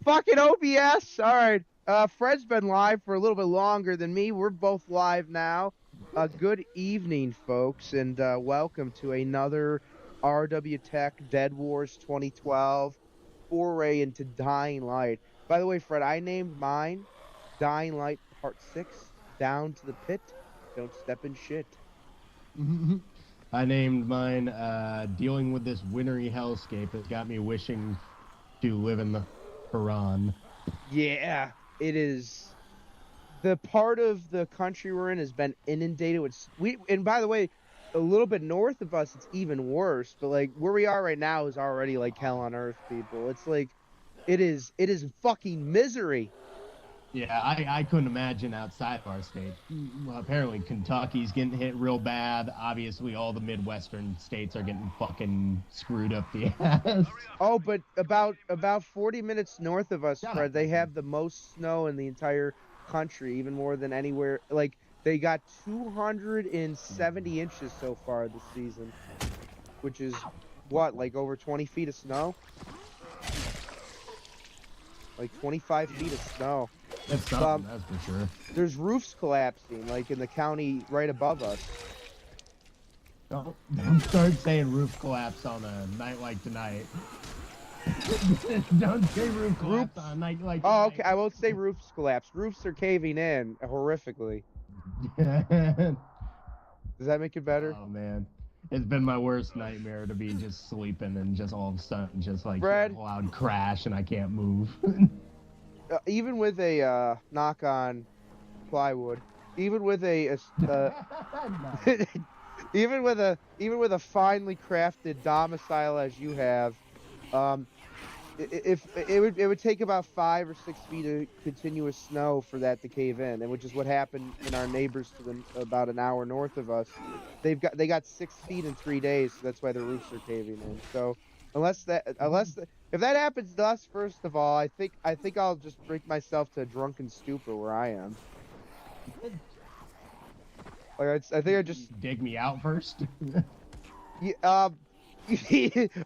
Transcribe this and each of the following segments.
Fucking OBS. All right. Fred's been live for a little bit longer than me. We're both live now. Good evening, folks, and welcome to another RW Tech Dead Wars 2012 foray into Dying Light. By the way, Fred, I named mine Dying Light Part 6, Down to the Pit. Don't step in shit. I named mine Dealing with This Wintry Hellscape has got me wishing to live in the Quran. Yeah, it is. The part of the country we're in has been inundated with and by the way, a little bit north of us it's even worse, but like where we are right now is already like hell on earth, people. It's like it is fucking misery. Yeah, I couldn't imagine outside of our state. Well, apparently Kentucky's getting hit real bad. Obviously, all the Midwestern states are getting fucking screwed up the ass. Oh, but about 40 minutes north of us, Shut Fred, up, they Becky. have the most snow in the entire country, even more than anywhere. Like they got 270 inches so far this season, which is what, like over 20 feet of snow? Like 25 feet of snow. That's something, that's for sure. There's roofs collapsing, like in the county right above us. Don't start saying roof collapse on a night like tonight. Don't say roof collapse on a night like tonight. Oh, okay. I won't say roofs collapse. Roofs are caving in horrifically. Does that make it better? Oh man, it's been my worst nightmare to be just sleeping and just all of a sudden just like Brad? a loud crash and I can't move. Even with a knock on plywood, even with a even with a finely crafted domicile as you have, if it would take about 5 or 6 feet of continuous snow for that to cave in, and which is what happened in our neighbors to them about an hour north of us. They got 6 feet in 3 days, so that's why the roofs are caving in. So if that happens to us, first of all, I think I'll just bring myself to a drunken stupor where I am. Like I think I just dig me out first. Yeah,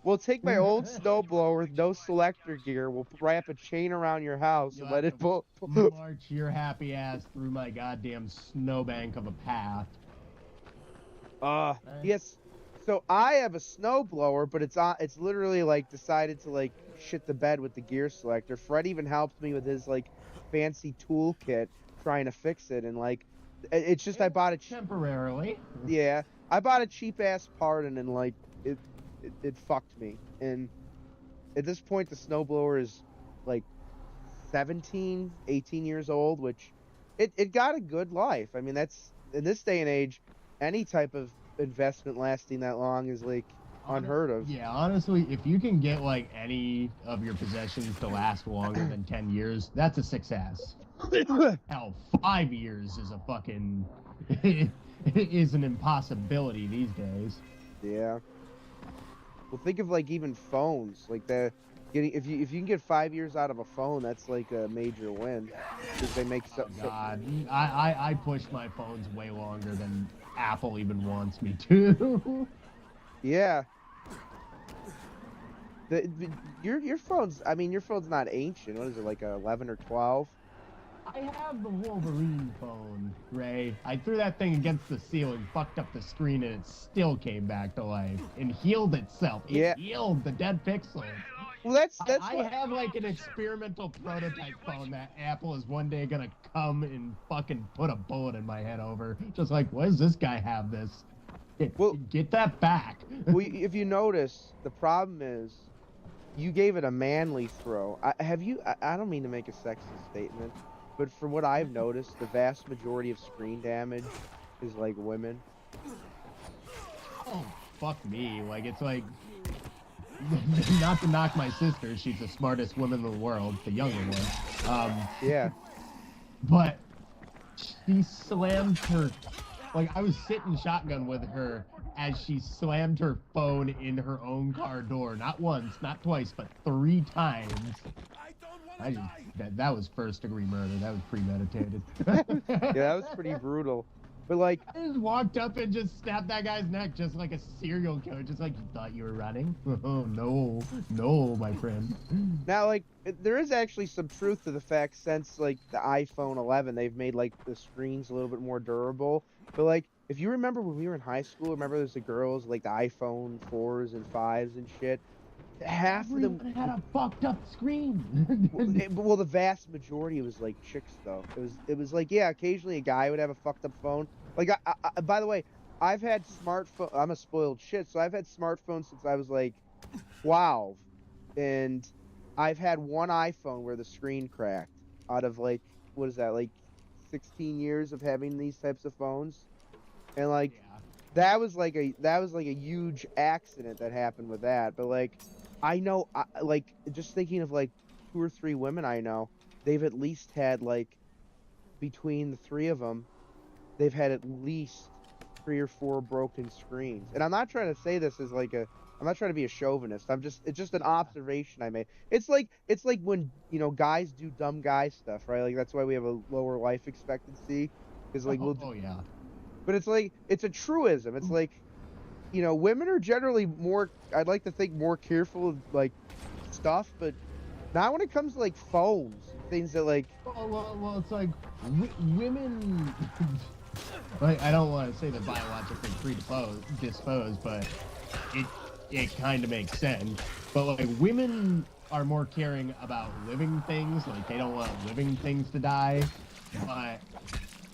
we'll take my old snowblower with no selector gear. We'll wrap a chain around your house and let it pull. March your happy ass through my goddamn snowbank of a path. Yes. So I have a snowblower, but it's literally like decided to like shit the bed with the gear selector. Fred even helped me with his like fancy toolkit trying to fix it, and like it's just I bought it temporarily. Yeah, I bought a cheap ass part and then like it fucked me. And at this point the snowblower is like 17, 18 years old, which it got a good life. I mean, that's in this day and age, any type of investment lasting that long is like unheard of. Yeah, honestly, if you can get like any of your possessions to last longer than 10 years, that's a success. Hell, 5 years is a fucking is an impossibility these days. Yeah. Well, think of like even phones, like if you can get 5 years out of a phone, that's like a major win because they make so. Oh God, I push my phones way longer than Apple even wants me to. Yeah. Your phone's, I mean, your phone's not ancient. What is it, like a 11 or 12? I have the Wolverine phone, Ray. I threw that thing against the ceiling, fucked up the screen, and it still came back to life and healed itself. It healed the dead pixel. Well, that's I have like an experimental prototype phone that Apple is one day gonna come and fucking put a bullet in my head over. Just like, why does this guy have this? Get that back. Well, if you notice, the problem is you gave it a manly throw. I don't mean to make a sexist statement, but from what I've noticed, the vast majority of screen damage is like women. Oh, fuck me. Like, it's like, not to knock my sister, she's the smartest woman in the world, the younger one. Yeah. But she slammed her, like, I was sitting shotgun with her as she slammed her phone in her own car door. Not once, not twice, but 3 times. That was first degree murder. That was premeditated. Yeah, that was pretty brutal. But like, I just walked up and just stabbed that guy's neck just like a serial killer, just like you thought you were running. Oh no, no, my friend. now, like, there is actually some truth to the fact since like the iPhone 11, they've made like the screens a little bit more durable. But like, if you remember when we were in high school, remember there's the girls like the iPhone 4s and 5s and shit. Half of Everyone them had a fucked up screen. well, the vast majority was like chicks though. It was like, yeah, occasionally a guy would have a fucked up phone. Like by the way, I've had smartphone. I'm a spoiled shit, so I've had smartphones since I was like 12, and I've had one iPhone where the screen cracked out of like, what is that, like 16 years of having these types of phones, and like Yeah. that was like a huge accident that happened with that. But like, I know, like, just thinking of like 2 or 3 women I know, they've at least had like, between the 3 of them, they've had at least 3 or 4 broken screens. And I'm not trying to say this as like I'm not trying to be a chauvinist. It's just an observation I made. It's like when, guys do dumb guy stuff, right? Like that's why we have a lower life expectancy, because like Oh yeah. but it's like, it's a truism. It's like, women are generally more, I'd like to think, more careful of like stuff, but not when it comes to like phones and things that like. Well, it's like women. Like, I don't want to say they're biologically predisposed, but it kind of makes sense. But like, women are more caring about living things. Like, they don't want living things to die. But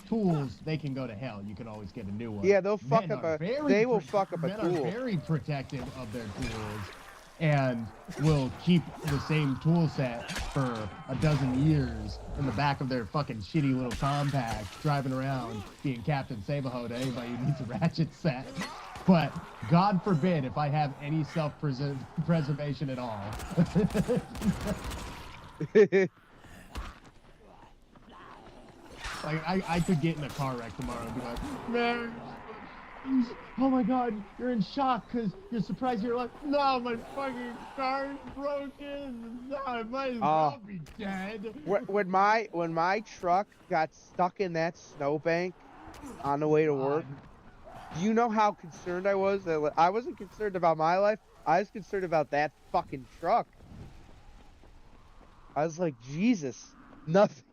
tools, they can go to hell. You can always get a new one. Yeah, they'll fuck Men up are a. very They will fuck up a men tool. are very protective of their tools, and will keep the same tool set for a dozen years in the back of their fucking shitty little compact, driving around being Captain Sabaho to anybody who needs a ratchet set. But God forbid if I have any self-preservation at all. Like, I could get in a car wreck tomorrow and be like, man, oh my God, you're in shock because you're surprised you're like, no, my fucking car's broken. No, I might as well be dead. When my truck got stuck in that snowbank on the way to work, do you know how concerned I was? That I wasn't concerned about my life. I was concerned about that fucking truck. I was like, Jesus, nothing.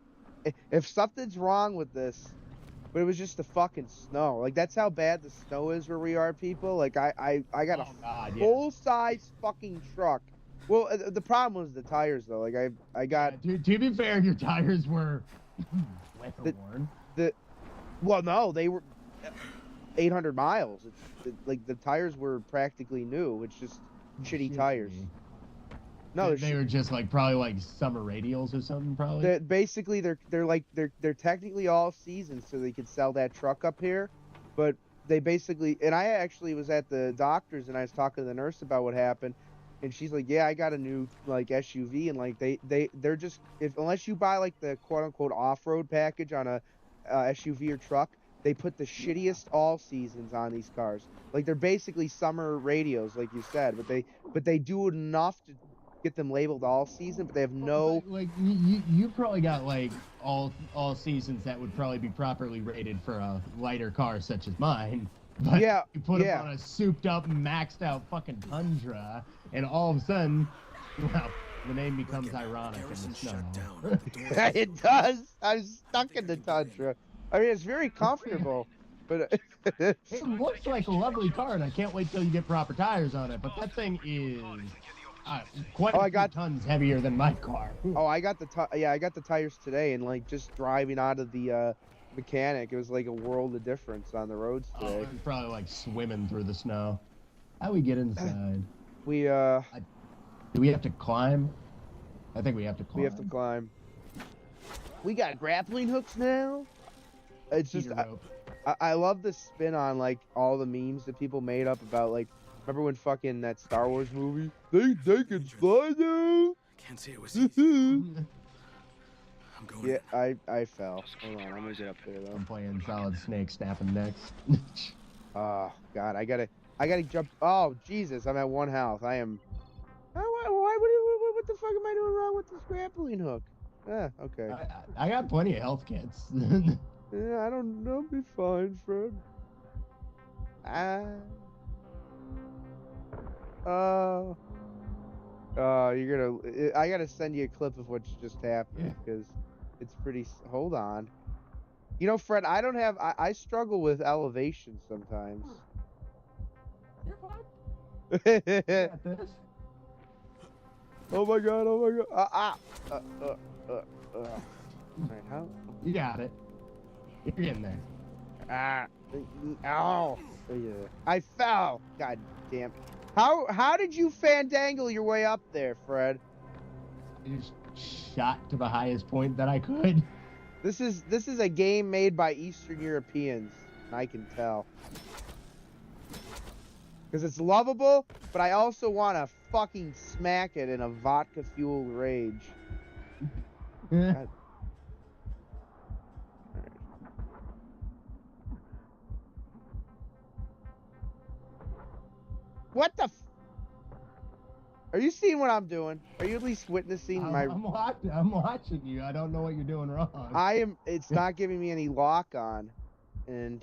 If something's wrong with this, but it was just the fucking snow. Like, that's how bad the snow is where we are, people. Like, I got a full-size fucking truck. Well, the problem was the tires, though. Like, I got. Yeah, to be fair, your tires were weather worn. Well, no, they were 800 miles. Like, the tires were practically new. It's just shitty tires. No, they were just like probably like summer radials or something. Probably. They're technically all season, so they could sell that truck up here, but they basically. And I actually was at the doctor's and I was talking to the nurse about what happened, and she's like, "Yeah, I got a new like SUV, and like they're just, unless you buy like the quote unquote off-road package on a SUV or truck, they put the shittiest all seasons on these cars. Like, they're basically summer radios, like you said, but they do enough to get them labeled all season, but they have no. Like you probably got like all seasons that would probably be properly rated for a lighter car such as mine. But Yeah, you put them on a souped up, maxed out fucking Tundra, and all of a sudden, well, the name becomes ironic in the snow. It does. I'm stuck in the Tundra. I mean, it's very comfortable, but it looks like a lovely car, and I can't wait till you get proper tires on it. But that thing is quite a few tons heavier than my car. Oh, I got the tires today, and like just driving out of the mechanic, it was like a world of difference on the roads today. Oh, it's probably like swimming through the snow. How we get inside? We do we have to climb? I think we have to climb. We have to climb. We got grappling hooks now. It's just I love the spin on like all the memes that people made up about, like, remember when fucking that Star Wars movie? They can fly now. Can't say it was easy. I'm going. Yeah, I fell. Hold on, I'm gonna get up there though. I'm playing Solid Snake snapping necks. Oh God, I gotta jump. Oh Jesus, I'm at 1 health. I am. What the fuck am I doing wrong with this grappling hook? Okay. I got plenty of health kits. Yeah, I don't know. Be fine, Fred. You're gonna. I gotta send you a clip of what's just happened because it's pretty. Hold on. You know, Fred, I don't have. I struggle with elevation sometimes. You're fine. You got this. Oh my god! Oh my god! Alright, how? You got it. You're getting there. Ow! I fell. God damn. How did you fandangle your way up there, Fred? I just shot to the highest point that I could. This is a game made by Eastern Europeans, and I can tell. Because it's lovable, but I also want to fucking smack it in a vodka-fueled rage. God. What the Are you seeing what I'm doing? Are you at least witnessing my... I'm watching you. I don't know what you're doing wrong. It's not giving me any lock on. And...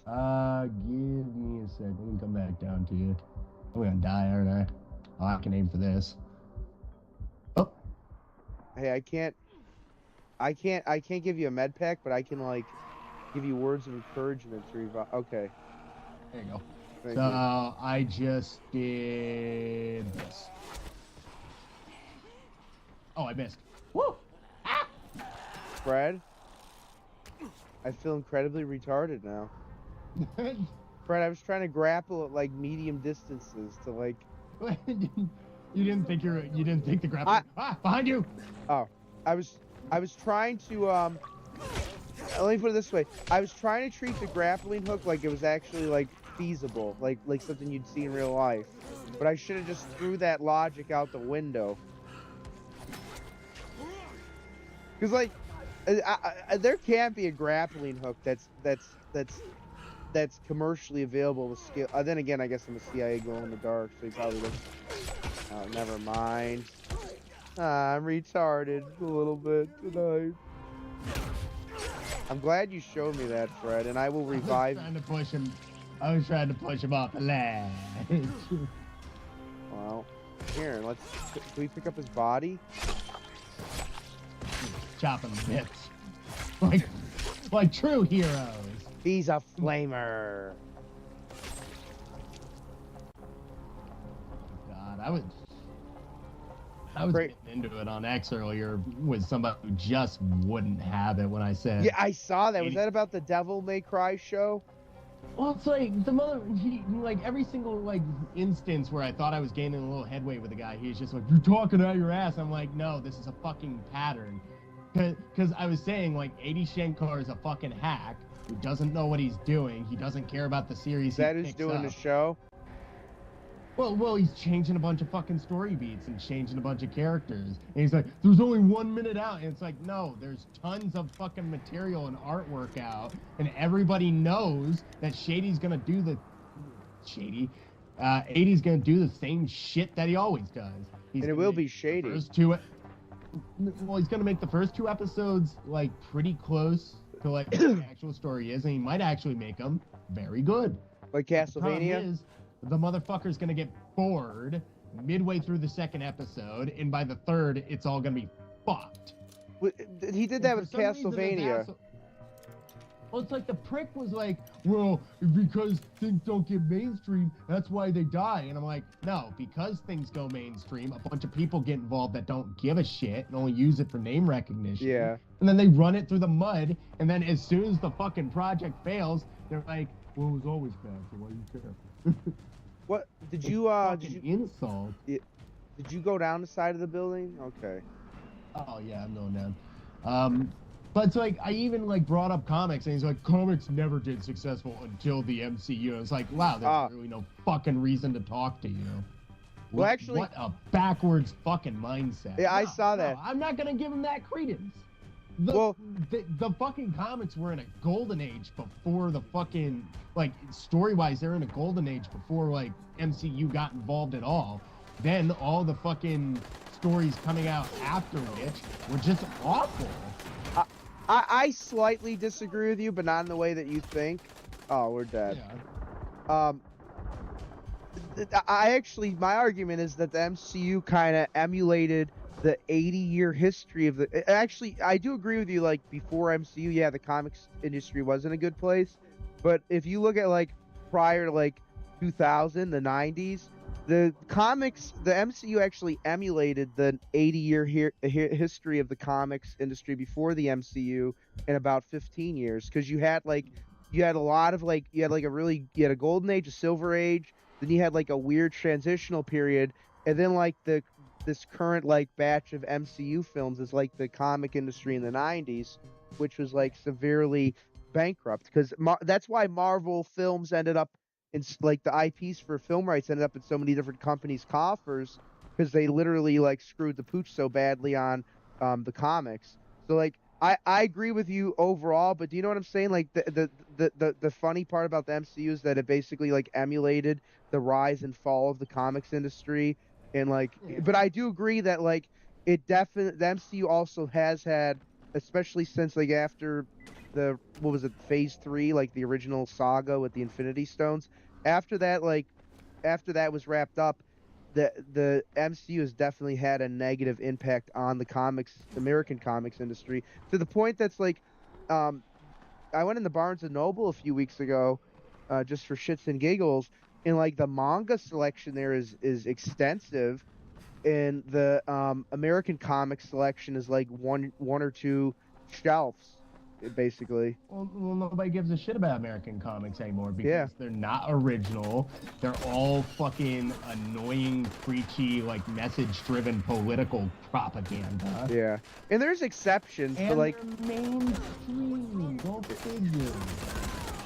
give me a sec. Let me come back down to you. I'm gonna die, aren't I? Oh, I can aim for this. Oh. Hey, I can't give you a med pack, but I can, like, give you words of encouragement to revive. Okay. There you go. Thank so, you. I just did this. Oh, I missed. Woo! Ah! Fred? I feel incredibly retarded now. Fred, I was trying to grapple at, like, medium distances to, like... you didn't think the grapple... behind you! Oh. I was trying to, let me put it this way. I was trying to treat the grappling hook like it was actually, like, feasible. Like something you'd see in real life. But I should have just threw that logic out the window. Because, like, there can't be a grappling hook that's commercially available to scale. Then again, I guess I'm a CIA glow in the dark, so he probably doesn't. Oh, never mind. I'm retarded a little bit tonight. I'm glad you showed me that, Fred, and I will revive. I was trying to push him off the ledge. Well, here, can we pick up his body? Chop him to bits. Like true heroes. He's a flamer. God, I was getting into it on X earlier with somebody who just wouldn't have it when I said... Yeah, I saw that. Was that about the Devil May Cry show? Well, it's like like every single like instance where I thought I was gaining a little headway with a guy, he's just like, "You're talking out your ass." I'm like, "No, this is a fucking pattern." Because I was saying, like, Adi Shankar is a fucking hack who doesn't know what he's doing. He doesn't care about the series. That is doing the show. Well, he's changing a bunch of fucking story beats and changing a bunch of characters. And he's like, "There's only 1 minute out." And it's like, no, there's tons of fucking material and artwork out. And everybody knows that Shady's gonna do the... Adi's gonna do the same shit that he always does. And it will be Shady. Well, he's gonna make the first 2 episodes, like, pretty close to, like, what the actual story is. And he might actually make them very good. Like Castlevania? The motherfucker's gonna get bored midway through the 2nd episode, and by the 3rd, it's all gonna be fucked. He did that with Castlevania. Well, it's like the prick was like, "Well, because things don't get mainstream, that's why they die." And I'm like, no, because things go mainstream, a bunch of people get involved that don't give a shit and only use it for name recognition. Yeah. And then they run it through the mud, and then as soon as the fucking project fails, they're like, "Well, it was always bad, so why do you care?" What did you insult? Did you go down the side of the building? Okay. Oh yeah, I'm going down. But it's like I even like brought up comics, and he's like, "Comics never did successful until the MCU." And it's like, wow, there's really no fucking reason to talk to you. Well, actually, what a backwards fucking mindset. Yeah, I saw that. No, I'm not gonna give him that credence. The fucking comics were in a golden age before the fucking, like, story-wise, they're in a golden age before, like, MCU got involved at all. Then all the fucking stories coming out after which were just awful. I slightly disagree with you, but not in the way that you think. Oh, we're dead. Yeah. I actually, my argument is that the MCU kind of emulated the 80-year history of the. Actually, I do agree with you. Like before MCU, yeah, the comics industry was in a good place, but if you look at like prior to like 2000, the 90s, the MCU actually emulated the 80-year history of the comics industry before the MCU in about 15 years, because you had a lot of you had a golden age, a silver age. Then you had like a weird transitional period, and then like this current like batch of MCU films is like the comic industry in the 90s, which was like severely bankrupt, because that's why Marvel films ended up in like the IPs for film rights ended up in so many different companies' coffers, because they literally like screwed the pooch so badly on the comics. So like I agree with you overall, but do you know what I'm saying? Like the funny part about the MCU is that it basically like emulated the rise and fall of the comics industry, and like, Yeah. but I do agree that like the MCU also has had, especially since like after what was it, Phase 3, like the original saga with the Infinity Stones. After that was wrapped up, the MCU has definitely had a negative impact on the American comics industry, to the point that's like, I went in the Barnes and Noble a few weeks ago, just for shits and giggles, and like the manga selection there is extensive, and the American comic selection is like one or two shelves, basically. Well, nobody gives a shit about American comics anymore because Yeah. they're not original. They're all fucking annoying, preachy, like message-driven political propaganda. Yeah, and there's exceptions, And but like they're mainstream. Go figure.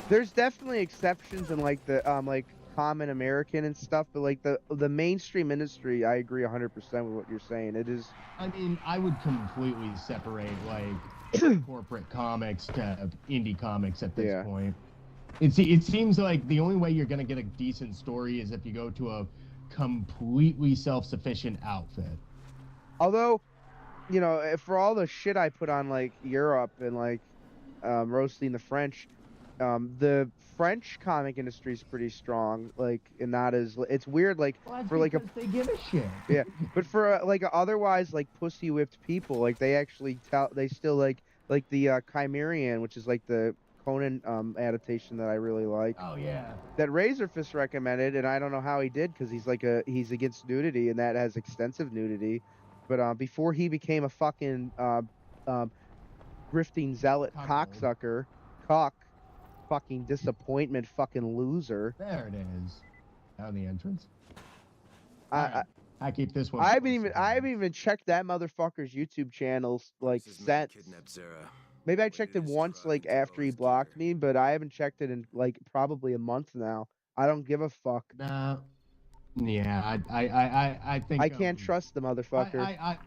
there's definitely exceptions in like the like common American and stuff, but like the mainstream industry, I agree 100% with what you're saying. It is. I mean, I would completely separate like corporate comics to indie comics at this Yeah. point. It seems like the only way you're gonna get a decent story is if you go to a completely self-sufficient outfit. Although, you know, for all the shit I put on like Europe and like roasting the French, the French comic industry is pretty strong. Like, and not as, it's weird. Like Well, that's for like because they give a shit. yeah, but for like otherwise like pussy whipped people, like they actually they still like the Chimerian, which is like the Conan adaptation that I really like, Oh yeah. that Razorfist recommended, and I don't know how he did, because he's against nudity, and that has extensive nudity. But before he became a fucking grifting zealot cocksucker, fucking disappointment, fucking loser. There it is. Down the entrance. I keep this one. I haven't even checked that motherfucker's YouTube channels like since. Maybe I checked it once, like after he blocked me, but I haven't checked it in like probably a month now. I don't give a fuck. Nah. Yeah, I think I can't trust the motherfucker.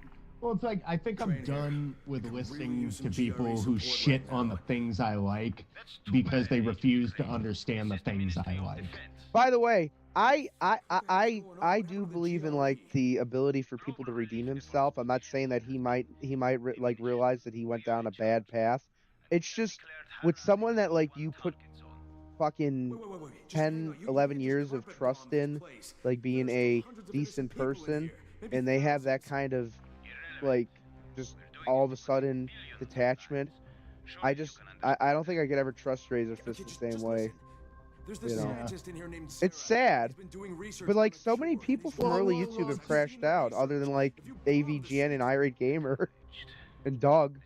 Well, it's like I think I'm done with listening to people who shit on the things I like because they refuse to understand the things I like. By the way, I do believe in like the ability for people to redeem himself. I'm not saying that he might like realize that he went down a bad path. It's just with someone that like you put fucking 10, 11 years of trust in, like being a decent person, and they have that kind of like just all of a sudden detachment. I don't think I could ever trust Razorfist the same way. You know, it's sad, but like so many people from early YouTube have crashed out, other than like AVGN and Irate Gamer and Doug.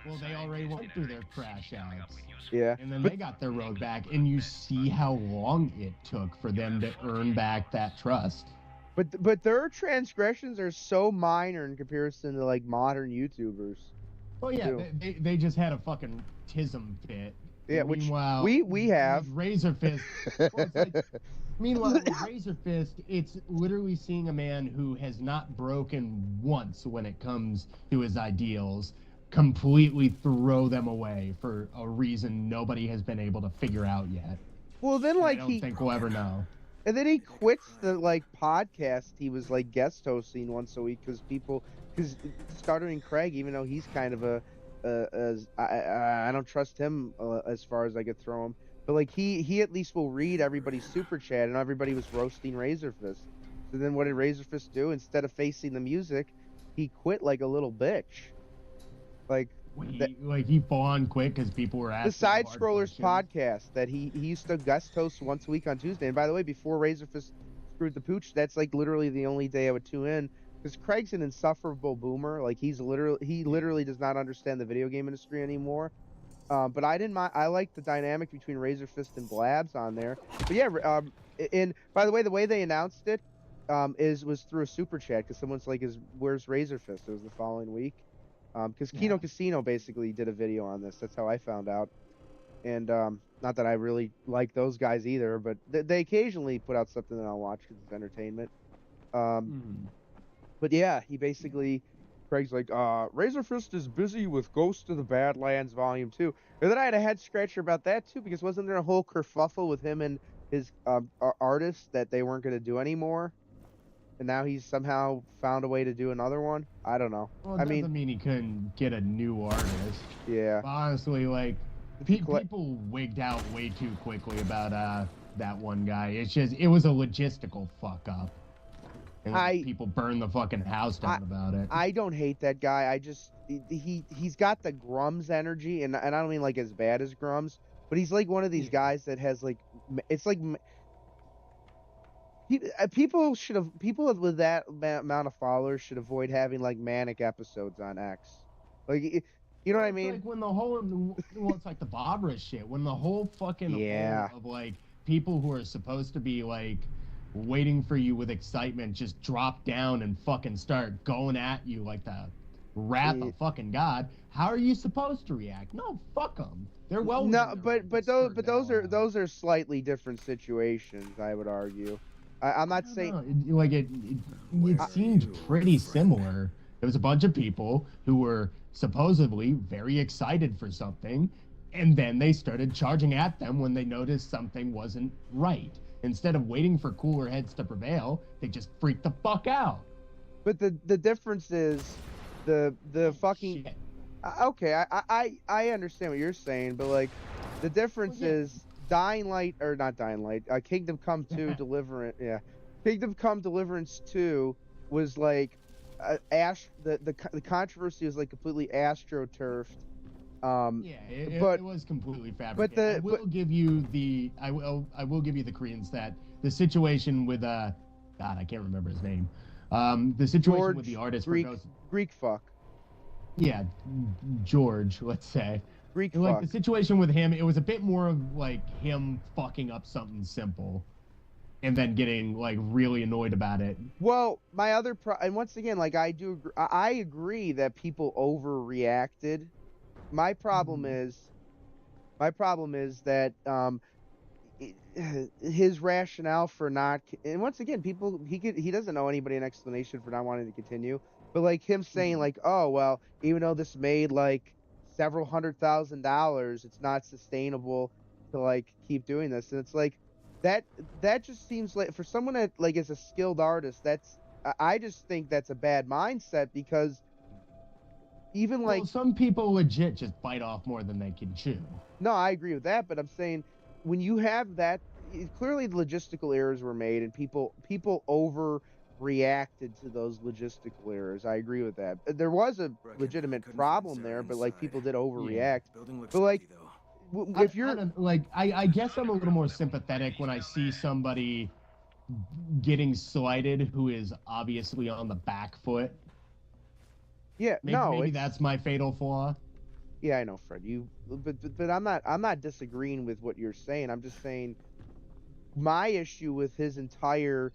Well, they already went through their crash outs. Yeah. And then they got their road back, and you see how long it took for them to earn back that trust. But their transgressions are so minor in comparison to like modern YouTubers. Well, yeah, they just had a fucking tism fit. Yeah, which meanwhile, we have. Razorfist. Well, like, meanwhile, with Razorfist, it's literally seeing a man who has not broken once when it comes to his ideals completely throw them away for a reason nobody has been able to figure out yet. Well, then like I don't think we'll ever know. And then he quits the like podcast he was like guest hosting once a week because Stuttering Craig, even though he's kind of a as I don't trust him as far as I could throw him. But like he at least will read everybody's super chat, and everybody was roasting Razorfist. So then what did Razorfist do? Instead of facing the music, he quit like a little bitch. Like He full on quit because people were the asking Side hard Scrollers questions. podcast that he used to guest host once a week on Tuesday. And by the way, before Razorfist screwed the pooch, that's like literally the only day I would tune in because Craig's an insufferable boomer. Like he literally does not understand the video game industry anymore. But I didn't mind. I like the dynamic between Razorfist and Blabs on there. But yeah, and by the way they announced it was through a super chat because someone's like, where's Razorfist? It was the following week. Because Kino Casino basically did a video on this. That's how I found out. And not that I really like those guys either, but they occasionally put out something that I'll watch because it's entertainment. But yeah, Craig's like, Razorfist is busy with Ghost of the Badlands Volume 2. And then I had a head scratcher about that too, because wasn't there a whole kerfuffle with him and his artist that they weren't going to do anymore? And now he's somehow found a way to do another one? I don't know. Well, it doesn't mean he couldn't get a new artist. Yeah. But honestly, like, people wigged out way too quickly about that one guy. It was a logistical fuck up. And people burned the fucking house down about it. I don't hate that guy. He's got the Grums energy, and I don't mean like as bad as Grums, but he's like one of these guys that has like, it's like, people with that amount of followers should avoid having like manic episodes on X. Like, you know what I mean? Like when it's like the Barbara shit. When the whole fucking hole of like people who are supposed to be like waiting for you with excitement just drop down and fucking start going at you like the wrath of fucking God. How are you supposed to react? No, fuck them. They're well. No, but those are slightly different situations, I would argue. I'm not saying like it seemed pretty similar. There was a bunch of people who were supposedly very excited for something, and then they started charging at them when they noticed something wasn't right. Instead of waiting for cooler heads to prevail, they just freaked the fuck out. But the difference is the fucking shit. Okay, I understand what you're saying, but like the difference is Dying Light, or not Dying Light, Kingdom Come 2 Deliverance, Kingdom Come Deliverance 2 was like the controversy was like completely astroturfed. It was completely fabricated. I will give you the credence that the situation with God, I can't remember his name. The situation with the artist Greek fuck. Yeah, George, let's say. Greek like fuck. The situation with him, it was a bit more of like him fucking up something simple and then getting like really annoyed about it. Well, my other and once again, like I agree that people overreacted. My problem is that his rationale for not, and once again, he doesn't know anybody an explanation for not wanting to continue. But like him saying like, oh well, even though this made like several $100,000, it's not sustainable to like keep doing this. And it's like that just seems like for someone that like is a skilled artist, I just think that's a bad mindset, because even like some people legit just bite off more than they can chew. No, I agree with that, but I'm saying when you have that, clearly the logistical errors were made and people overreacted to those logistical errors. I agree with that. There was a legitimate problem there, but like people did overreact. But like, if you're like, I guess I'm a little more sympathetic when I see somebody getting slighted who is obviously on the back foot. Yeah, maybe that's my fatal flaw. Yeah, I know, Fred. But I'm not disagreeing with what you're saying. I'm just saying my issue with his entire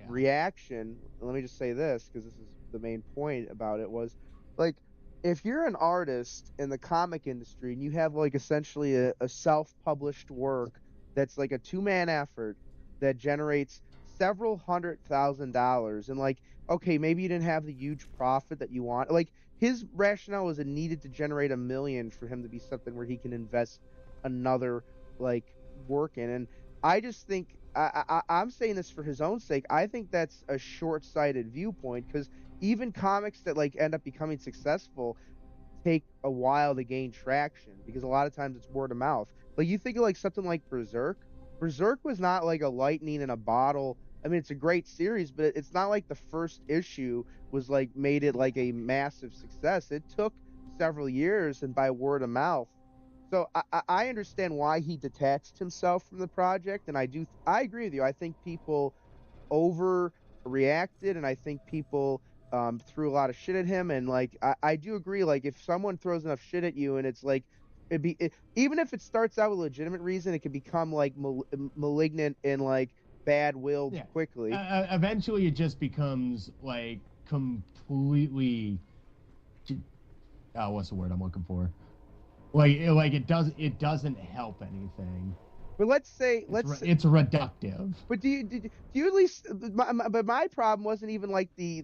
reaction. Let me just say this, because this is the main point about it, was like, if you're an artist in the comic industry and you have like essentially a self-published work that's like a two-man effort that generates several $100,000, and like, okay, maybe you didn't have the huge profit that you want. Like, his rationale was it needed to generate $1 million for him to be something where he can invest another like work in. And I just think I'm saying this for his own sake. I think that's a short-sighted viewpoint, because even comics that like end up becoming successful, take a while to gain traction because a lot of times it's word of mouth. Like you think of like something like Berserk. Berserk was not like a lightning in a bottle. I mean, it's a great series, but it's not like the first issue was like made it like a massive success. It took several years and by word of mouth. So I understand why he detached himself from the project, and I agree with you. I think people overreacted, and I think people threw a lot of shit at him. And like I do agree, like if someone throws enough shit at you, and it's like even if it starts out with a legitimate reason, it can become like malignant and like bad-willed quickly. Eventually, it just becomes like completely. What's the word I'm looking for? Like it doesn't help anything. But it's reductive. But do you at least? But my problem wasn't even like the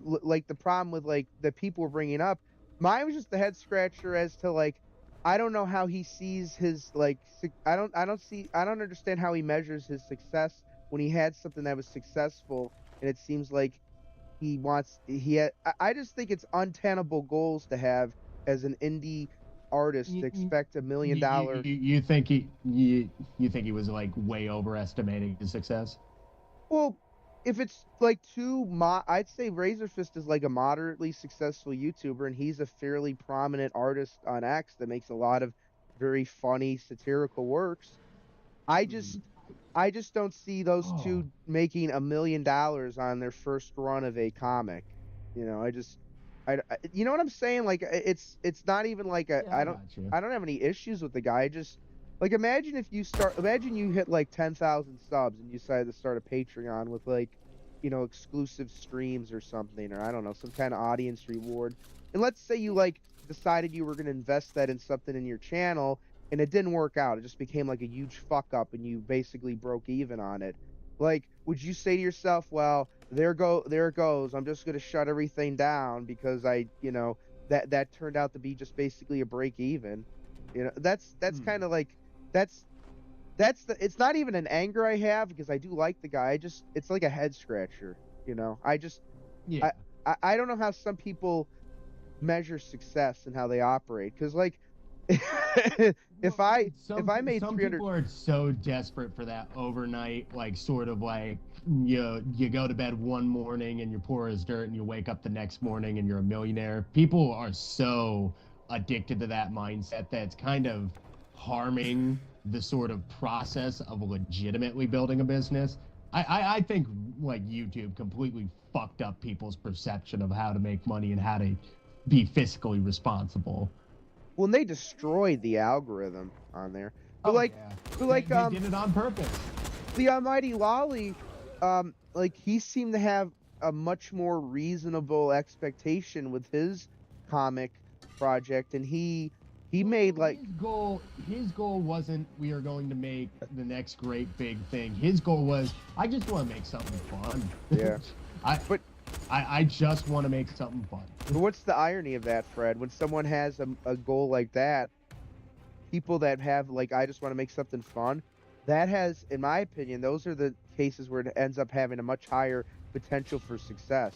problem with like the people were bringing up. Mine was just the head scratcher as to like, I don't know how he sees his like. I don't understand how he measures his success when he had something that was successful, and it seems like I just think it's untenable goals to have as an indie artist to expect $1 million. You think he was like way overestimating his success? Well, if it's like I'd say Razorfist is like a moderately successful YouTuber, and he's a fairly prominent artist on X that makes a lot of very funny satirical works. I just don't see those two making $1 million on their first run of a comic. You know, you know what I'm saying? Like it's not even like I don't have any issues with the guy. Just like imagine you hit like 10,000 subs and you decide to start a Patreon with like, you know, exclusive streams or something, or I don't know, some kind of audience reward. And let's say you like decided you were going to invest that in something in your channel and it didn't work out. It just became like a huge fuck up and you basically broke even on it. Like, would you say to yourself, well, there it goes. I'm just going to shut everything down because that turned out to be just basically a break even. You know, that's kind of like, it's not even an anger I have because I do like the guy. It's like a head scratcher, you know, I don't know how some people measure success and how they operate. Cause like, if I made some 300, people are so desperate for that overnight, like sort of like you go to bed one morning and you're poor as dirt and you wake up the next morning and you're a millionaire. People are so addicted to that mindset that it's kind of harming the sort of process of legitimately building a business. I think like YouTube completely fucked up people's perception of how to make money and how to be fiscally responsible. Well, they destroyed the algorithm on there. But they did it on purpose. The Almighty Lolly, like he seemed to have a much more reasonable expectation with his comic project, and he made like his goal wasn't we are going to make the next great big thing. His goal was I just want to make something fun. Yeah. I just want to make something fun. But what's the irony of that, Fred? When someone has a goal like that, people that have like, I just want to make something fun, that has, in my opinion, those are the cases where it ends up having a much higher potential for success.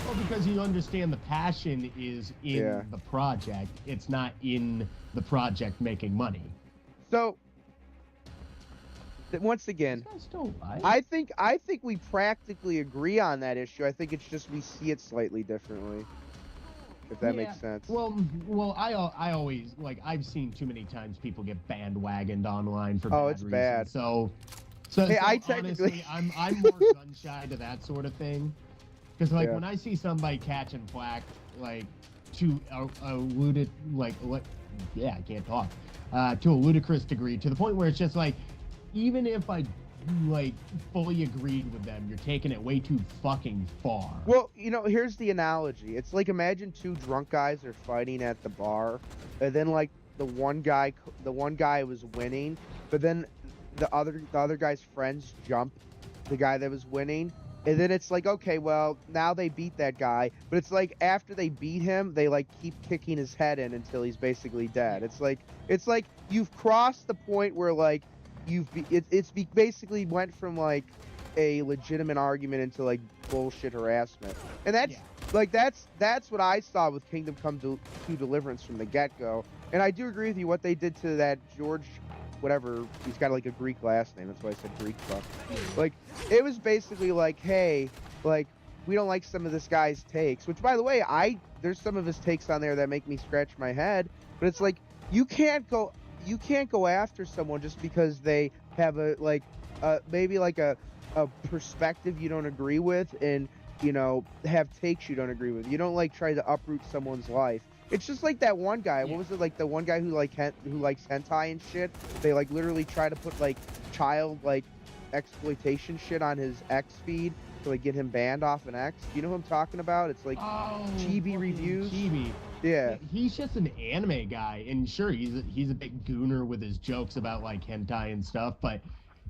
Well, because you understand the passion is in the project. It's not in the project making money. So, once again, I think we practically agree on that issue. I think it's just we see it slightly differently. If that makes sense. Well, I always like I've seen too many times people get bandwagoned online for bad it's reasons. bad. So hey, I honestly, I'm more gun shy to that sort of thing. Because like when I see somebody catching flack like to a ludicrous degree, to the point where it's just like, even if I like fully agreed with them, you're taking it way too fucking far. Well, you know, here's the analogy. It's like imagine two drunk guys are fighting at the bar, and then like the one guy was winning, but then the other guy's friends jump the guy that was winning. And then it's like, okay, well, now they beat that guy. But it's like after they beat him, they like keep kicking his head in until he's basically dead. It's like you've crossed the point where like basically went from like a legitimate argument into like bullshit harassment. And like that's what I saw with Kingdom Come to Deliverance from the get-go. And I do agree with you. What they did to that George, whatever, he's got like a Greek last name. That's why I said Greek fuck. Like, it was basically like, hey, like, we don't like some of this guy's takes. Which, by the way, there's some of his takes on there that make me scratch my head. But it's like, you can't go after someone just because they have a like, maybe like a perspective you don't agree with, and you know, have takes you don't agree with. You don't like try to uproot someone's life. It's just like that one guy. What was it, like the one guy who likes hentai and shit? They like literally try to put like child like exploitation shit on his X feed to like get him banned off an X. Do you know who I'm talking about? It's like Chibi Reviews. Chibi. Yeah. He's just an anime guy, and sure, he's a big gooner with his jokes about like hentai and stuff, but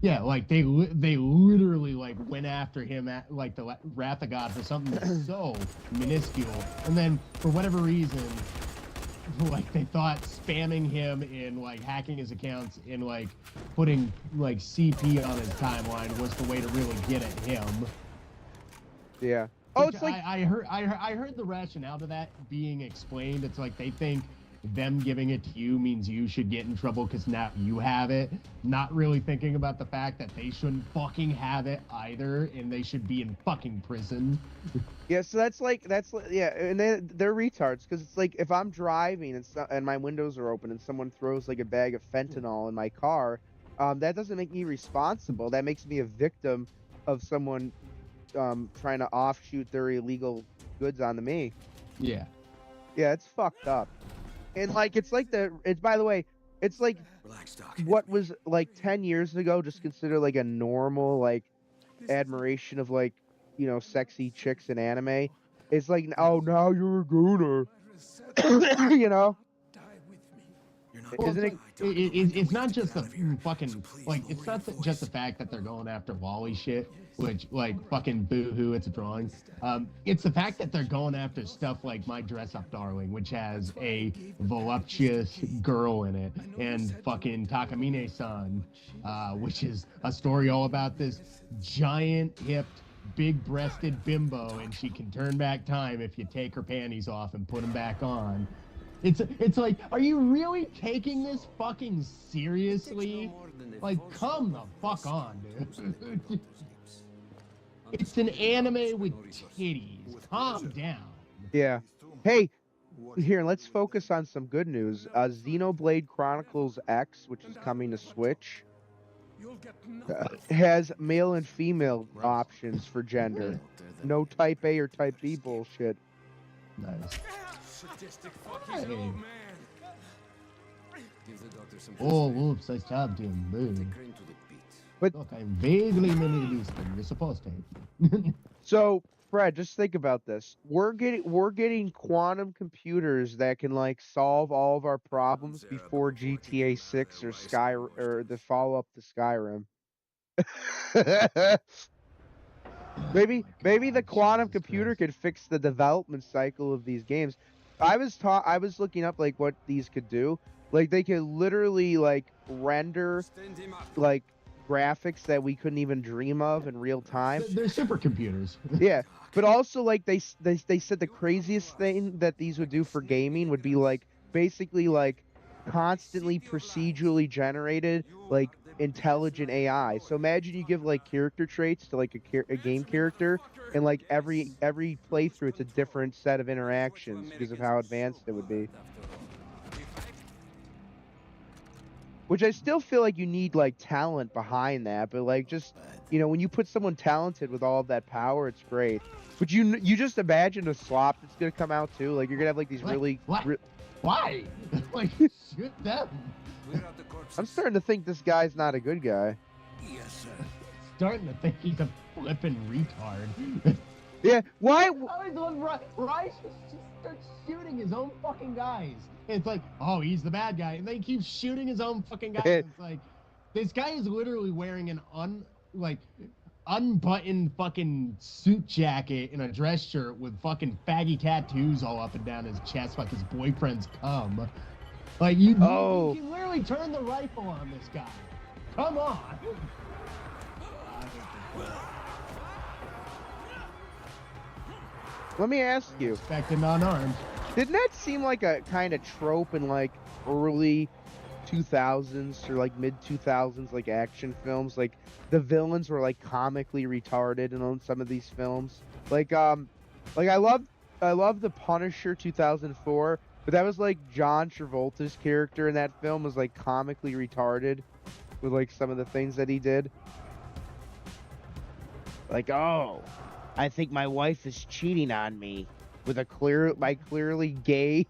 yeah, like they literally like went after him at like the Wrath of God for something that's so minuscule, and then for whatever reason, like they thought spamming him and like hacking his accounts and like putting like CP on his timeline was the way to really get at him. Yeah. Oh, it's like I heard the rationale to that being explained. It's like they think them giving it to you means you should get in trouble because now you have it, not really thinking about the fact that they shouldn't fucking have it either, and they should be in fucking prison. Yeah, so that's like yeah, and they're retards, because it's like if I'm driving and my windows are open and someone throws like a bag of fentanyl in my car, that doesn't make me responsible. That makes me a victim of someone trying to offshoot their illegal goods onto me. Yeah. Yeah, it's fucked up. And like it's by the way, it's like what was like 10 years ago just considered like a normal like admiration of like, you know, sexy chicks in anime. It's like, oh, now you're a gooner. You know? Well, Isn't it? It's not just the fucking like. It's not just the fact that they're going after Wally shit, which like fucking boo-hoo, it's a drawing. It's the fact that they're going after stuff like My Dress Up Darling, which has a voluptuous girl in it, and fucking Takamine-san, which is a story all about this giant hipped, big-breasted bimbo, and she can turn back time if you take her panties off and put them back on. It's like, are you really taking this fucking seriously? Like, come the fuck on, dude. It's an anime with titties. Calm down. Yeah. Hey, here, let's focus on some good news. Xenoblade Chronicles X, which is coming to Switch, has male and female options for gender. No type A or type B bullshit. Nice. Hey. Oh, whoops, I stabbed him. Boom. But look, I'm vaguely Middle-Eastern. You're supposed to. So, Fred, just think about this. We're getting quantum computers that can like solve all of our problems before GTA 6 or the follow-up to Skyrim. Maybe the quantum computer could fix the development cycle of these games. I was looking up like what these could do. Like they could literally like render like graphics that we couldn't even dream of in real time. They're supercomputers. Yeah, but also like they said the craziest thing that these would do for gaming would be like basically like constantly procedurally generated like intelligent AI. So imagine you give like character traits to like a game character, and like every playthrough it's a different set of interactions because of how advanced it would be. Which I still feel like you need like talent behind that, but like just, you know, when you put someone talented with all of that power, it's great. But you just imagine a slop that's gonna come out too. Like you're gonna have like these Why? Like shoot them. I'm starting to think this guy's not a good guy. Yes, sir. Starting to think he's a flippin' retard. Yeah, why? Rice just starts shooting his own fucking guys. It's like, oh, he's the bad guy, and then he keeps shooting his own fucking guys. It's like, this guy is literally wearing an unbuttoned fucking suit jacket and a dress shirt with fucking faggy tattoos all up and down his chest, like his boyfriend's cum. Like you can literally turn the rifle on this guy. Come on. Let me ask you, Expected unarmed. didn't that seem like a kind of trope in like early 2000s or like mid 2000s like action films? Like the villains were like comically retarded in some of these films. Like I love The Punisher 2004, but that was like John Travolta's character in that film was like comically retarded with like some of the things that he did. Like, oh, I think my wife is cheating on me with my clearly gay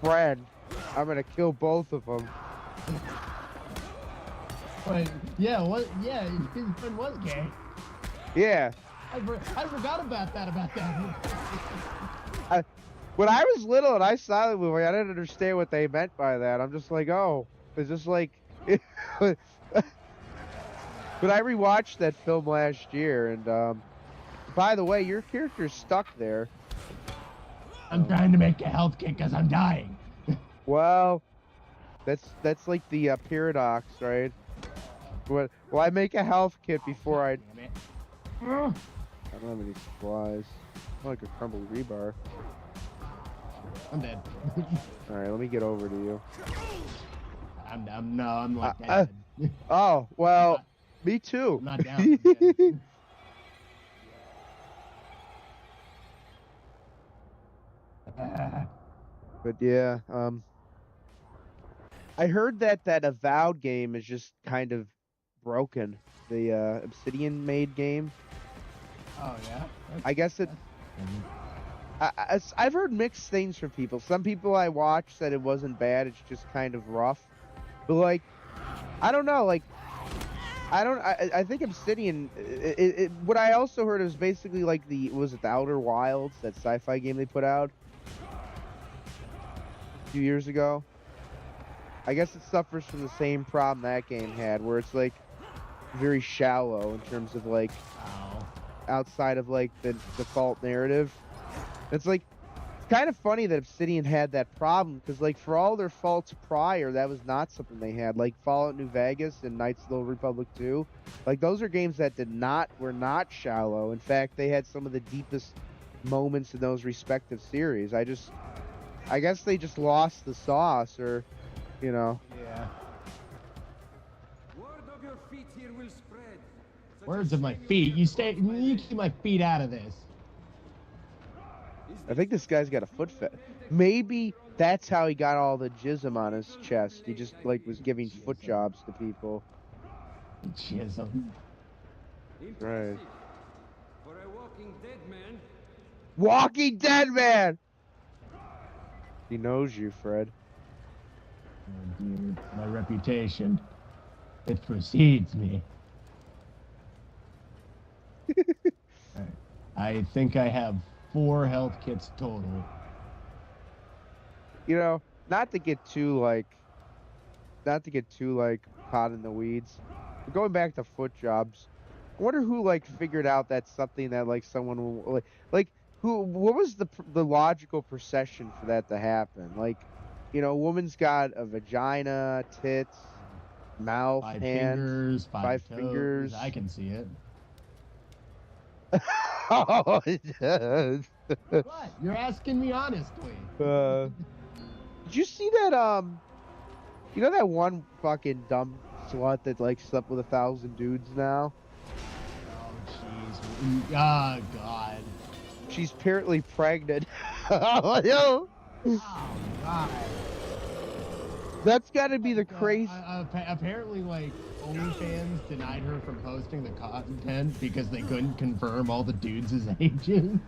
friend. I'm gonna kill both of them. But yeah, what? Yeah, his friend was gay. Yeah. I forgot about that. When I was little and I saw the movie, I didn't understand what they meant by that. I'm just like, oh, it's just like. But I rewatched that film last year, and by the way, your character's stuck there. I'm trying to make a health kit because I'm dying. Well, that's like the paradox, right? Well, I make a health kit before I. Damn it. I don't have any supplies. I like a crumbled rebar. I'm dead. All right, let me get over to you. I'm like dead. Oh well, me too. I'm not down. I'm dead. But yeah, I heard that Avowed game is just kind of broken. The Obsidian made game. Oh yeah. I guess it. I've heard mixed things from people. Some people I watched said it wasn't bad. It's just kind of rough. But like, I don't know. Like, I think Obsidian. What I also heard is basically like the Outer Wilds, that sci-fi game they put out a few years ago. I guess it suffers from the same problem that game had, where it's like very shallow in terms of like outside of like the default narrative. It's like it's kind of funny that Obsidian had that problem, because like for all their faults prior, that was not something they had. Like Fallout New Vegas and Knights of the Old Republic 2, like those are games that were not shallow. In fact, they had some of the deepest moments in those respective series. I guess they just lost the sauce, or you know. Yeah. Word of your feet here will spread. Words of my feet. You keep my feet out of this. I think this guy's got a foot fit. Maybe that's how he got all the jism on his chest. He just like was giving foot jobs to people. Jism. Right. For a walking dead man. Walking Dead Man! He knows you, Fred. Oh, dear. My reputation. It precedes me. Right. I think I have 4 health kits total. You know, not to get too caught in the weeds. But going back to foot jobs, I wonder who like figured out that's something that like someone will what was the logical procession for that to happen? Like, you know, a woman's got a vagina, tits, mouth, 5 hands, fingers, 5 toes. fingers. I can see it. Oh, it does. What? You're asking me honestly. Did you see that? You know that one fucking dumb slut that like slept with 1,000 dudes now? Oh jeez. Oh god. She's apparently pregnant. Yo, Oh god. that's got to be the crazy. Apparently, like, OnlyFans denied her from posting the content because they couldn't confirm all the dudes' ages.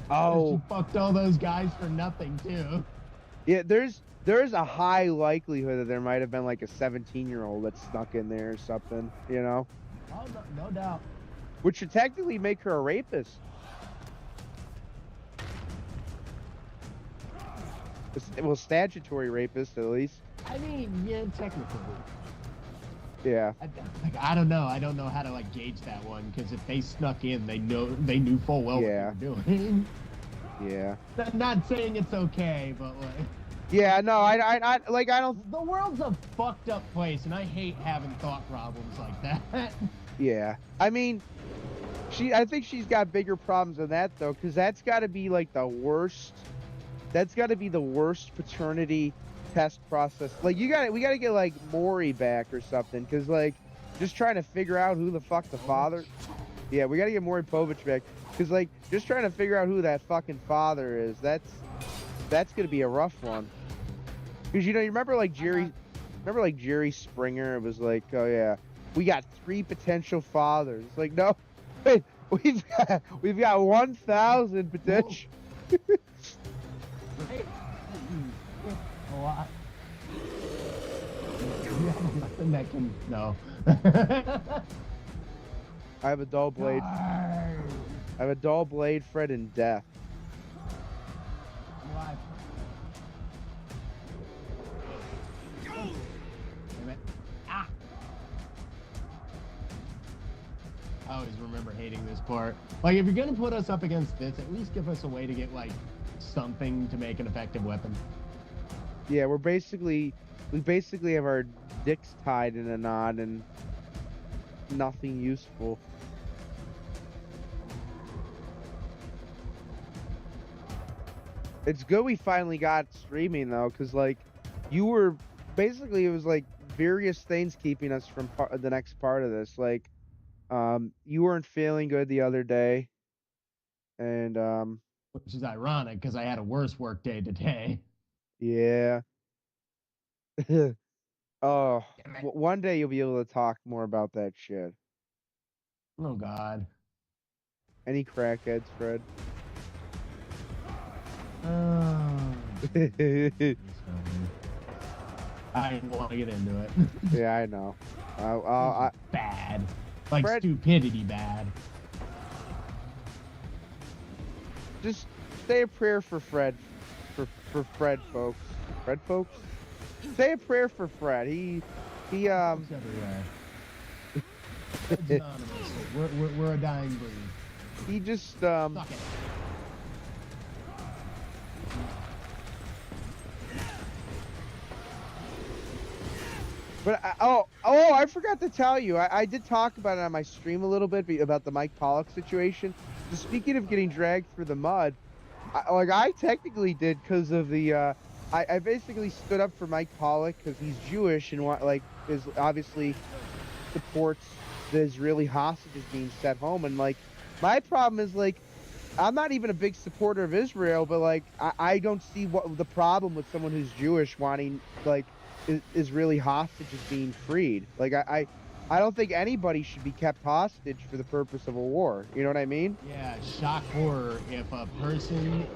Oh, She fucked all those guys for nothing too. yeah. There's a high likelihood that there might have been like a 17-year-old that snuck in there or something. You know, Oh no doubt. which should technically make her a rapist. Well, statutory rapist at least. I mean, yeah, technically. Yeah. I don't know. I don't know how to like gauge that one, because if they snuck in, they knew full well Yeah. what they were doing. Yeah. Not saying it's okay, but like. Yeah. No, I don't. The world's a fucked up place, and I hate having thought problems like that. Yeah. I mean, I think she's got bigger problems than that though, because that's got to be like the worst. That's got to be the worst paternity test process. Like we gotta get like Maury back or something, because like just trying to figure out who the fuck the father. Yeah, we gotta get Maury Povich back, because like just trying to figure out who that fucking father is. That's gonna be a rough one. Because you remember like Jerry Springer was like, oh yeah, we got 3 potential fathers. It's like, no, wait, we've got 1,000 potential. Right? A lot. You have nothing that can no. I have a dull blade. I have a dull blade, Fred, and death. What? Damn it. Ah! I always remember hating this part. Like, if you're gonna put us up against this, at least give us a way to get, like, something to make an effective weapon. Yeah, we basically have our dicks tied in a knot and nothing useful. It's good we finally got streaming though, because like you were basically, it was like various things keeping us from the next part of this. Like you weren't feeling good the other day, and Which is ironic because I had a worse work day today. yeah. Oh, Damn it. one day you'll be able to talk more about that shit. Oh God. Any crackheads, Fred? I didn't want to get into it. Yeah, I know. I Bad. Like Fred- stupidity bad. just say a prayer for Fred, for Fred, folks. Fred, folks. Say a prayer for Fred. He It's everywhere. It's anonymous. We're a dying breed. he just Suck it. But I forgot to tell you. I did talk about it on my stream a little bit about the Mike Pollock situation. So speaking of getting dragged through the mud, I technically did because of the I basically stood up for Mike Pollock because he's Jewish and is obviously supports the Israeli hostages being set home, and like my problem is like I'm not even a big supporter of Israel, but like I don't see what the problem with someone who's Jewish wanting like Israeli hostages being freed. Like I don't think anybody should be kept hostage for the purpose of a war. You know what I mean? Yeah, shock horror. If a person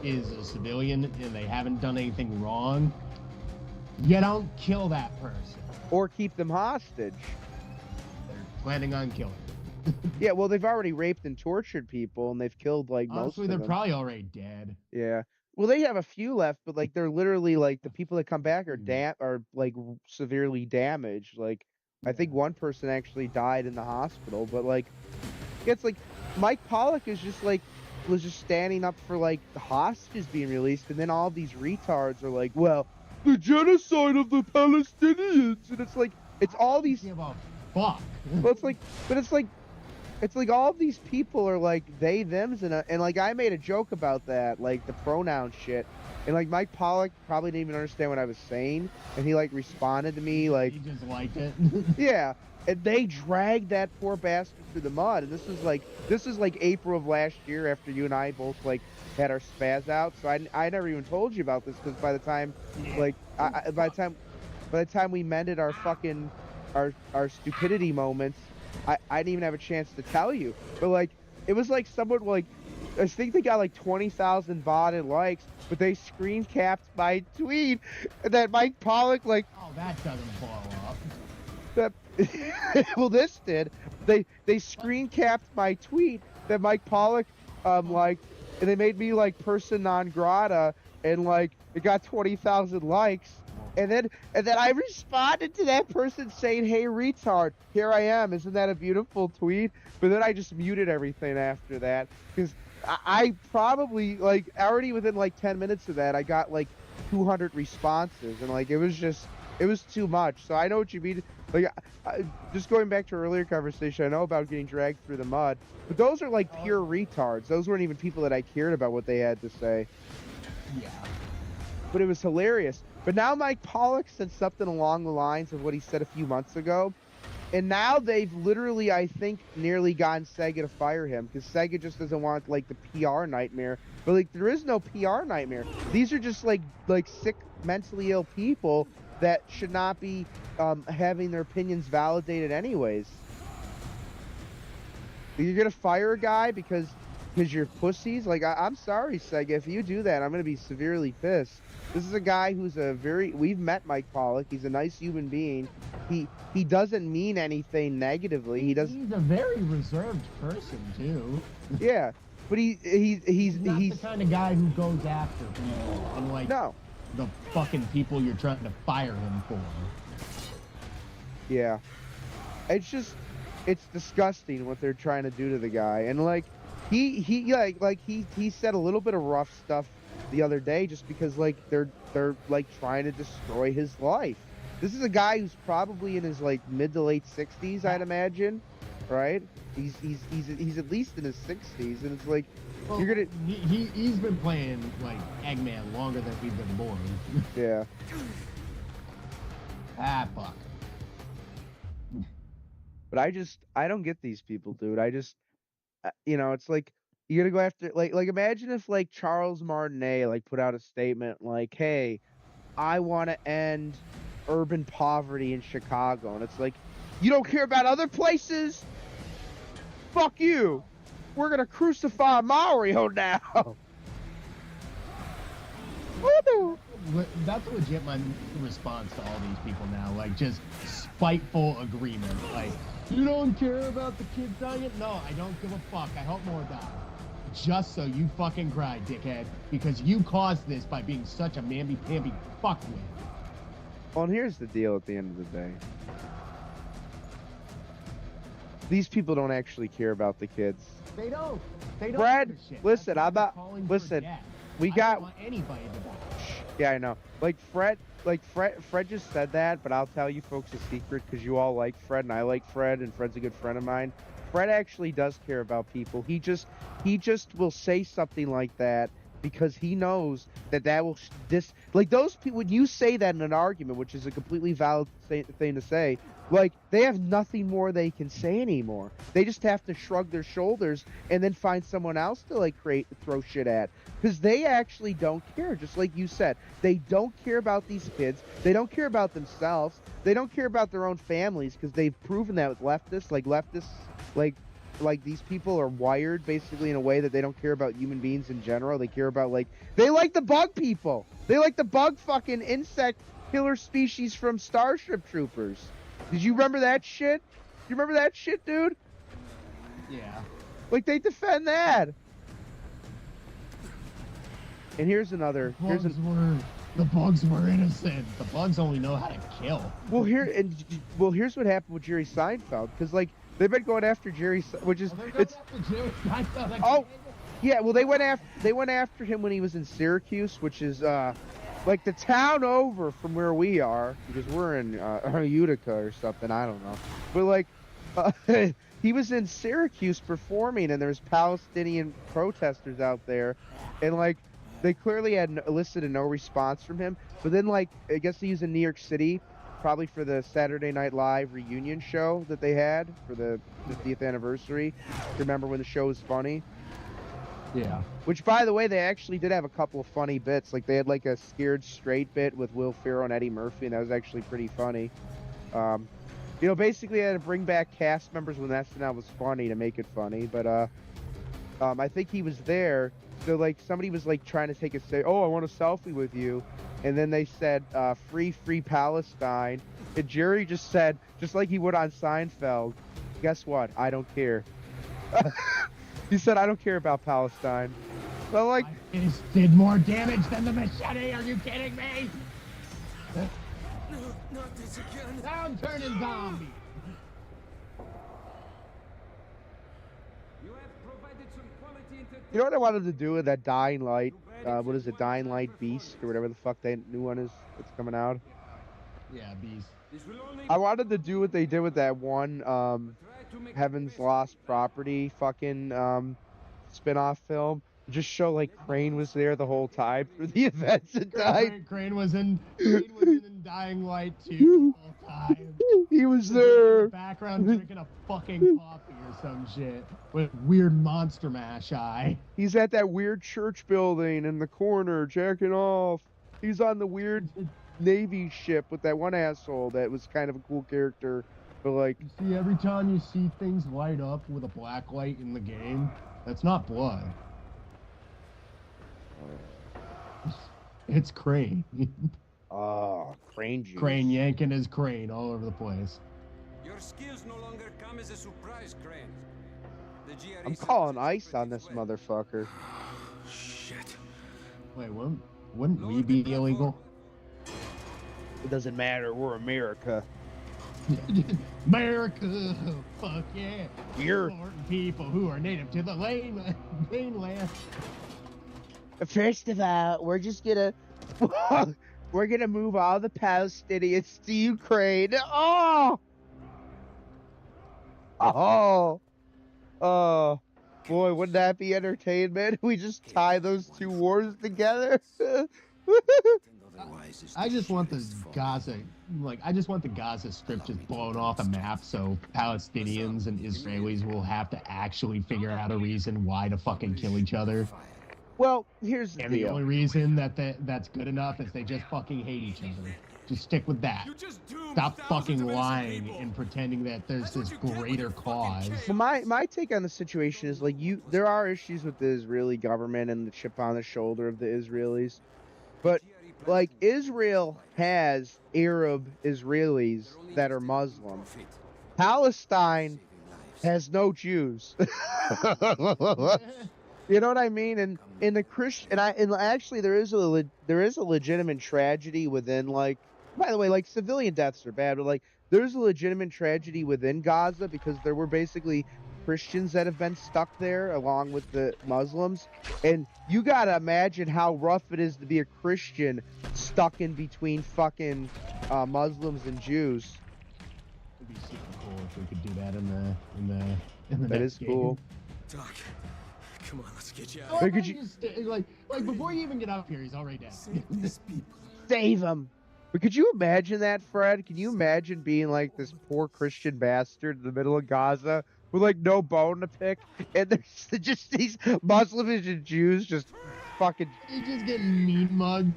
is a civilian and they haven't done anything wrong, you don't kill that person. Or keep them hostage. They're planning on killing them. Yeah, well, they've already raped and tortured people, and they've killed like most Honestly, of they're them. probably already dead. Yeah. Well, they have a few left, but like they're literally like the people that come back are are like severely damaged. Like I think one person actually died in the hospital, but like it's like Mike Pollock is just like was just standing up for like the hostages being released, and then all these retards are like, well, the genocide of the Palestinians, and it's like it's all these. Give a fuck. Well, it's like, but it's like all these people are like they, thems, and like I made a joke about that, like the pronoun shit, and like Mike Pollock probably didn't even understand what I was saying, and he like responded to me like, He just liked it. yeah, and they dragged that poor bastard through the mud, and this is like April of last year after you and I both like had our spaz out, so I never even told you about this because by the time like by the time we mended our fucking our stupidity moments, I didn't even have a chance to tell you. But like it was like someone like I think they got like 20,000 botted likes, but they screen capped my tweet that Mike Pollock like Oh, that doesn't blow up. that well this did. They screen capped my tweet that Mike Pollock liked, and they made me like person non grata, and like it got 20,000 likes. And then I responded to that person saying, "Hey retard, here I am. Isn't that a beautiful tweet?" But then I just muted everything after that because I probably like already within like 10 minutes of that I got like 200 responses, and like it was just It was too much. So I know what you mean. Like, just going back to our earlier conversation, I know about getting dragged through the mud, but those are like pure retards. Those weren't even people that I cared about what they had to say. Yeah. But it was hilarious. But now Mike Pollock said something along the lines of what he said a few months ago. And now they've literally, I think, nearly gotten Sega to fire him because Sega just doesn't want like the PR nightmare. But like, there is no PR nightmare. These are just like sick, mentally ill people that should not be having their opinions validated anyways. You're gonna fire a guy because you're pussies? Like, I'm sorry, Sega. If you do that, I'm gonna be severely pissed. This is a guy who's we've met Mike Pollock. He's a nice human being. He doesn't mean anything negatively. He's a very reserved person too. Yeah, but he's not the kind of guy who goes after people and like the fucking people you're trying to fire him for. Yeah, it's disgusting what they're trying to do to the guy, and like he said a little bit of rough stuff the other day just because like they're like trying to destroy his life. This is a guy who's probably in his like mid to late 60s, I'd imagine, right? He's at least in his 60s, and it's like you're gonna. He's been playing like Eggman longer than we've been born. Yeah. Fuck. But I don't get these people, dude. It's like you gotta go after like imagine if like Charles Martinet like put out a statement like, hey, I want to end urban poverty in Chicago, and it's like, you don't care about other places? Fuck you. We're gonna crucify Mario now. That's legit my response to all these people now, like just spiteful agreement. Like, you don't care about the kids dying? No, I don't give a fuck. I hope more die. Just so you fucking cry, dickhead, because you caused this by being such a mamby-pamby fuckwit. Well, and here's the deal at the end of the day. These people don't actually care about the kids. They don't. Brad, listen, we got. I don't want anybody to die. Yeah, I know. Fred just said that, but I'll tell you folks a secret because you all like Fred and I like Fred, and Fred's a good friend of mine. Fred actually does care about people. He just will say something like that because he knows that will those people. When you say that in an argument, which is a completely valid thing to say, like, they have nothing more they can say anymore. They just have to shrug their shoulders and then find someone else to like throw shit at, because they actually don't care. Just like you said, they don't care about these kids. They don't care about themselves. They don't care about their own families, because they've proven that with leftists. Like these people are wired basically in a way that they don't care about human beings in general. They care about they like the bug people. They like the bug fucking insect killer species from Starship Troopers. Did you remember that shit? You remember that shit, dude? Yeah. Like, they defend that. And here's another. The bugs were innocent. The bugs only know how to kill. Well, here's what happened with Jerry Seinfeld, because they've been going after Jerry, which is Oh, yeah. Well, they went after him when he was in Syracuse, which is like the town over from where we are, because we're in Utica or something. I don't know, but he was in Syracuse performing, and there's Palestinian protesters out there, and they clearly had elicited no response from him. But then I guess he was in New York City, probably for the Saturday Night Live reunion show that they had for the 50th anniversary. Remember when the show was funny? Yeah. Which, by the way, they actually did have a couple of funny bits. They had a scared straight bit with Will Ferrell and Eddie Murphy, and that was actually pretty funny. Basically they had to bring back cast members when SNL was funny to make it funny. But I think he was there, so somebody was trying to say, oh, I want a selfie with you, and then they said free Palestine, and Jerry just said, just like he would on Seinfeld, guess what? I don't care. He said, I don't care about Palestine. So I did more damage than the machete. Are you kidding me? No, not this again. I'm turning zombie. You have provided some quality entertainment. You know what I wanted to do with that Dying Light? What is it, Dying Light Beast, or whatever the fuck that new one is that's coming out? Yeah, beast. This will only I wanted to do what they did with that one try to make Heaven's the best Lost of it. Property fucking spin-off film. Just show like Crane was there the whole time through the events and died. Crane was in Dying Light too the whole time. He was Just like in there. the background drinking a fucking coffee or some shit with weird monster mash eye. He's at that weird church building in the corner, jacking off. He's on the weird Navy ship with that one asshole that was kind of a cool character. But like, You see, every time you see things light up with a black light in the game, that's not blood. It's Crane. oh, Crane juice. Crane yanking his crane all over the place. Your skills no longer come as a surprise, Crane. The GRE I'm said calling it's ice on pretty this well. motherfucker. Shit. Wait, wouldn't Lower we the be platform. illegal? It doesn't matter. We're America. America, fuck yeah. You're- Important people who are native to the mainland. First of all, we're just gonna we're gonna move all the Palestinians to Ukraine. Oh, oh, boy, wouldn't that be entertainment? We just tie those two wars together. Otherwise, it's I the just want the surest form. Gaza, I just want the Gaza Strip just blown off a map so Palestinians and Israelis will have to actually figure out a reason why to fucking kill each other. Well, here's the And the deal. only reason that's good enough is they just fucking hate each other. Just stick with that. You just doomed Stop thousands fucking of innocent lying people. and pretending that there's That's what this you get with greater your fucking cause. chaos. Well, my take on the situation is like there are issues with the Israeli government and the chip on the shoulder of the Israelis, but like Israel has Arab Israelis that are Muslim. Palestine has no Jews. You know what I mean? And in the Christian, and actually there is a legitimate tragedy within, like, by the way, like civilian deaths are bad, but like there's a legitimate tragedy within Gaza because there were basically Christians that have been stuck there along with the Muslims, and you gotta imagine how rough it is to be a Christian stuck in between fucking Muslims and Jews. It'd be super cool if we could do that in the That next is game. cool. Doc, come on, let's get you Oh, out. Hey, I could thought you- just like before you even get up here, he's already dead. Save these people. Save him. But could you imagine that, Fred? Can you imagine being like this poor Christian bastard in the middle of Gaza with like no bone to pick, and there's just these Muslims and Jews just fucking. He's just getting mean mugged.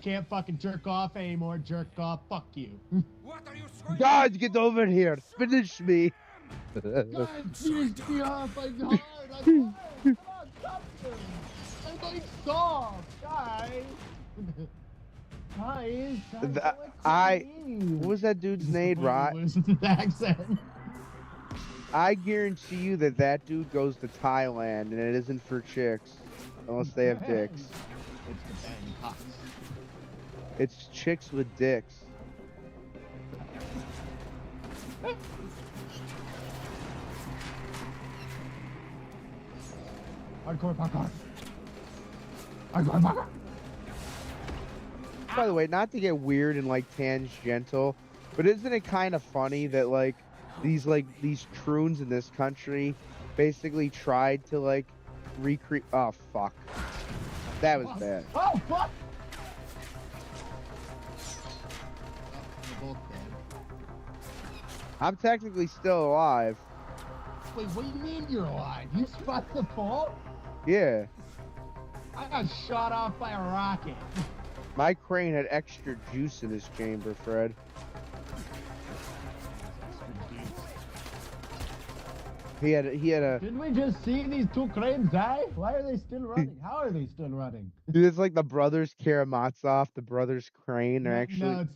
Can't fucking jerk off anymore. Jerk off. Fuck you. What are you screaming? God, get over here! Finish me! God, finish me off. I'm hard. I'm hard. Come on, something. I'm like soft, guys. Guys, What was that dude's name, right? Loses his accent. I guarantee you that dude goes to Thailand, and it isn't for chicks, unless they have dicks. It's the bang cocks. It's chicks with dicks. Hardcore parkour. Hardcore parkour. By the way, not to get weird and like tangential, but isn't it kind of funny that like these troons in this country basically tried to like recreate? Oh fuck, that was bad. Oh fuck! We're both dead. I'm technically still alive. Wait, what do you mean you're alive? You spot the fault? Yeah, I got shot off by a rocket. my crane had extra juice in his chamber, Fred. He had a. Didn't we just see these two cranes die? Why are they still running? How are they still running? Dude, it's like the brothers Karamazov, the brothers Crane. They're actually. No,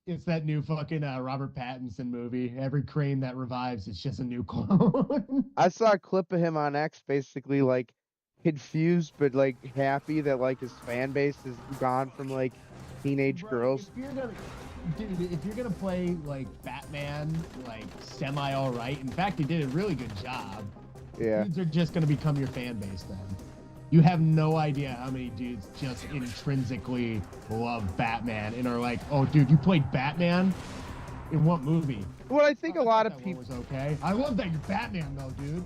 it's that new fucking Robert Pattinson movie. Every crane that revives, it's just a new clone. I saw a clip of him on X, basically like confused but like happy that like his fan base is gone from like teenage Bro, girls. if you're gonna play like Batman, like semi all right. In fact, he did a really good job. Yeah. Dudes are just gonna become your fan base then. You have no idea how many dudes just intrinsically love Batman and are like, "Oh, dude, you played Batman? In what movie?" Well, I think a lot of that people. one was okay. I love that you're Batman though, dude.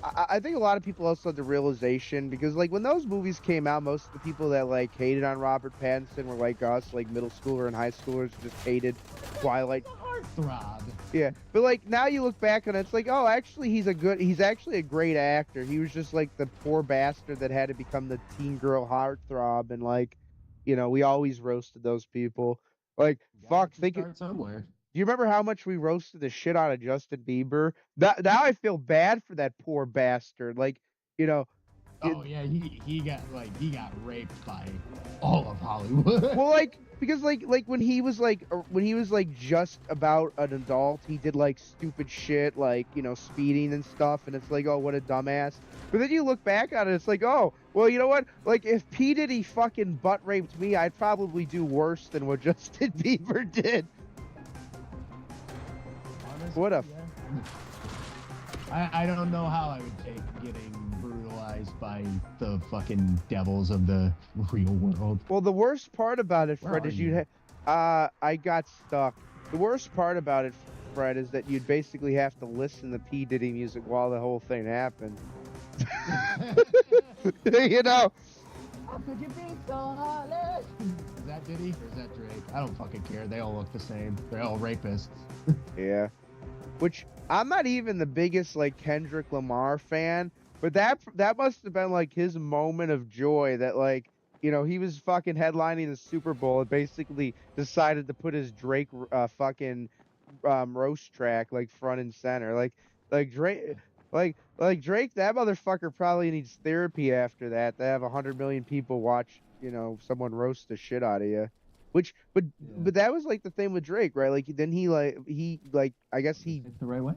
I think a lot of people also had the realization because, like, when those movies came out, most of the people that like hated on Robert Pattinson were like us, like middle schooler and high schoolers who just hated Twilight. Heartthrob. Yeah, but like now you look back on it, it's like, oh, actually he's actually a great actor. He was just like the poor bastard that had to become the teen girl heartthrob, and like, we always roasted those people. Like, fuck, Start somewhere. do you remember how much we roasted the shit out of Justin Bieber? Now I feel bad for that poor bastard. Like, Oh yeah, he got raped by all of Hollywood. well, like because like when he was like just about an adult, he did like stupid shit like speeding and stuff, and it's like, oh, what a dumbass. But then you look back on it, it's like, oh, well, you know what? Like, if P Diddy fucking butt raped me, I'd probably do worse than what Justin Bieber did. Honestly, What a I don't know how I would take getting brutalized by the fucking devils of the real world. Well, the worst part about it, Where Fred, are is you? I got stuck. The worst part about it, Fred, is that you'd basically have to listen to P Diddy music while the whole thing happened. You know. Is that Diddy or is that Drake? I don't fucking care. They all look the same. They're all rapists. Yeah. Which I'm not even the biggest like Kendrick Lamar fan, but that must have been like his moment of joy that like he was fucking headlining the Super Bowl and basically decided to put his Drake fucking roast track like front and center. Like Drake like Drake, that motherfucker probably needs therapy after that to have 100 million people watch someone roast the shit out of you. But that was like the thing with Drake, right? Like then he I guess he The right way?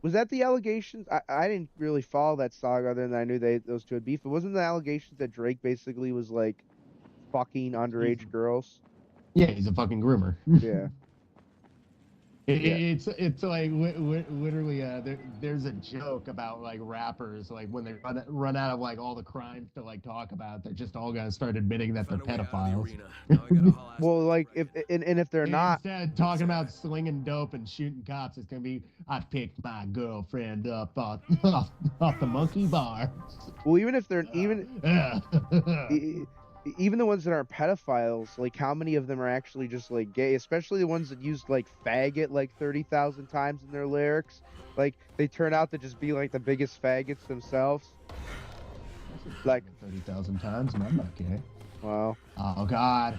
was that the allegations. I didn't really follow that saga other than I knew those two had beef. It wasn't the allegations that Drake basically was like fucking underage girls. Yeah, he's a fucking groomer. Yeah. It's like literally there's a joke about like rappers like when they run out of like all the crimes to like talk about, they're just all gonna start admitting that they're pedophiles. Well, like if they're not, instead of talking about slinging dope and shooting cops, it's gonna be, I picked my girlfriend up off the monkey bar. well, even if they're even the ones that aren't pedophiles, like how many of them are actually just like gay, especially the ones that used like faggot like 30,000 times in their lyrics, like they turn out to just be like the biggest faggots themselves. Like 30,000 times and I'm not gay. Wow. Oh god,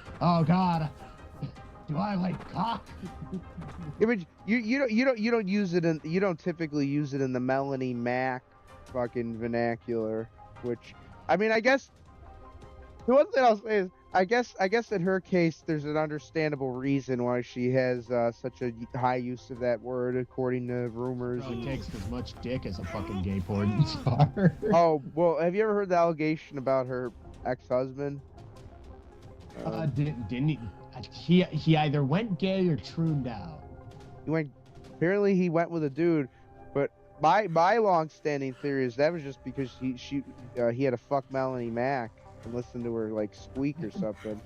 do I like cock? Yeah, but you don't use it you don't typically use it in the Melanie Mac fucking vernacular, which I mean, I guess the one thing I'll say is I guess in her case there's an understandable reason why she has such a high use of that word according to rumors. It takes as much dick as a fucking gay porn star. Oh, well, have you ever heard the allegation about her ex-husband? Didn't he either went gay or trooned out? Apparently he went with a dude, but my long-standing theory is that was just because he had to fuck Melanie Mac and listen to her like squeak or something.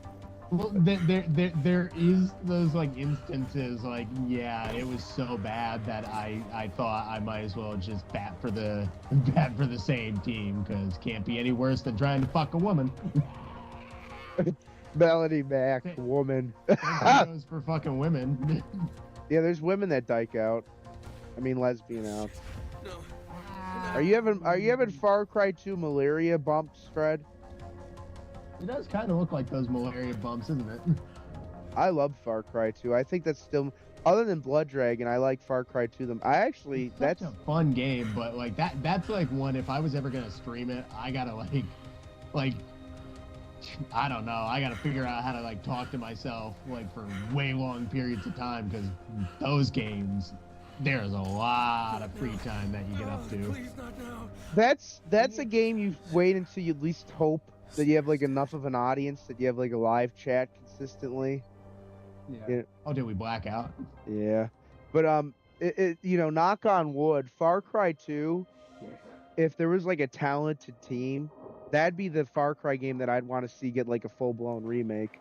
Well, there is those like instances like, yeah, it was so bad that I thought I might as well just bat for the same team, because can't be any worse than trying to fuck a woman. Melanie Mac, woman. Goes for fucking women. Yeah, there's women that dyke out. I mean, lesbian out. Are you having Far Cry 2 malaria bumps, Fred? It does kind of look like those malaria bumps, isn't it? I love Far Cry 2. I think that's still, other than Blood Dragon, I like Far Cry 2. That's a fun game, but like that's like one, if I was ever gonna stream it, I gotta like I don't know, I gotta figure out how to like talk to myself like for way long periods of time, because those games, there's a lot of free time that you get up to. That's a game you wait until you at least hope that you have like enough of an audience that you have like a live chat consistently. Yeah. Oh, did we black out? Yeah. But knock on wood, Far Cry 2, if there was like a talented team, that'd be the Far Cry game that I'd want to see get like a full blown remake.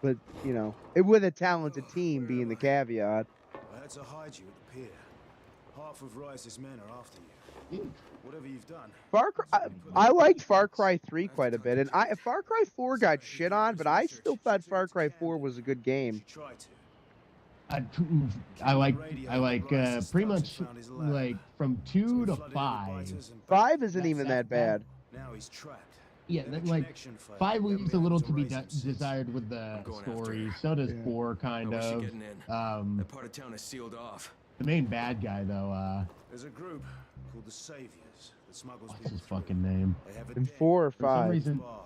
But you know, it with a talented team being the caveat. I had to hide you at the pier. Half of Rise's men are after you. Whatever you've done. Far Cry, I liked Far Cry 3 quite a bit, and Far Cry 4 got shit on, but I still thought Far Cry 4 was a good game. Try to. I like pretty much like from 2 to 5. 5 isn't even that bad. Now he's trapped. Yeah, like 5 leaves a little to be desired with the story. So does 4, kind of. That part of town is sealed off. The main bad guy, though, There's a group called the Saviors that smuggles what's people his through. fucking name? They have a In den 4 or For some 5, reason, bar,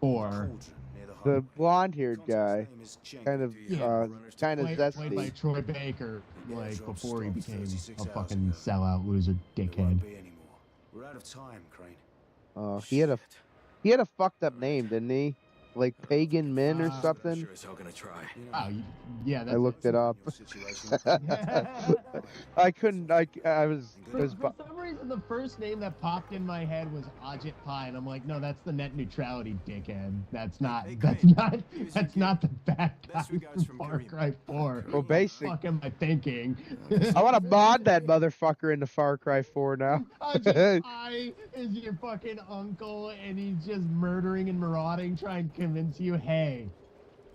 4. cauldron near the the harbor. blonde-haired guy, Constant's name is Jenk. kind of, Yeah. kind of Played by zesty. Troy Baker, like before he became 36 a hours fucking ago. sellout loser There dickhead. won't be anymore. We're out of time, Crane. He had a fucked up name, didn't he? Like Pagan Min or I'm something. Sure as hell gonna try. You know, Oh, yeah, I that's looked it up. your situation. I couldn't. I was. It For was some reason, the first name that popped in my head was Ajit Pai, and I'm like, no, that's the net neutrality dickhead. That's not. Hey, That's Crane, not. here's That's your not the bad guy Best from regards from Far Kareem. Cry 4. well, basic. What the fuck am I thinking? I want to mod that motherfucker into Far Cry 4 now. Ajit Pai is your fucking uncle, and he's just murdering and marauding, trying to convince you, hey,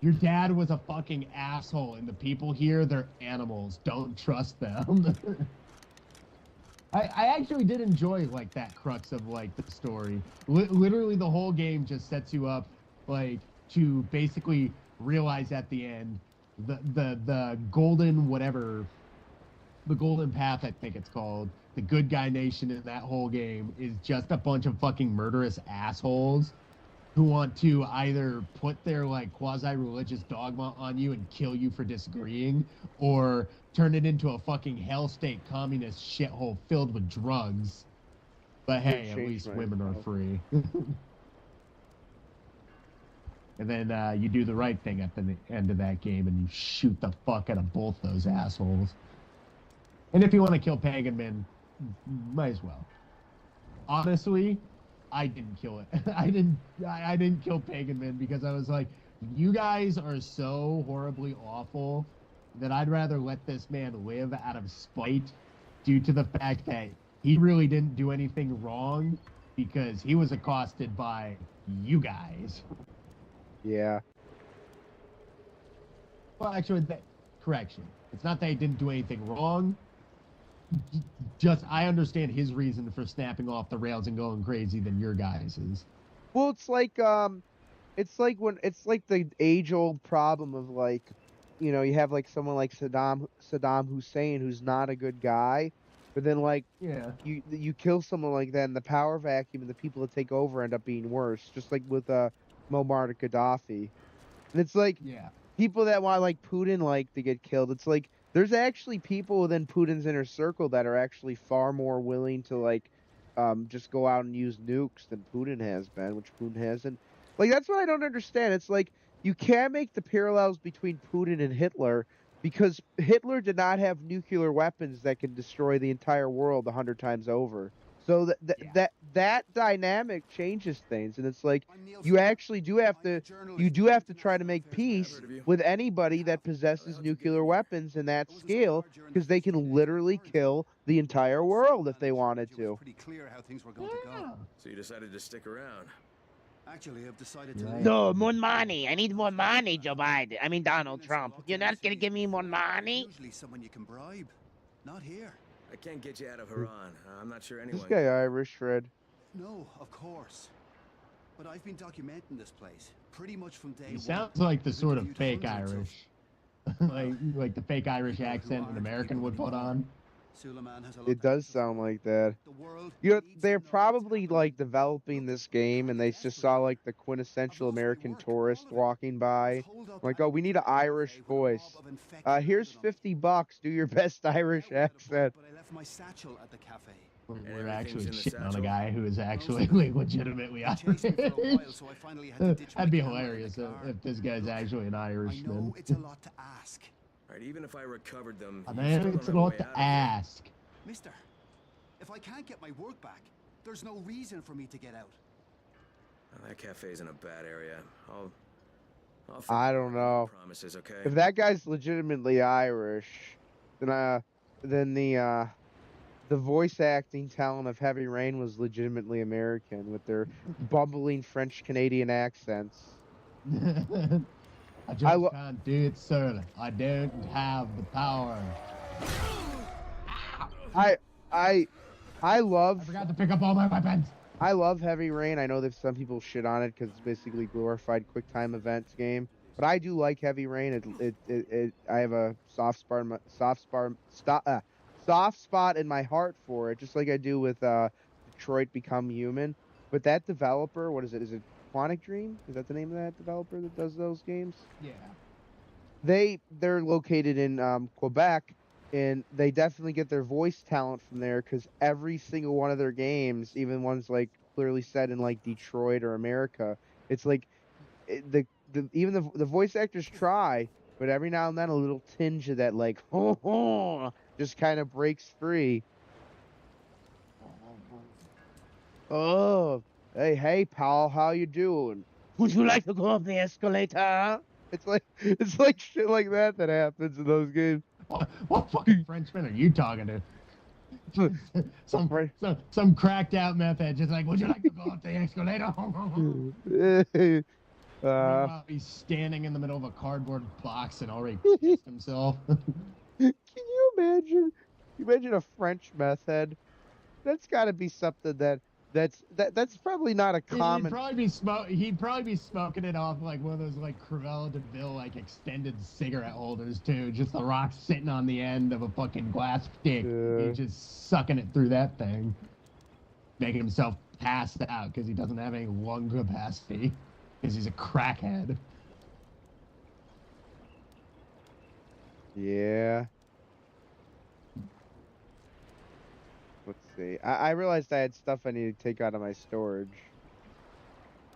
your dad was a fucking asshole, and the people here, they're animals. Don't trust them. I actually did enjoy, like, that crux of, like, the story. Literally, the whole game just sets you up, like, to basically realize at the end the golden whatever, the golden path, I think it's called, the good guy nation in that whole game is just a bunch of fucking murderous assholes who want to either put their like quasi-religious dogma on you and kill you for disagreeing, or turn it into a fucking hell state communist shithole filled with drugs. But hey, at Change least my women are info. free. And then you do the right thing at the end of that game and you shoot the fuck out of both those assholes. And if you want to kill Pagan Man, might as well. Honestly, I didn't kill it. I didn't kill Pagan Man because I was like, you guys are so horribly awful that I'd rather let this man live out of spite due to the fact that he really didn't do anything wrong because he was accosted by you guys. Yeah. Well, actually, correction. It's not that he didn't do anything wrong. Just, I understand his reason for snapping off the rails and going crazy than your guys' is. Well, it's like the age-old problem of like, you know, you have like someone like Saddam Hussein who's not a good guy, but then like Yeah. you kill someone like that, and the power vacuum and the people that take over end up being worse. Just like with Muammar Gaddafi, and it's like Yeah. people that want like Putin like to get killed. It's like there's actually people within Putin's inner circle that are actually far more willing to like just go out and use nukes than Putin has been, which Putin hasn't. Like that's what I don't understand. It's like you can't make the parallels between Putin and Hitler because Hitler did not have nuclear weapons that can destroy the entire world 100 times over. So that dynamic changes things, and it's like you actually do have to try to make peace with anybody that possesses nuclear weapons in that scale, because they can literally kill the entire world if they wanted to. Pretty clear how things were going to Yeah. go. So you decided to stick around. Actually, I've decided to Right. leave. No, more money. I need more money, Joe Biden. I mean, Donald Unless Trump. I'm You're not gonna give me more money? Usually someone you can bribe. Not here. I can't get you out of Haran. I'm not sure anyone. This guy Irish, Fred. No, of course. But I've been documenting this place pretty much from day He one. sounds like the With sort a of view to fake hundreds of- Irish. like the fake Irish accent an American would put on. Suleiman has a lot It to does answer sound for. like that. The world You know, needs they're to know what's probably happening. like developing this game, and they just saw like the quintessential American tourist walking by. Like, oh, we need an Irish voice. Here's $50. Do your best Irish accent. But I left my satchel at the cafe. We're actually everything's in the shitting on a satchel? guy who is actually like, legitimately They chased me for a while, Irish. so I finally had to ditch my That'd be camera in the hilarious car. if this guy's actually an I Irishman. know it's a lot to ask, Right, even if I recovered them, I you mean, still it's a don't have lot way to out of here. ask. mister. If I can't get my work back, there's no reason for me to get out. That cafe's in a bad area. I'll I don't know. Promises, okay? If that guy's legitimately Irish, then the voice acting talent of Heavy Rain was legitimately American with their bumbling French Canadian accents. I just can't do it, sir. I don't have the power. I love. I forgot to pick up all my weapons. I love Heavy Rain. I know that some people shit on it because it's basically glorified QuickTime events game, but I do like Heavy Rain. I have a soft spot in my heart for it, just like I do with Detroit Become Human. But that developer, what is it? Is it Quantic Dream? Is that the name of that developer that does those games? Yeah. They're located in Quebec. And they definitely get their voice talent from there because every single one of their games, even ones like clearly set in like Detroit or America, it's like even the voice actors try, but every now and then a little tinge of that like just kind of breaks free. Oh, hey pal, how you doing? Would you like to go up the escalator? It's like shit like that happens in those games. What fucking Frenchman are you talking to? some cracked out method, just like, would you like to go up the escalator? Meanwhile, he's standing in the middle of a cardboard box and already pissed himself. Can you imagine? Imagine a French meth head. That's got to be something that's probably not a common. He'd probably be smoking it off like one of those like Cruella de Vil like extended cigarette holders too. Just the rock sitting on the end of a fucking glass stick. He's just sucking it through that thing, making himself pass out because he doesn't have any lung capacity because he's a crackhead. Yeah. Let's see. I realized I had stuff I need to take out of my storage.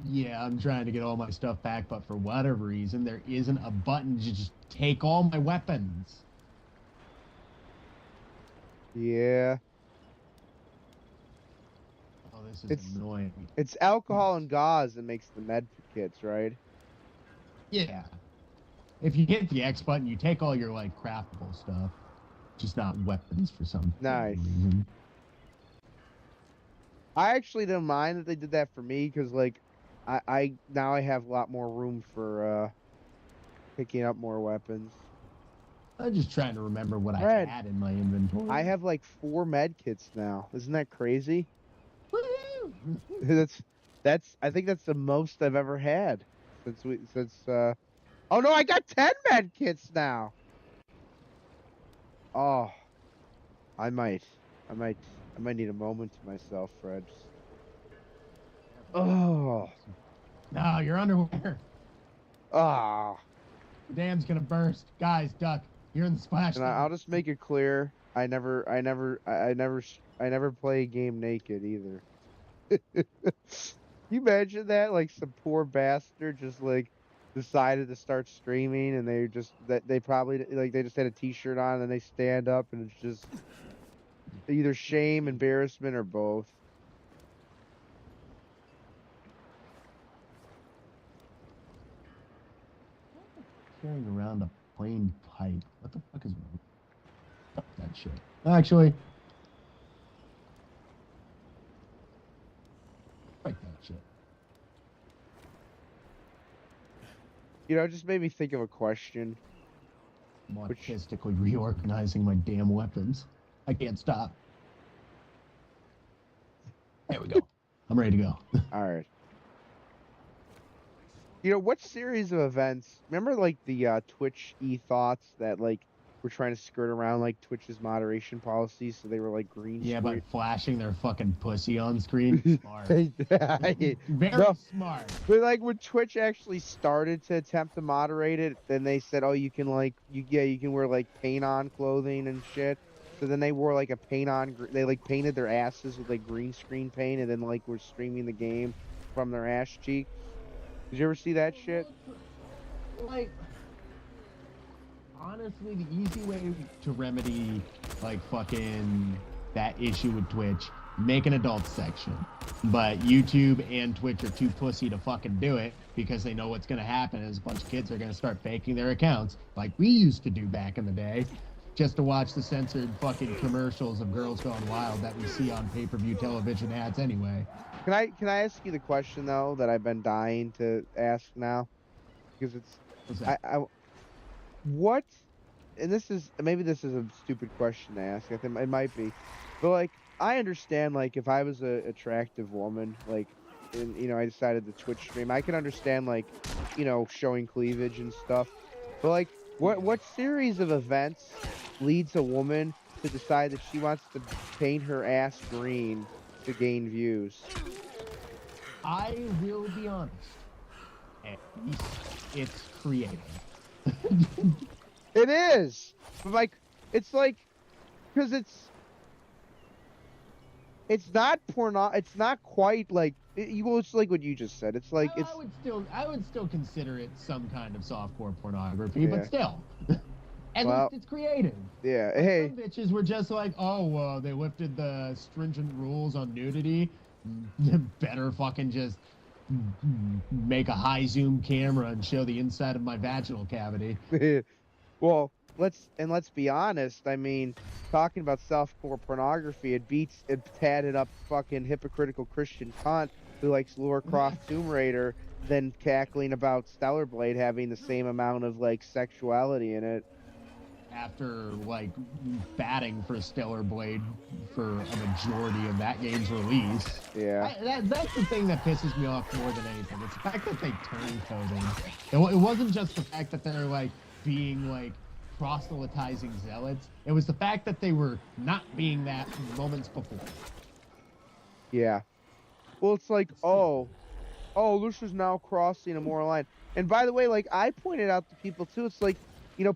Yeah, I'm trying to get all my stuff back, but for whatever reason, there isn't a button to just take all my weapons. Yeah. Oh, this is annoying. It's alcohol and gauze that makes the med kits, right? Yeah. If you hit the X button, you take all your, like, craftable stuff. Just not weapons for some reason. I actually don't mind that they did that for me because, like, I now I have a lot more room for picking up more weapons. I'm just trying to remember what I had in my inventory. I have like 4 med kits now. Isn't that crazy? Woo-hoo! I think that's the most I've ever had since oh no, I got 10 med kits now. Oh, I might need a moment to myself, Fred. Oh. No, your underwear. Ah. The dam's gonna burst. Guys, duck. You're in the splash. And I'll just make it clear. I never play a game naked either. You imagine that? Like some poor bastard just like decided to start streaming and they probably like they just had a t-shirt on and they stand up and it's just either shame, embarrassment, or both. Carrying around a plain pipe. What the fuck is wrong? Fuck that shit. Actually, fuck that shit. You know, it just made me think of a question. I'm artistically reorganizing my damn weapons. I can't stop. There we go. I'm ready to go. All right. You know, what series of events, remember like the Twitch e-thoughts that like were trying to skirt around like Twitch's moderation policies so they were like green Yeah, screen? by flashing their fucking pussy on screen. Smart. Very smart. But like when Twitch actually started to attempt to moderate it, then they said, oh, you can like, you can wear like paint on clothing and shit. So then they wore like a paint on, they like painted their asses with like green screen paint and then like were streaming the game from their ass cheeks. Did you ever see that shit? Like, honestly, the easy way to remedy, like, fucking that issue with Twitch make an adult section. But YouTube and Twitch are too pussy to fucking do it because they know what's going to happen is a bunch of kids are going to start faking their accounts like we used to do back in the day just to watch the censored fucking commercials of Girls Gone Wild that we see on pay-per-view television ads anyway. Can I ask you the question though that I've been dying to ask now? Because What's that? what, and this is a stupid question to ask. I think it might be, but like I understand like if I was a attractive woman, like, and I decided to Twitch stream, I can understand like, showing cleavage and stuff, but like what series of events leads a woman to decide that she wants to paint her ass green to gain views? I will be honest. At least it's creative. It is, but like, it's like, because it's not porno. It's not quite like it's like what you just said. It's like I would still consider it some kind of softcore pornography, but Yeah. still, at Well, least it's creative. yeah. Like, Hey, some bitches were just like, oh, they lifted the stringent rules on nudity. Better fucking just make a high zoom camera and show the inside of my vaginal cavity. well, let's be honest. I mean, talking about softcore pornography, it beats a tatted up fucking hypocritical Christian cunt who likes Lara Croft Tomb Raider than cackling about Stellar Blade having the same amount of like sexuality in it. After like batting for Stellar Blade for a majority of that game's release. Yeah. That's the thing that pisses me off more than anything. It's the fact that they turncoated. It wasn't just the fact that they're like being like proselytizing zealots. It was the fact that they were not being that moments before. Yeah. Well, it's like, oh, this is now crossing a moral line. And by the way, like I pointed out to people too, it's like,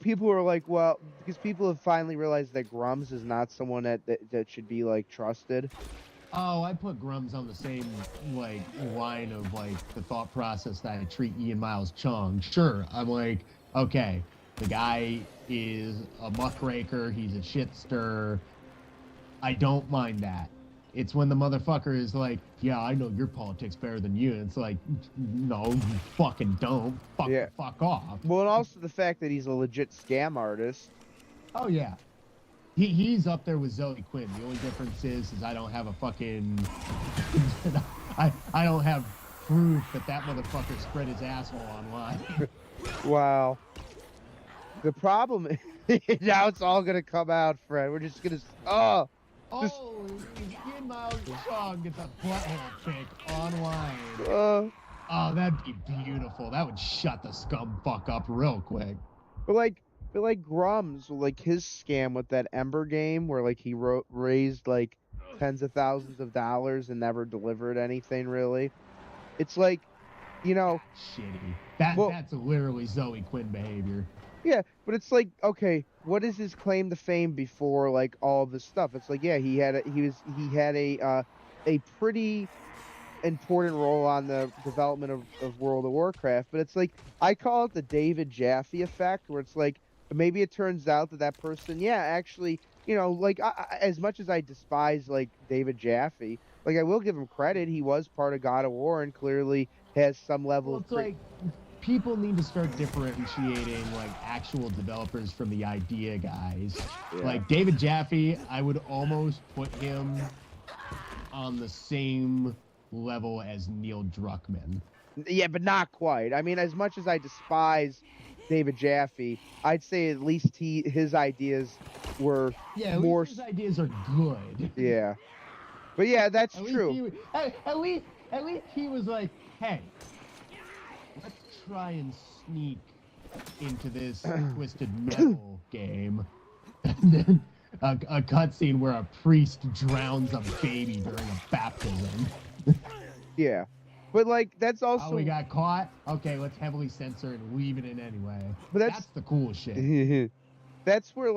people are like, well, because people have finally realized that Grums is not someone that should be like trusted. Oh, I put Grums on the same like line of like the thought process that I treat Ian Miles Chung. Sure, I'm like, okay, the guy is a muckraker, he's a shit stirrer. I don't mind that. It's when the motherfucker is like, yeah, I know your politics better than you. And it's like, no, you fucking don't. Fuck off. Well, and also the fact that he's a legit scam artist. Oh, yeah. He's up there with Zoe Quinn. The only difference is I don't have a fucking... I don't have proof that motherfucker spread his asshole online. Wow. The problem is, now it's all going to come out, Fred. We're just going to... Ian Miles Chung gets a butthole pic online. Oh, that'd be beautiful. That would shut the scum fuck up real quick. But like Grums, like his scam with that Ember game where like he raised like tens of thousands of dollars and never delivered anything really. It's like, Shitty. That's literally Zoe Quinn behavior. Yeah, but it's like, okay, what is his claim to fame before like all this stuff? It's like, yeah, he had a pretty important role on the development of World of Warcraft, but it's like I call it the David Jaffe effect, where it's like maybe it turns out that person, yeah, actually, like as much as I despise like David Jaffe, like I will give him credit, he was part of God of War and clearly has some level of. Like people need to start differentiating like actual developers from the idea guys. Yeah. Like David Jaffe, I would almost put him on the same level as Neil Druckmann. Yeah, but not quite. I mean, as much as I despise David Jaffe, I'd say at least his ideas were more. His ideas are good. Yeah, but yeah, that's true. At least he was like, hey, let's try and sneak into this Twisted Metal game. And then a cutscene where a priest drowns a baby during a baptism. Yeah, but like that's also. Oh, we got caught. Okay, let's heavily censor and leave it in anyway. But that's the cool shit. That's where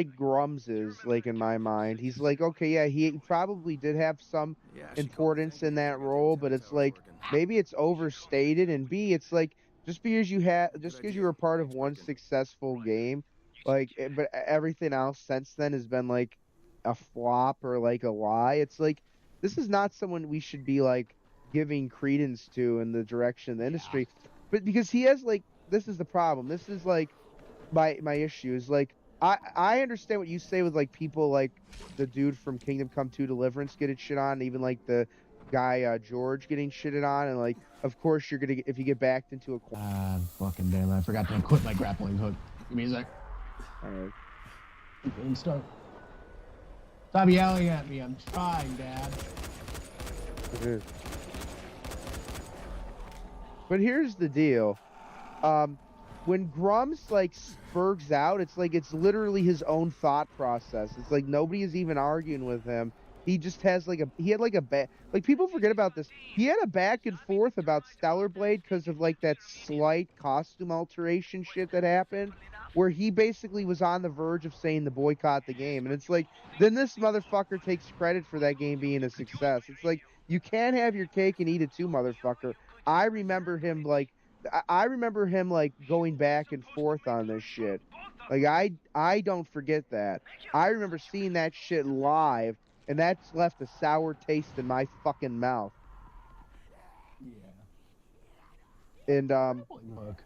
Grums is, like in my mind. He's like, okay, yeah, he probably did have some importance in that role, but it's like maybe it's overstated, and B, it's like just because you were part of one successful game, like, but everything else since then has been like a flop or like a lie. It's like this is not someone we should be like giving credence to in the direction of the industry. But because he has like this is the problem. This is like my issue is like I understand what you say with like people like the dude from Kingdom Come 2 Deliverance getting shit on, even like the guy George getting shitted on, and like of course you're gonna if you get backed into a fucking damn, I forgot to quit my grappling hook. Give me a sec. Alright. Stop yelling at me, I'm trying, Dad. But here's the deal. When Grumps like spurgs out, it's like it's literally his own thought process. It's like nobody is even arguing with him. He just has like people forget about this. He had a back and forth about Stellar Blade because of like that slight costume alteration shit that happened, where he basically was on the verge of saying to boycott the game, and it's like then this motherfucker takes credit for that game being a success. It's like you can't have your cake and eat it too, motherfucker. I remember him like going back and forth on this shit. Like I don't forget that. I remember seeing that shit live, and that's left a sour taste in my fucking mouth. Yeah. And Look.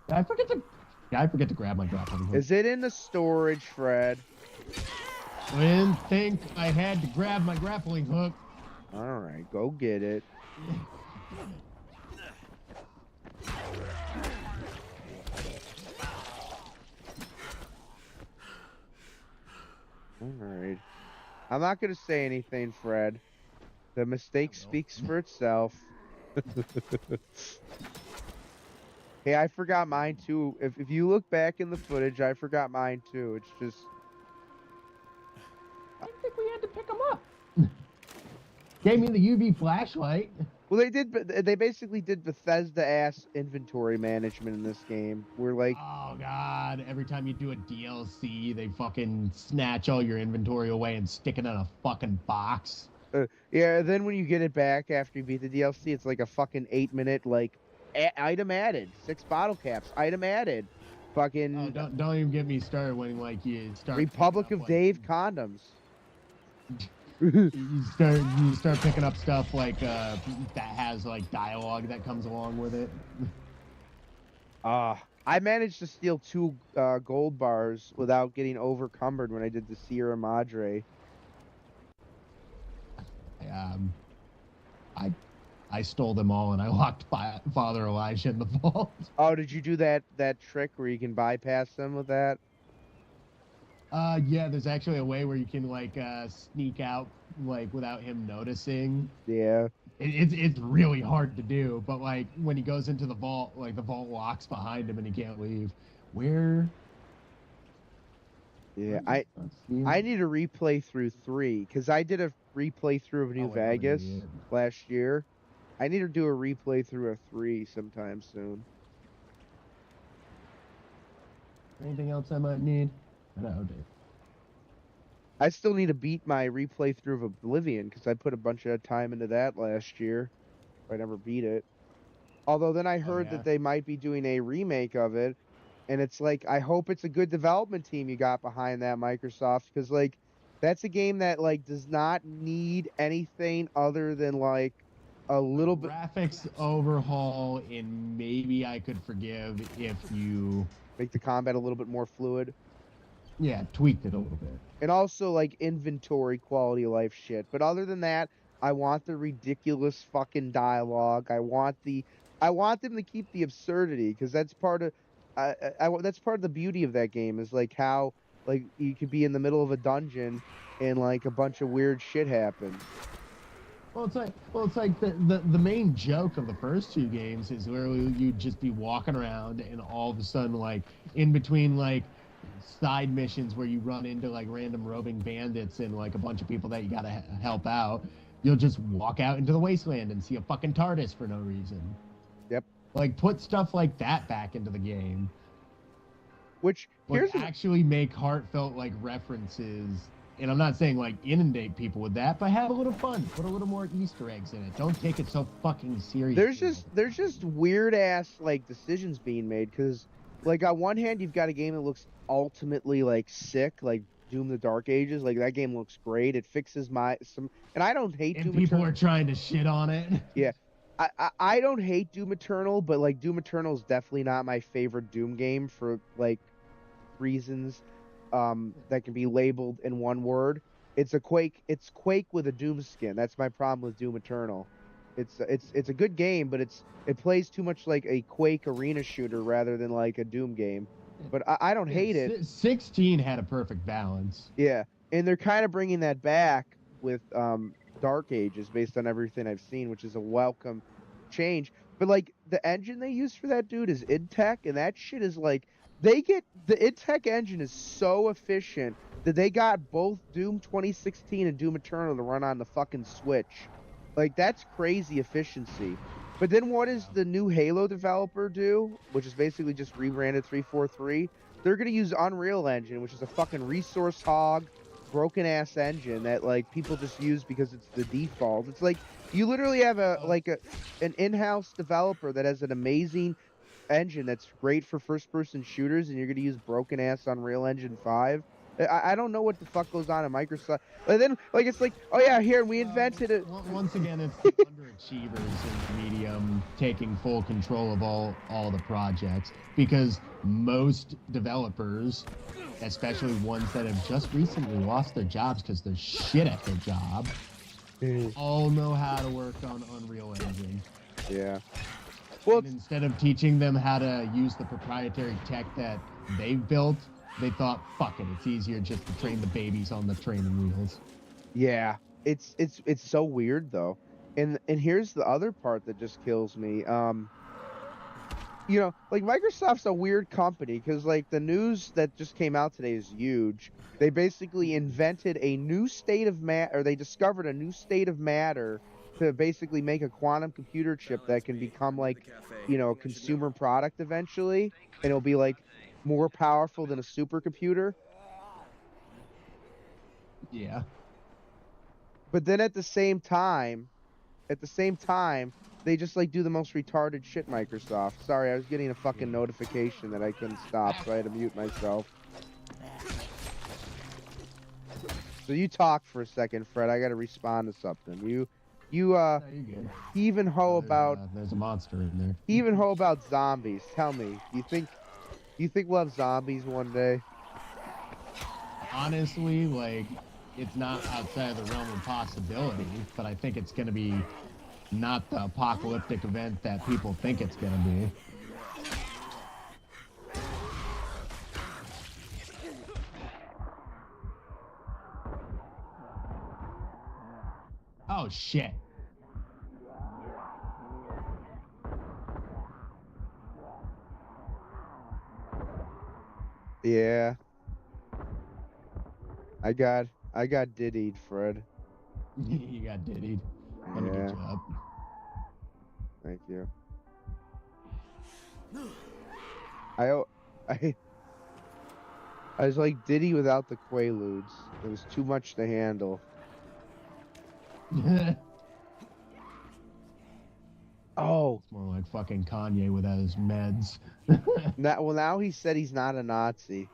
I forget to grab my grappling hook. Is it in the storage, Fred? I didn't think I had to grab my grappling hook. All right, go get it. Alright. I'm not going to say anything, Fred. The mistake speaks for itself. Hey, I forgot mine too. If you look back in the footage, I forgot mine too. It's just... I didn't think we had to pick them up. Gave me the UV flashlight. Well, they basically did Bethesda-ass inventory management in this game. We're like... Oh, God. Every time you do a DLC, they fucking snatch all your inventory away and stick it in a fucking box. Yeah, then when you get it back after you beat the DLC, it's like a fucking 8-minute, like, item added. 6 bottle caps. Item added. Fucking... Oh, don't even get me started when, like, you start... Republic of Dave condoms. You start picking up stuff like that has like dialogue that comes along with it. I managed to steal 2 gold bars without getting overcumbered when I did the Sierra Madre. I stole them all and I locked Father Elijah in the vault. Oh, did you do that trick where you can bypass them with that? Yeah, there's actually a way where you can like sneak out like without him noticing. Yeah. It's really hard to do, but like when he goes into the vault, like the vault locks behind him and he can't leave. Where? Yeah, I need to replay through 3 because I did a replay through of New Vegas last year. I need to do a replay through of 3 sometime soon. Anything else I might need? No, Dave. I still need to beat my replay through of Oblivion because I put a bunch of time into that last year. I never beat it. Although then I heard that they might be doing a remake of it, and it's like I hope it's a good development team you got behind that, Microsoft, because like that's a game that like does not need anything other than like a little bit graphics overhaul, and maybe I could forgive if you make the combat a little bit more fluid. Yeah, tweaked it a little bit. And also, like, inventory quality of life shit. But other than that, I want the ridiculous fucking dialogue. I want them to keep the absurdity, because that's part of... that's part of the beauty of that game, is, like, how, like, you could be in the middle of a dungeon and, like, a bunch of weird shit happens. Well, it's like the main joke of the first 2 games is where you'd just be walking around and all of a sudden, like, in between, like, side missions where you run into like random roving bandits and like a bunch of people that you gotta help out, you'll just walk out into the wasteland and see a fucking TARDIS for no reason. Yep. Like put stuff like that back into the game. Which actually make heartfelt like references. And I'm not saying like inundate people with that, but have a little fun. Put a little more Easter eggs in it. Don't take it so fucking serious. There's just weird ass like decisions being made because like on one hand you've got a game that looks ultimately like sick, like Doom: The Dark Ages. Like that game looks great. It fixes and I don't hate And Doom people Eternal. are trying to shit on it. Yeah. I don't hate Doom Eternal, but like Doom Eternal is definitely not my favorite Doom game for like reasons that can be labeled in one word. It's Quake with a Doom skin. That's my problem with Doom Eternal. It's a good game, but it plays too much like a Quake arena shooter rather than like a Doom game. But I don't hate it. 16 had a perfect balance. Yeah, and they're kind of bringing that back with Dark Ages based on everything I've seen, which is a welcome change. But like the engine they use for that dude is Intech, and that shit is like the Intech engine is so efficient that they got both Doom 2016 and Doom Eternal to run on the fucking Switch. Like that's crazy efficiency. But then what does the new Halo developer do? Which is basically just rebranded 343. They're gonna use Unreal Engine, which is a fucking resource hog, broken ass engine that like people just use because it's the default. It's like you literally have an in-house developer that has an amazing engine that's great for first-person shooters, and you're gonna use broken ass Unreal Engine 5. I don't know what the fuck goes on in Microsoft. And then like it's like, oh yeah, here we invented it. Once again, it's the underachievers in the medium taking full control of all the projects, because most developers, especially ones that have just recently lost their jobs because they're shit at their job, all know how to work on Unreal Engine. Yeah. Well, And instead of teaching them how to use the proprietary tech that they've built, they thought, fuck it, it's easier just to train the babies on the training wheels. yeah. It's so weird though. And here's the other part that just kills me. You know, like Microsoft's a weird company because like the news that just came out today is huge. They basically invented a new state of matter, or they discovered a new state of matter to basically make a quantum computer chip that can become like, you know, a consumer product eventually, and it'll be like more powerful than a supercomputer. Yeah. But then at the same time, they just like do the most retarded shit. Microsoft. Sorry, I was getting a fucking notification that I couldn't stop, so I had to mute myself. So you talk for a second, Fred. I got to respond to something. You No, you're good. even ho about There's a monster in there. even ho about zombies. Tell me, do you think we'll have zombies one day? Honestly, like, it's not outside of the realm of possibility, but I think it's going to be not the apocalyptic event that people think it's going to be. Oh, shit. Yeah. I got diddied, Fred. You got diddied. Done a Yeah. good job. Thank you. I was like Diddy without the Quaaludes. It was too much to handle. Oh, It's more like fucking Kanye without his meds. now he said he's not a Nazi.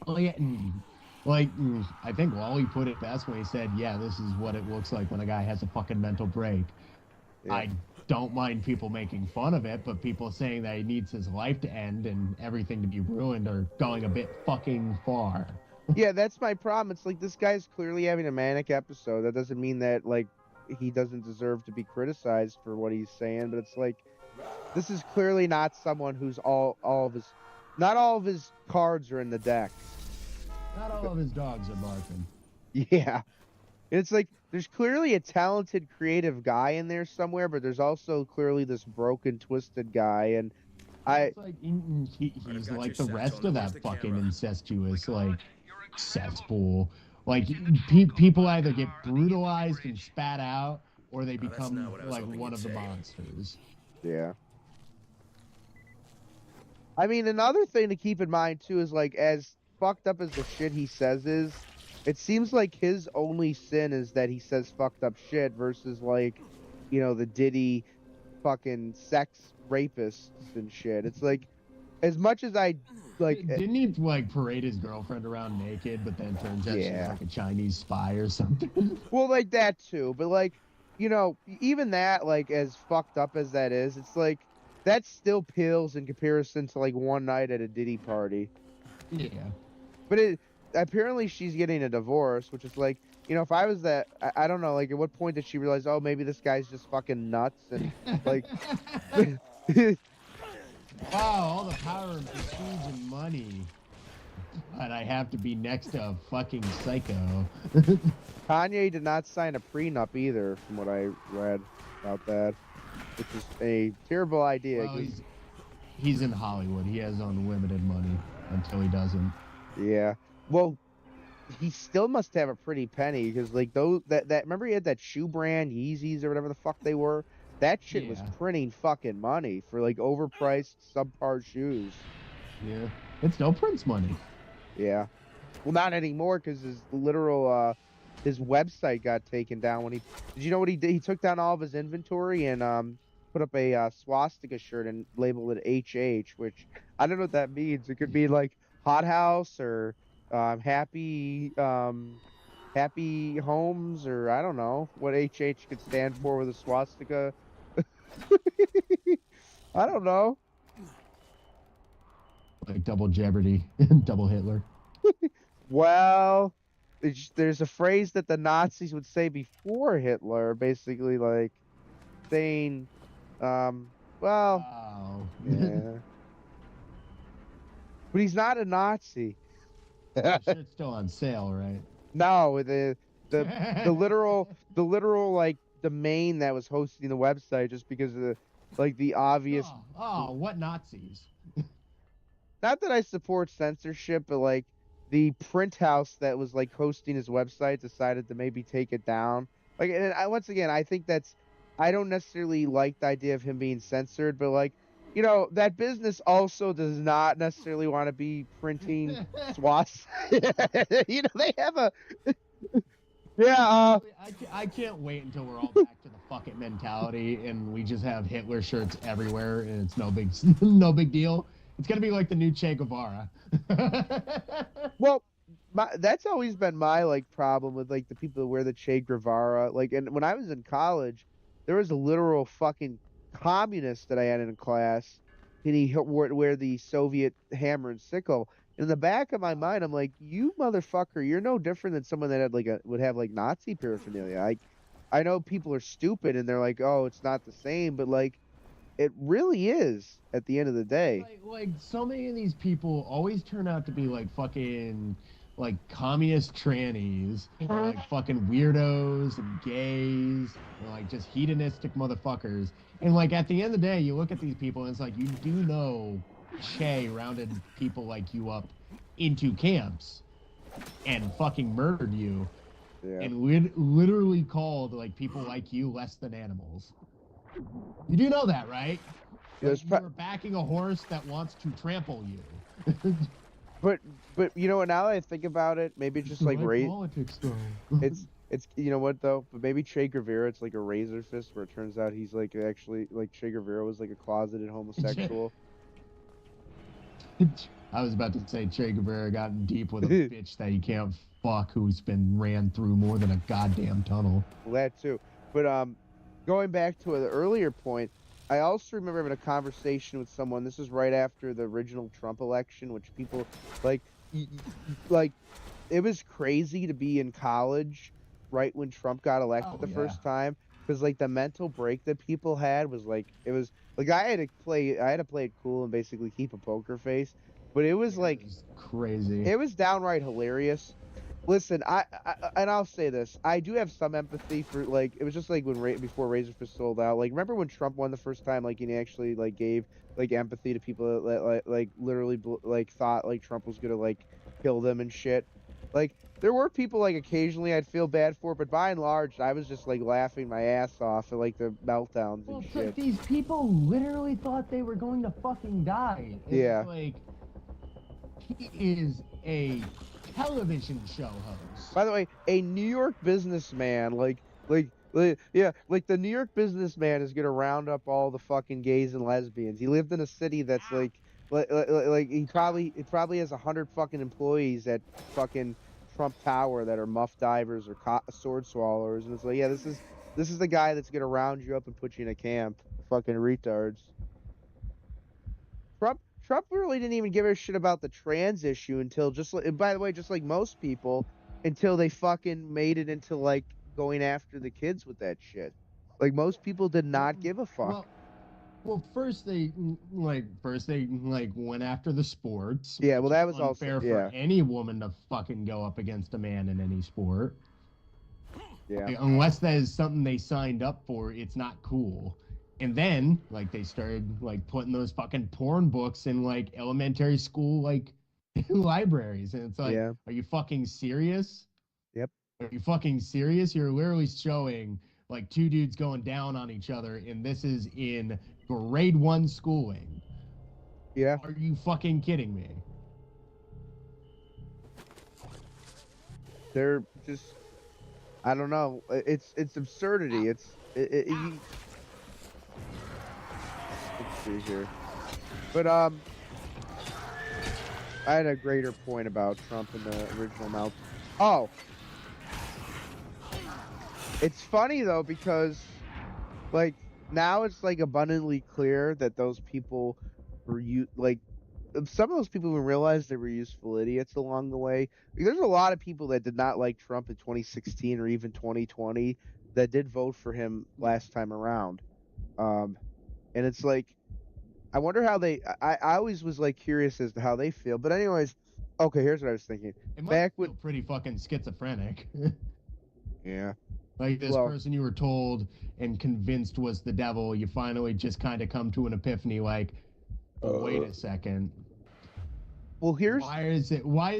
Oh, yeah. I think Wally put it best when he said, yeah, this is what it looks like when a guy has a fucking mental break. Yeah. I don't mind people making fun of it, but people saying that he needs his life to end and everything to be ruined are going a bit fucking far. Yeah, that's my problem. It's like this guy's clearly having a manic episode. That doesn't mean that like he doesn't deserve to be criticized for what he's saying, but it's like this is clearly not someone who's not all of his cards are in the deck. Not all of his dogs are barking. Yeah. It's like there's clearly a talented creative guy in there somewhere, but there's also clearly this broken, twisted guy, and It's like he's like the rest of that fucking incestuous like cesspool. Like people either get brutalized and spat out, or they become like one of the monsters. yeah. I mean, another thing to keep in mind too is like as fucked up as the shit he says is, it seems like his only sin is that he says fucked up shit versus like, you know, the Diddy fucking sex rapists and shit. It's like as much as I like, Didn't he like parade his girlfriend around naked, but then turns out she's Yeah. like a Chinese spy or something? well, like that too, but like, you know, even that, like, as fucked up as that is, it's like that still pales in comparison to like one night at a Diddy party. Yeah. But it apparently she's getting a divorce, which is like, you know, if I was that, I don't know, like, at what point did she realize, oh, maybe this guy's just fucking nuts and like. Wow, all the power and prestige and money. But I have to be next to a fucking psycho. Kanye did not sign a prenup either, from what I read about that, which is a terrible idea. Well, 'cause- he's in Hollywood. He has unlimited money until he doesn't. yeah, well, he still must have a pretty penny because like those that remember he had that shoe brand Yeezys or whatever the fuck they were. That shit was Yeah. printing fucking money for like overpriced subpar shoes. Yeah. It's no Prince money. Yeah. Well, not anymore because his literal his website got taken down when he. Did you know what he did? He took down all of his inventory and put up a swastika shirt and labeled it HH, which I don't know what that means. It could be like Hot House or Happy Happy Homes, or I don't know what HH could stand for with a swastika. I don't know. Like double Jeopardy, double Hitler. Well, there's a phrase that the Nazis would say before Hitler, basically like saying, well, Wow. yeah. But he's not a Nazi. Shirt's still on sale, right? No, the literal like domain that was hosting the website, just because of the like the obvious. Oh, what Nazis? Not that I support censorship, but like the print house that was like hosting his website decided to maybe take it down. Like, and once again, I think I don't necessarily like the idea of him being censored, but like, you know, that business also does not necessarily want to be printing swaths. You know, they have a. Yeah. I can't wait until we're all back to the fuck it mentality and we just have Hitler shirts everywhere and it's no big deal. It's gonna be like the new Che Guevara. Well, that's always been my like problem with like the people that wear the Che Guevara. Like, and when I was in college, there was a literal fucking communist that I had in class, and he would wear the Soviet hammer and sickle. In the back of my mind, I'm like, you motherfucker, you're no different than someone that had like would have like Nazi paraphernalia. I know people are stupid and they're like, oh, it's not the same, but like, it really is at the end of the day. Like so many of these people always turn out to be like fucking like communist trannies, or like fucking weirdos and gays, or like just hedonistic motherfuckers. And like at the end of the day, you look at these people and it's like you do know Che rounded people like you up into camps and fucking murdered you, Yeah. and literally called like people like you less than animals. You do know that, right? There's Like, you were backing a horse that wants to trample you. But you know what? Now that I think about it, maybe it's just like politics, though. it's you know what though? But maybe Che Guevara, it's like a razor fist where it turns out he's like actually like Che Guevara was like a closeted homosexual. I was about to say Che Guevara got in deep with a bitch that he can't fuck who's been ran through more than a goddamn tunnel. Well, that too. But going back to the earlier point, I also remember having a conversation with someone. This is right after the original Trump election, which people like it was crazy to be in college right when Trump got elected the first time, because like the mental break that people had was like, it was like I had to play it cool and basically keep a poker face, but it was like It was crazy. it was downright hilarious. Listen, I and I'll say this, I do have some empathy for like, it was just like when before Razor Fist sold out. Like, remember when Trump won the first time? Like, he actually like gave like empathy to people that like literally like thought like Trump was gonna like kill them and shit. Like, there were people like occasionally I'd feel bad for, but by and large, I was just like laughing my ass off at like the meltdowns and shit. These people literally thought they were going to fucking die. Yeah. Like, he is a television show host. By the way, a New York businessman, like the New York businessman is gonna round up all the fucking gays and lesbians. He lived in a city that's like Like it probably has 100 fucking employees at fucking Trump Tower that are muff divers or sword swallowers, and it's like, yeah, this is the guy that's gonna round you up and put you in a camp. Fucking retards. Trump really didn't even give a shit about the trans issue until just like, by the way, just like most people, until they fucking made it into like going after the kids with that shit. Like most people did not give a fuck. Well, first they went after the sports. Yeah, well, that was unfair also for any woman to fucking go up against a man in any sport. Yeah. Like, unless that is something they signed up for, it's not cool. And then, like, they started like putting those fucking porn books in like elementary school like libraries, and it's like, Yeah. Are you fucking serious? Yep. Are you fucking serious? You're literally showing like two dudes going down on each other, and this is in grade 1 schooling. Yeah. Are you fucking kidding me? They're just, I don't know. It's absurdity. Let's see here. But I had a greater point about Trump in the original melt. Oh. It's funny though because like now it's like abundantly clear that those people were some of those people even realized they were useful idiots along the way. Like, there's a lot of people that did not like Trump in 2016 or even 2020 that did vote for him last time around. And it's like, I wonder how I always was like curious as to how they feel. But anyways, okay, here's what I was thinking. It must feel pretty fucking schizophrenic. Yeah. Like this person you were told and convinced was the devil, you finally just kind of come to an epiphany like, wait a second. Well, why is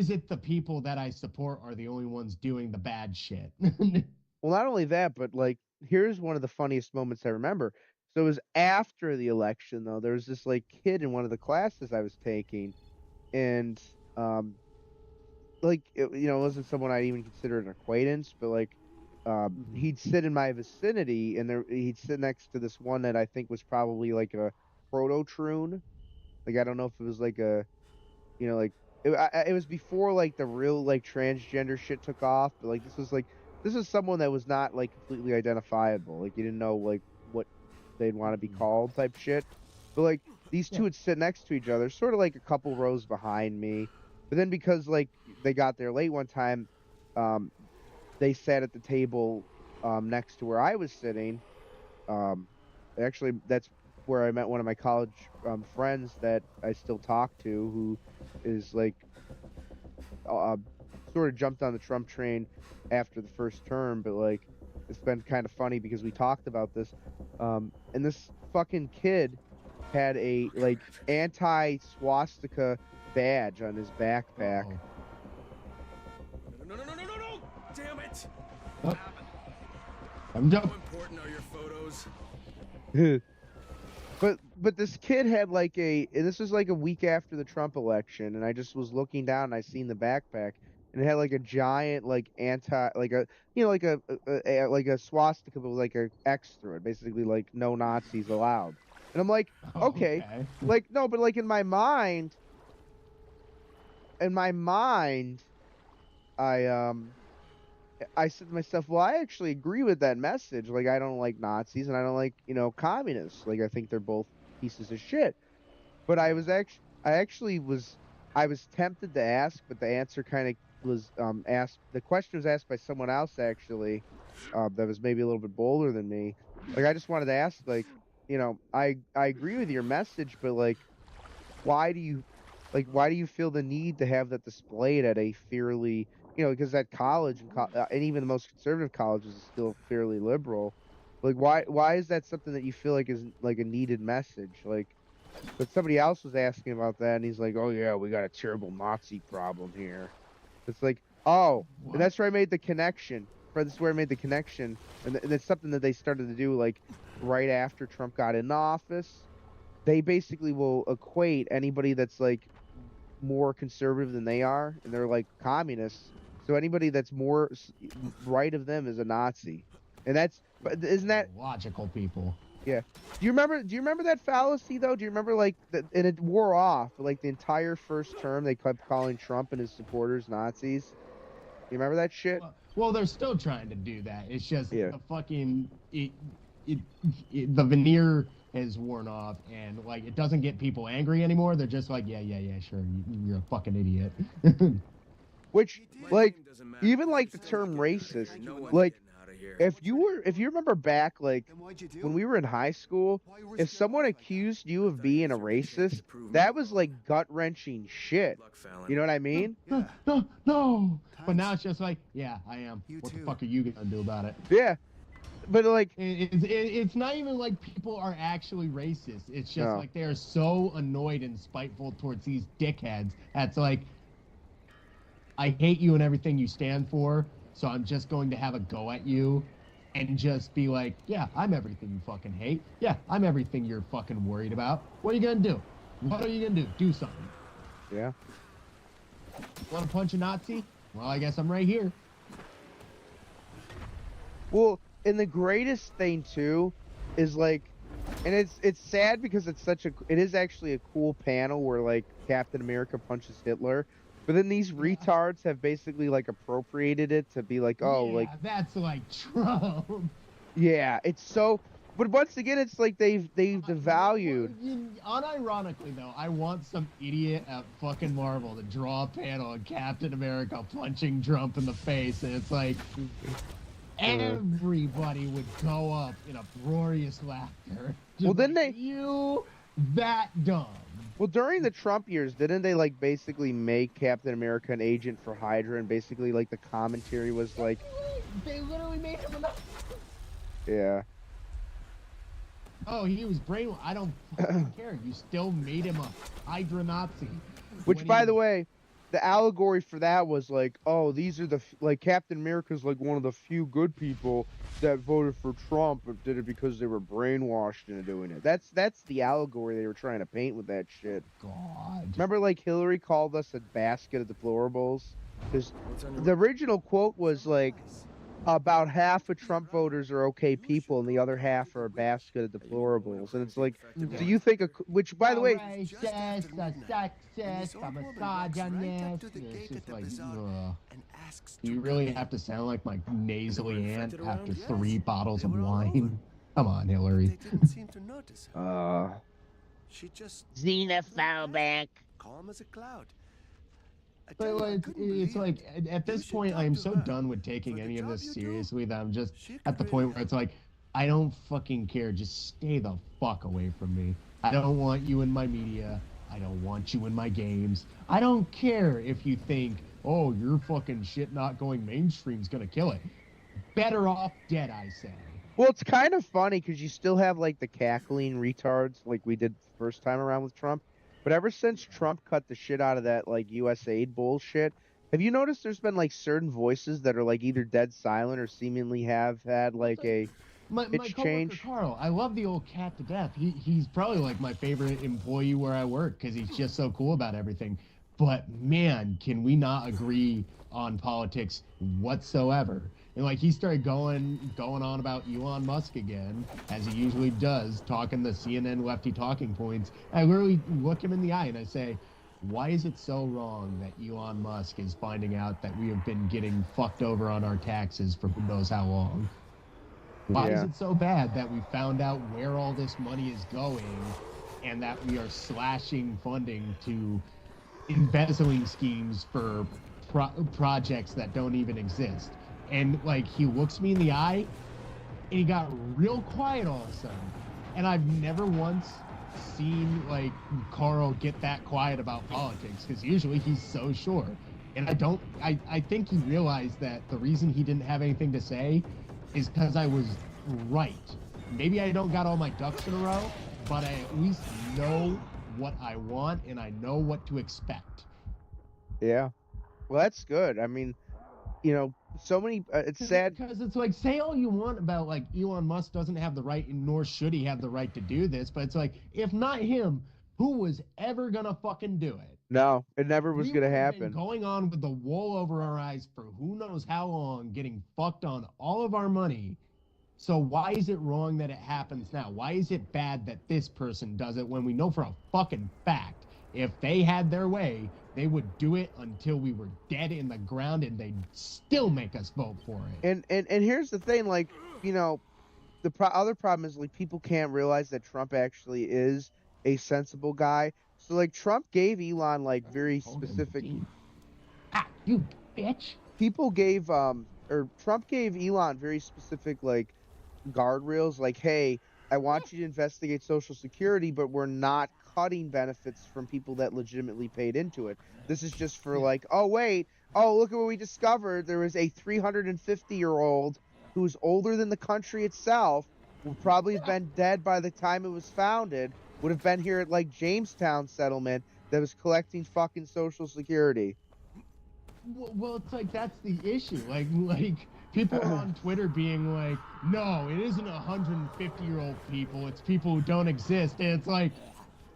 it the people that I support are the only ones doing the bad shit? Well, not only that, but like here's one of the funniest moments I remember. So it was after the election though. There was this like kid in one of the classes I was taking, and it wasn't someone I'd even consider an acquaintance, but like he'd sit in my vicinity, and he'd sit next to this one that I think was probably like a proto-troon. Like I don't know if it was like a, it was before like the real like transgender shit took off, but like this was someone that was not like completely identifiable. Like you didn't know like what they'd want to be called type shit. But like these two would sit next to each other, sort of like a couple rows behind me. But then because like they got there late one time, they sat at the table next to where I was sitting. Actually, that's where I met one of my college friends that I still talk to, who is like sort of jumped on the Trump train after the first term, but like it's been kind of funny because we talked about this. And this fucking kid had a like anti-swastika badge on his backpack. No! Damn it! What happened? How important are your photos? But this kid had like and this was like a week after the Trump election, and I just was looking down and I seen the backpack, and it had like a giant like like a swastika but with like a X through it, basically like no Nazis allowed. And I'm like, okay. Like no, but like in my mind, I said to myself, well, I actually agree with that message. Like, I don't like Nazis and I don't like, communists. Like, I think they're both pieces of shit. But I was tempted to ask, but the answer kind of was asked. The question was asked by someone else actually, that was maybe a little bit bolder than me. Like, I just wanted to ask, like, I agree with your message, but like, why do you feel the need to have that displayed at a fairly, because at college and even the most conservative colleges is still fairly liberal. Like, why is that something that you feel like is like a needed message? Like, but somebody else was asking about that, and he's like, "Oh yeah, we got a terrible Nazi problem here." It's like, oh, and that's where I made the connection. This is where I made the connection, and it's something that they started to do like right after Trump got in office. They basically will equate anybody that's like more conservative than they are, and they're like communists. So anybody that's more right of them is a Nazi, and isn't that logical people? Yeah. Do you remember that fallacy though? Do you remember like that? And it wore off. Like the entire first term, they kept calling Trump and his supporters Nazis. You remember that shit? Well, they're still trying to do that. It's just Yeah. the fucking the veneer has worn off, and like it doesn't get people angry anymore. They're just like, yeah, sure, you're a fucking idiot. Which, like, Doesn't matter. even like the term racist, No one's like, getting out of here. if you remember back, like, Then why'd you do when it? we were in high school, Why risk if your someone life like that? accused you of being a racist, that was like gut-wrenching shit. Luck, Fallon. You know what I mean? Yeah. No. But Thanks. now it's just like, yeah, I am. You What too. the fuck are you gonna do about it? Yeah. But like, It's not even like people are actually racist. It's just No. like they are so annoyed and spiteful towards these dickheads. That's like, I hate you and everything you stand for, so I'm just going to have a go at you and just be like, yeah, I'm everything you fucking hate. Yeah, I'm everything you're fucking worried about. What are you gonna do? What are you gonna do? Do something. yeah. Want to punch a Nazi? Well, I guess I'm right here. Well, and the greatest thing too is like, and it's sad because it is actually a cool panel where like Captain America punches Hitler, but then these retards have basically like appropriated it to be like, oh, yeah, like, that's like Trump. yeah, it's so. But once again, it's like they've devalued. Unironically, though, I want some idiot at fucking Marvel to draw a panel of Captain America punching Trump in the face, and it's like everybody would go up in uproarious laughter. Just Well, then like, you that dumb. Well, during the Trump years, didn't they like basically make Captain America an agent for Hydra, and basically like the commentary was like, They literally made him enough. yeah. Oh, he was brainwashed. I don't fucking care. You still made him a Hydra Nazi. Which, When by he- the way, the allegory for that was like, oh, these are like Captain America's like one of the few good people that voted for Trump, but did it because they were brainwashed into doing it. That's the allegory they were trying to paint with that shit. God. Remember, like Hillary called us a basket of deplorables, because What's on your the original quote was like, about half of Trump voters are okay people, and the other half are a basket of deplorables. And it's like, do you think, which, by the way, Racist, a sexist, a misogynist. It's just like, ugh. You really have to sound like my nasally aunt after 3 bottles of wine? Come on, Hillary. They didn't seem to notice her. She just Xenophobic. calm as a cloud. I But tell you, I like, couldn't it's believe like, it. at You this should point, talk I'm to so her. done with taking For the any of this job you do, seriously that I'm just she at the could point really where it's like, I don't fucking care. Just stay the fuck away from me. I don't want you in my media. I don't want you in my games. I don't care if you think, oh, your fucking shit not going mainstream's gonna kill it. Better off dead, I say. well, it's kind of funny because you still have like the cackling retards like we did the first time around with Trump. But ever since Trump cut the shit out of that like USAID bullshit, have you noticed there's been like certain voices that are like either dead silent or seemingly have had like a My It's coworker changed. Carl, I love the old cat to death. He's probably like my favorite employee where I work because he's just so cool about everything. But man, can we not agree on politics whatsoever? And like he started going on about Elon Musk again, as he usually does, talking the CNN lefty talking points. I literally look him in the eye and I say, why is it so wrong that Elon Musk is finding out that we have been getting fucked over on our taxes for who knows how long? Why is Yeah. it so bad that we found out where all this money is going and that we are slashing funding to embezzling schemes for projects that don't even exist? And like he looks me in the eye and he got real quiet all of a sudden. And I've never once seen like Carl get that quiet about politics because usually he's so sure. And I think he realized that the reason he didn't have anything to say is because I was right. Maybe I don't got all my ducks in a row, but I at least know what I want and I know what to expect. yeah. Well, that's good. I mean, you know, so many. It's sad. Because it's like, say all you want about like Elon Musk doesn't have the right, nor should he have the right to do this, but it's like, if not him, who was ever gonna fucking do it? No, it never was We gonna would have been happen. going on with the wool over our eyes for who knows how long, getting fucked on all of our money, So why is it wrong that it happens now? Why is it bad that this person does it when we know for a fucking fact if they had their way, they would do it until we were dead in the ground and they'd still make us vote for it. And here's the thing, like, you know, the other problem is like people can't realize that Trump actually is a sensible guy. So like Trump gave Elon like very specific. Ah, you bitch. People gave or Trump gave Elon very specific like guardrails, like, hey, I want you to investigate Social Security, but we're not cutting benefits from people that legitimately paid into it. This is just for like, oh wait, oh look at what we discovered. There was a 350-year-old who's older than the country itself, would probably have been dead by the time it was founded, would have been here at like Jamestown settlement that was collecting fucking Social Security. Well, it's like that's the issue. Like people are on Twitter being like, no, it isn't 150-year-old people. It's people who don't exist. And it's like,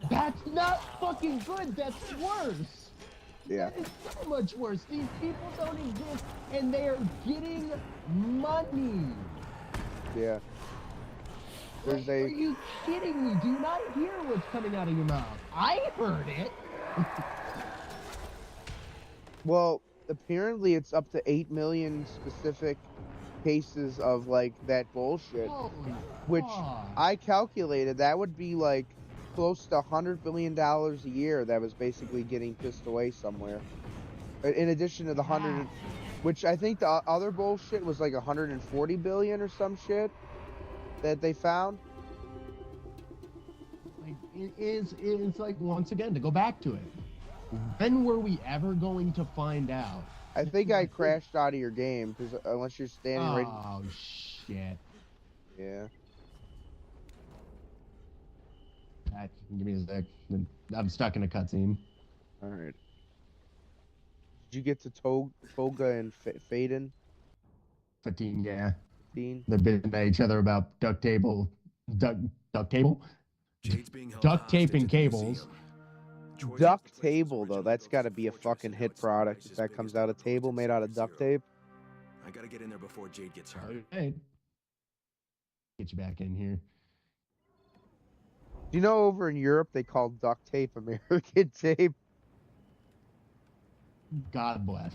that's not fucking good. That's worse. Yeah. That is so much worse. These people don't exist, and they are getting money. Yeah. There's Are you kidding me? Do you not hear what's coming out of your mouth? I heard it. Well, apparently it's up to 8 million specific cases of like that bullshit, Holy which fuck. I calculated that would be like close to $100 billion a year that was basically getting pissed away somewhere. In addition to the 100, which I think the other bullshit was like 140 billion or some shit that they found. Like, it's like, once again, to go back to it. When were we ever going to find out? I think I crashed out of your game because unless you're standing right. Oh shit! Yeah. Give me a sec. I'm stuck in a cutscene. All right. Did you get to Toga and Faden? 15, yeah. Dean? They're bidding at each other about duct table. Duct table? Jade's being held Duct hostage taping at the cables. museum. Troy's Duct place was table, though. originally That's built got as to a be a fortress, fucking and hit now it's product Rice's if that comes biggest out of table made out of duct tape. I gotta get in there before Jade gets hurt. Okay. Get you back in here. You know, over in Europe, they call duct tape American tape. God bless.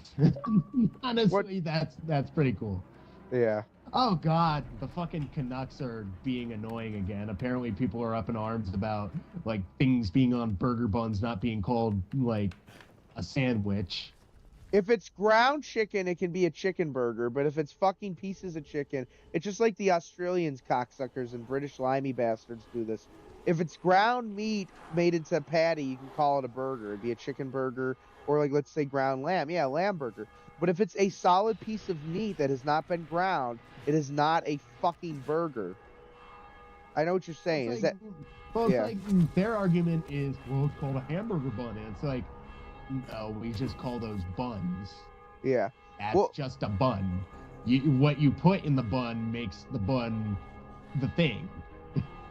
Honestly, that's pretty cool. Yeah. Oh God, the fucking Canucks are being annoying again. Apparently, people are up in arms about like things being on burger buns not being called like a sandwich. If it's ground chicken, it can be a chicken burger, but if it's fucking pieces of chicken, it's just like the Australians cocksuckers and British limey bastards do this. If it's ground meat made into a patty, you can call it a burger. It'd be a chicken burger, or like let's say ground lamb. Yeah, lamb burger. But if it's a solid piece of meat that has not been ground, it is not a fucking burger. I know what you're saying. It's Is like, that well, it's yeah. like their argument is, well, it's called a hamburger bun. And it's like, no, we just call those buns. Yeah. That's Well, just a bun. What you put in the bun makes the bun the thing.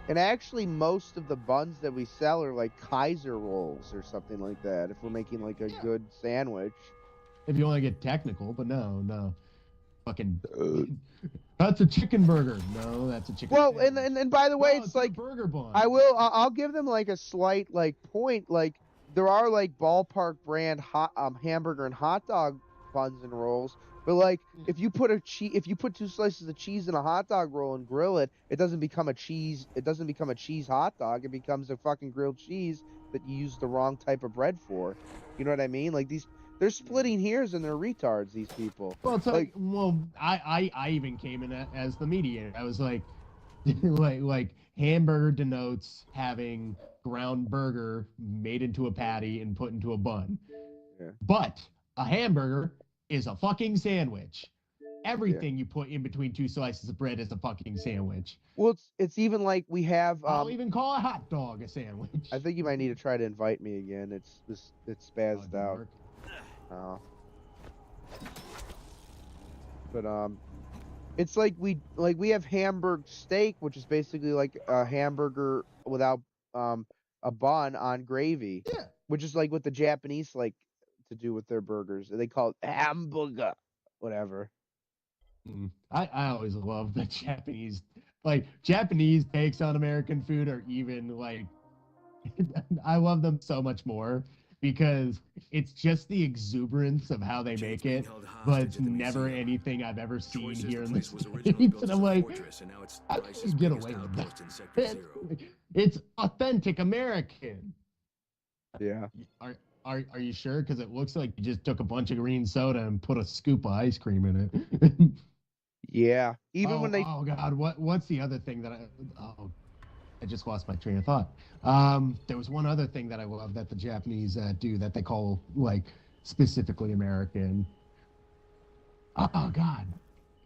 and actually most of the buns that we sell are like Kaiser rolls or something like that. If we're making like a good sandwich. If you want to get technical, but no. Fucking that's a chicken burger. No, that's a chicken Well, sandwich. and by the way, No, it's a like burger bun. I'll give them like a slight like point. Like there are like ballpark brand hot hamburger and hot dog buns and rolls, but like if you put two slices of cheese in a hot dog roll and grill it, it doesn't become a cheese hot dog. It becomes a fucking grilled cheese that you use the wrong type of bread for. You know what I mean? Like they're splitting hairs and they're retards. These people. Well, it's like well, I even came in as the mediator. I was like, like hamburger denotes having ground burger made into a patty and put into a bun. Yeah. But a hamburger is a fucking sandwich. Everything you put in between two slices of bread is a fucking sandwich. Well, it's even like we have. I'll even call a hot dog a sandwich. I think you might need to try to invite me again. It's spazzed out. Work. But it's like we have Hamburg steak, which is basically like a hamburger without a bun on gravy. Yeah. Which is like what the Japanese like to do with their burgers. They call it hamburger, whatever. I always love the Japanese, like Japanese takes on American food are even like, I love them so much more because it's just the exuberance of how they Jade's make being it, held but hostage it's at the never museum. anything I've ever seen Troy says here the in the place was originally States. built And as I'm a like, fortress, and now it's how can ISIS' you get biggest away with outpost in that? Sector Zero. It's authentic American. Yeah. Are you sure? Because it looks like you just took a bunch of green soda and put a scoop of ice cream in it. Yeah. Even Oh, when they oh God, what's the other thing that I just lost my train of thought. There was one other thing that I love that the Japanese do that they call like specifically American. Oh God,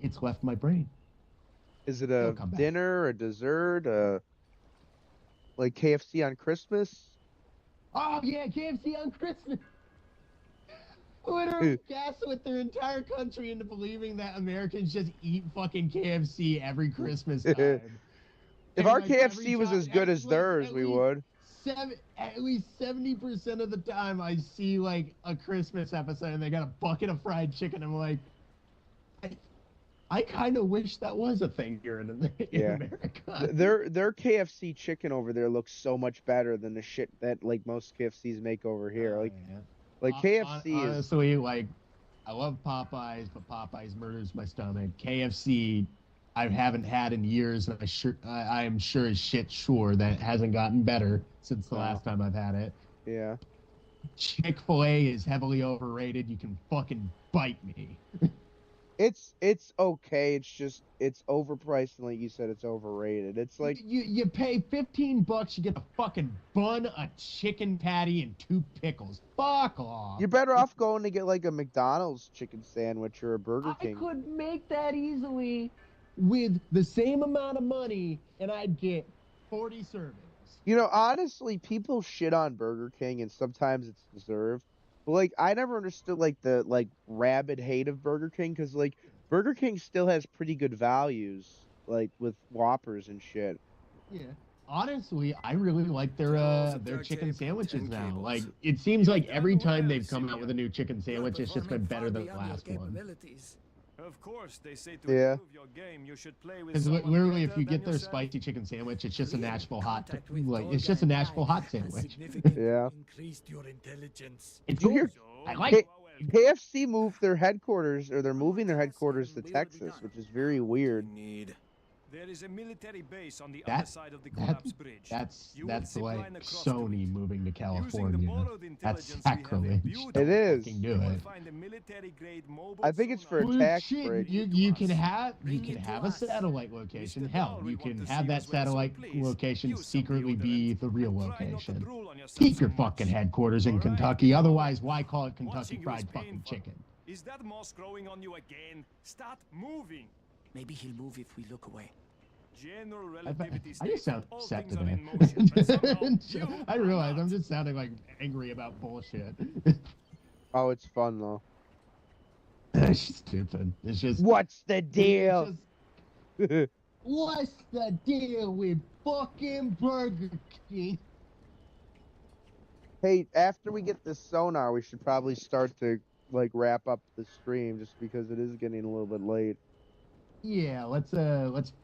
it's left my brain. is it It'll a come back. dinner, a dessert, like KFC on Christmas? Oh yeah, KFC on Christmas. Literally gaslit their entire country into believing that Americans just eat fucking KFC every Christmas time. If And, our like, every KFC was time- as good as like, theirs, we would. At least 70% of the time I see like a Christmas episode and they got a bucket of fried chicken. I'm like, I kind of wish that was a thing here in Yeah. America. Their KFC chicken over there looks so much better than the shit that like most KFCs make over here. Like KFC is honestly, like, I love Popeyes, but Popeyes murders my stomach. KFC, I haven't had in years, and I am sure as shit sure that it hasn't gotten better since the No. last time I've had it. yeah. Chick-fil-A is heavily overrated. You can fucking bite me. It's okay. It's just it's overpriced and like you said, it's overrated. It's like You pay $15, you get a fucking bun, a chicken patty, and 2 pickles. Fuck off. you're better off going to get like a McDonald's chicken sandwich or a Burger I King. could make that easily with the same amount of money, and I'd get 40 servings. You know, honestly, people shit on Burger King and sometimes it's deserved. But like I never understood like the like rabid hate of Burger King because like Burger King still has pretty good values, like with Whoppers and shit. Yeah. Honestly, I really like their duct chicken tape, sandwiches 10 now. cables. Like, it seems like every done time well, they've come out with a Sylvia. new chicken sandwich, it's just been better than the last one. Of course, they say to Yeah. improve your game, you should play with Because someone literally, if better you than get their yourself. spicy chicken sandwich, it's just a Real Nashville hot, contact with like Olga it's just a and Nashville I hot has sandwich. significantly Yeah. increased your intelligence. It's You hear- good. I like Hey, it. KFC moved their headquarters, or they're moving their headquarters to Texas, which is very weird. Need. There is a military base on the That- other side of the collapse bridge. That's You will like zip line across Sony to it. moving to Using the California. borrowed That's intelligence, we have a sacrilege. beautiful- It is. Fucking do You will it. find a military-grade mobile I think it's for sonar. a tax Shit, break. you can have Bring it to a us. satellite location. Mr. Hell, Dahl, you we can want to have see that us with some satellite please. location Use some secretly be deodorant. the real Try not to location. drool on yourself Keep your so much. fucking headquarters in All right, Kentucky. go Otherwise, ahead. why call it Kentucky Watching you Fried is fucking painful. chicken? Is that moss growing on you again? Start moving. Maybe he'll move if we look away. General I relativity just states sound that all upset things are today. in motion, but somehow you I are realize not. I'm just sounding like angry about bullshit. Oh, it's fun though. It's stupid. It's just What's the it's deal? just- What's the deal with fucking Burger King? Hey, after we get this sonar, we should probably start to like wrap up the stream, just because it is getting a little bit late. Yeah, let's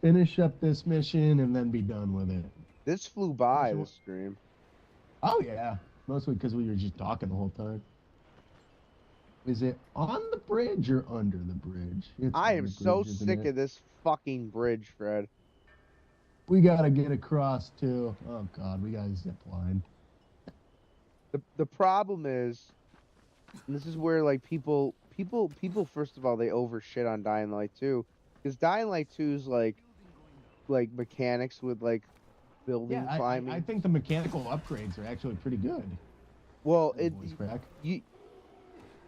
finish up this mission and then be done with it. This flew by Sure. this stream. Oh yeah, mostly because we were just talking the whole time. Is it on the bridge or under the bridge? It's I on am the so bridge, isn't sick it? of this fucking bridge, Fred. We gotta get across too. Oh god, we gotta zip line. The problem is, and this is where like people first of all they overshit on Dying Light 2, because Dying Light 2's like mechanics with like building Yeah, climbing. I think the mechanical upgrades are actually pretty good. well, Voice crack.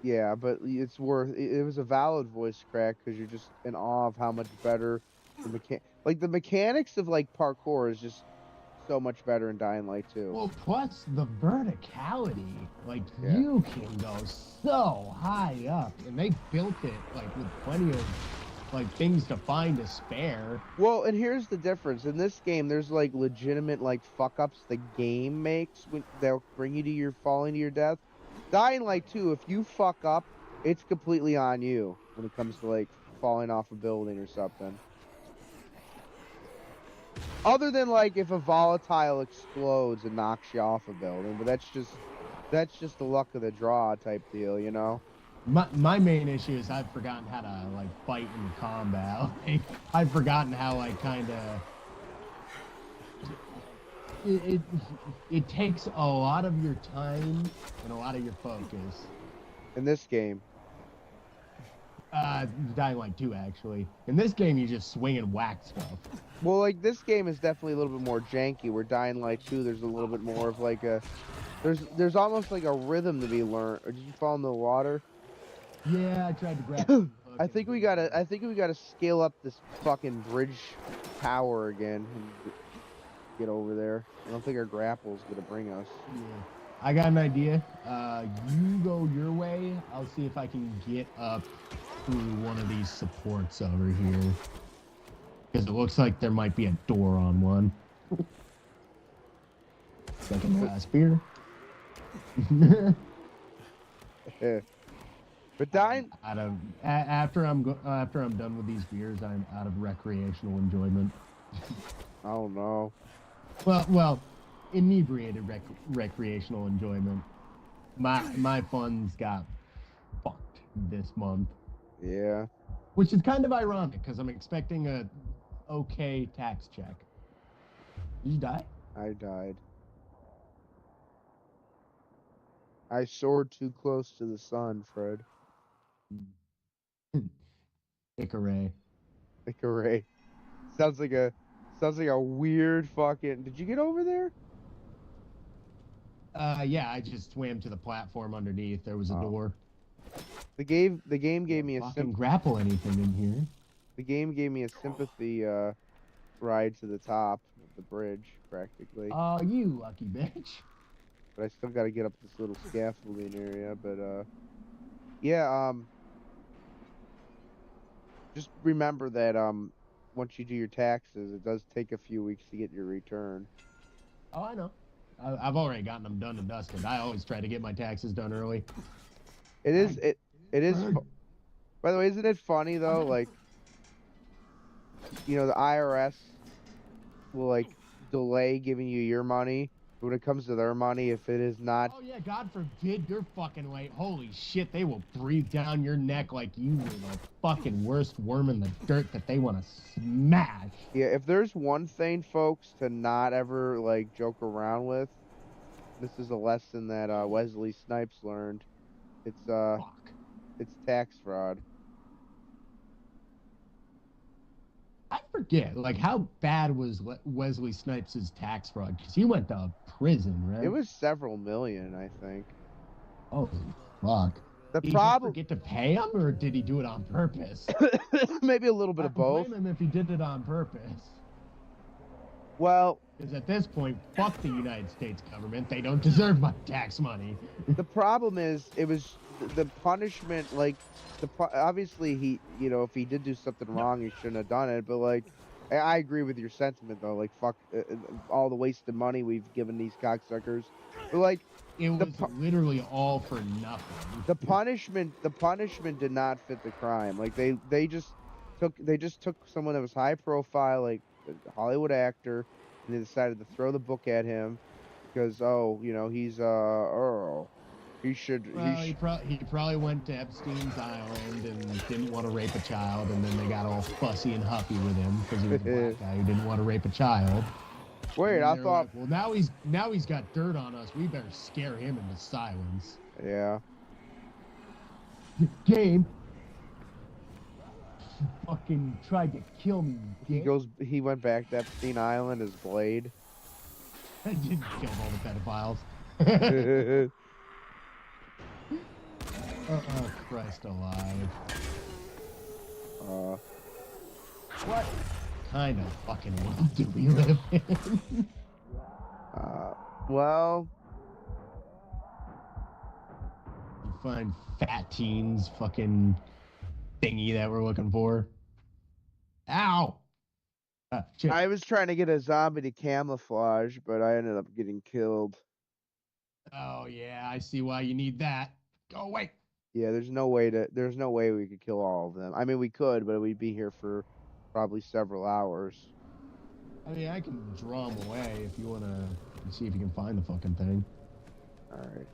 yeah, but it's worth. It was a valid voice crack because you're just in awe of how much better the mechanics of like parkour is just so much better in Dying Light 2. Well, plus the verticality, like Yeah. you can go so high up, and they built it like with plenty of like things to find to spare. Well, and here's the difference. In this game, there's like legitimate like fuck ups the game makes when they'll bring you to your falling to your death. Dying Light 2, if you fuck up, it's completely on you when it comes to like falling off a building or something. Other than like if a volatile explodes and knocks you off a building, but that's just the luck of the draw type deal, you know. My main issue is I've forgotten how to like fight in combat. Like, I've forgotten how like kind of it takes a lot of your time and a lot of your focus. In this game, Dying Light 2 actually. In this game, you just swing and whack stuff. well, like this game is definitely a little bit more janky. Where Dying Light 2, there's a little bit more of like a there's almost like a rhythm to be learned. Or did you fall in the water? Yeah, I tried to grab. I think we gotta scale up this fucking bridge tower again and get over there. I don't think our grapple's gonna bring us. Yeah. I got an idea. You go your way. I'll see if I can get up through one of these supports over here. Because it looks like there might be a door on one. Second spear. But dying. After I'm done with these beers, I'm out of recreational enjoyment. Oh no. Well, inebriated recreational enjoyment. My funds got fucked this month, Yeah. which is kind of ironic because I'm expecting a okay tax check. Did you die? I died. I soared too close to the sun, Fred. Icaray. Icaray. Sounds like a weird fucking. Did you get over there? Yeah, I just swam to the platform underneath. There was a door. The game gave me a Fucking grapple anything in here. The game gave me a sympathy ride to the top of the bridge, practically. Oh, you lucky bitch. But I still got to get up this little scaffolding area. But yeah. Just remember that once you do your taxes, it does take a few weeks to get your return. Oh, I know. I've already gotten them done and dusted. I always try to get my taxes done early. It is. It is. By the way, isn't it funny though? Like, you know, the IRS will like delay giving you your money. But when it comes to their money, if it is not, Oh yeah, God forbid you're fucking late. Holy shit, they will breathe down your neck like you were the fucking worst worm in the dirt that they want to smash. yeah, if there's one thing, folks, to not ever like joke around with, this is a lesson that Wesley Snipes learned. It's Fuck. it's tax fraud. I forget, like, how bad was Wesley Snipes' tax fraud? Because he went to prison, right? It was several million, I think. Oh, fuck. The Did he problem, forget to pay him, or did he do it on purpose? maybe a little bit I of both. blame him if he did it on purpose. Well, Because at this point, fuck the United States government. They don't deserve my tax money. the problem is, it was the punishment. Like, obviously he, you know, if he did do something wrong, he shouldn't have done it. But like, I agree with your sentiment though. Like, fuck all the wasted money we've given these cocksuckers. But like, It was literally all for nothing. the punishment did not fit the crime. Like they just took someone that was high profile, like a Hollywood actor, and they decided to throw the book at him because, oh, you know, he's Earl. He should. Well, he probably went to Epstein's Island and didn't want to rape a child, and then they got all fussy and huffy with him because he was a black guy who didn't want to rape a child. Wait, And I they're thought. like, well, now he's got dirt on us. We better scare him into silence. Yeah. Game. Fucking tried to kill me. He went back to Epstein Island as Blade. I didn't kill all the pedophiles. Oh, Christ alive. What kind of fucking world do we live in? Well, You find fat teens fucking thingy that we're looking for. Ow! Shit. I was trying to get a zombie to camouflage, but I ended up getting killed. Oh yeah, I see why you need that. Go away. Yeah, there's no way we could kill all of them. I mean, we could, but we'd be here for probably several hours. I mean, I can draw them away if you want to see if you can find the fucking thing. All right.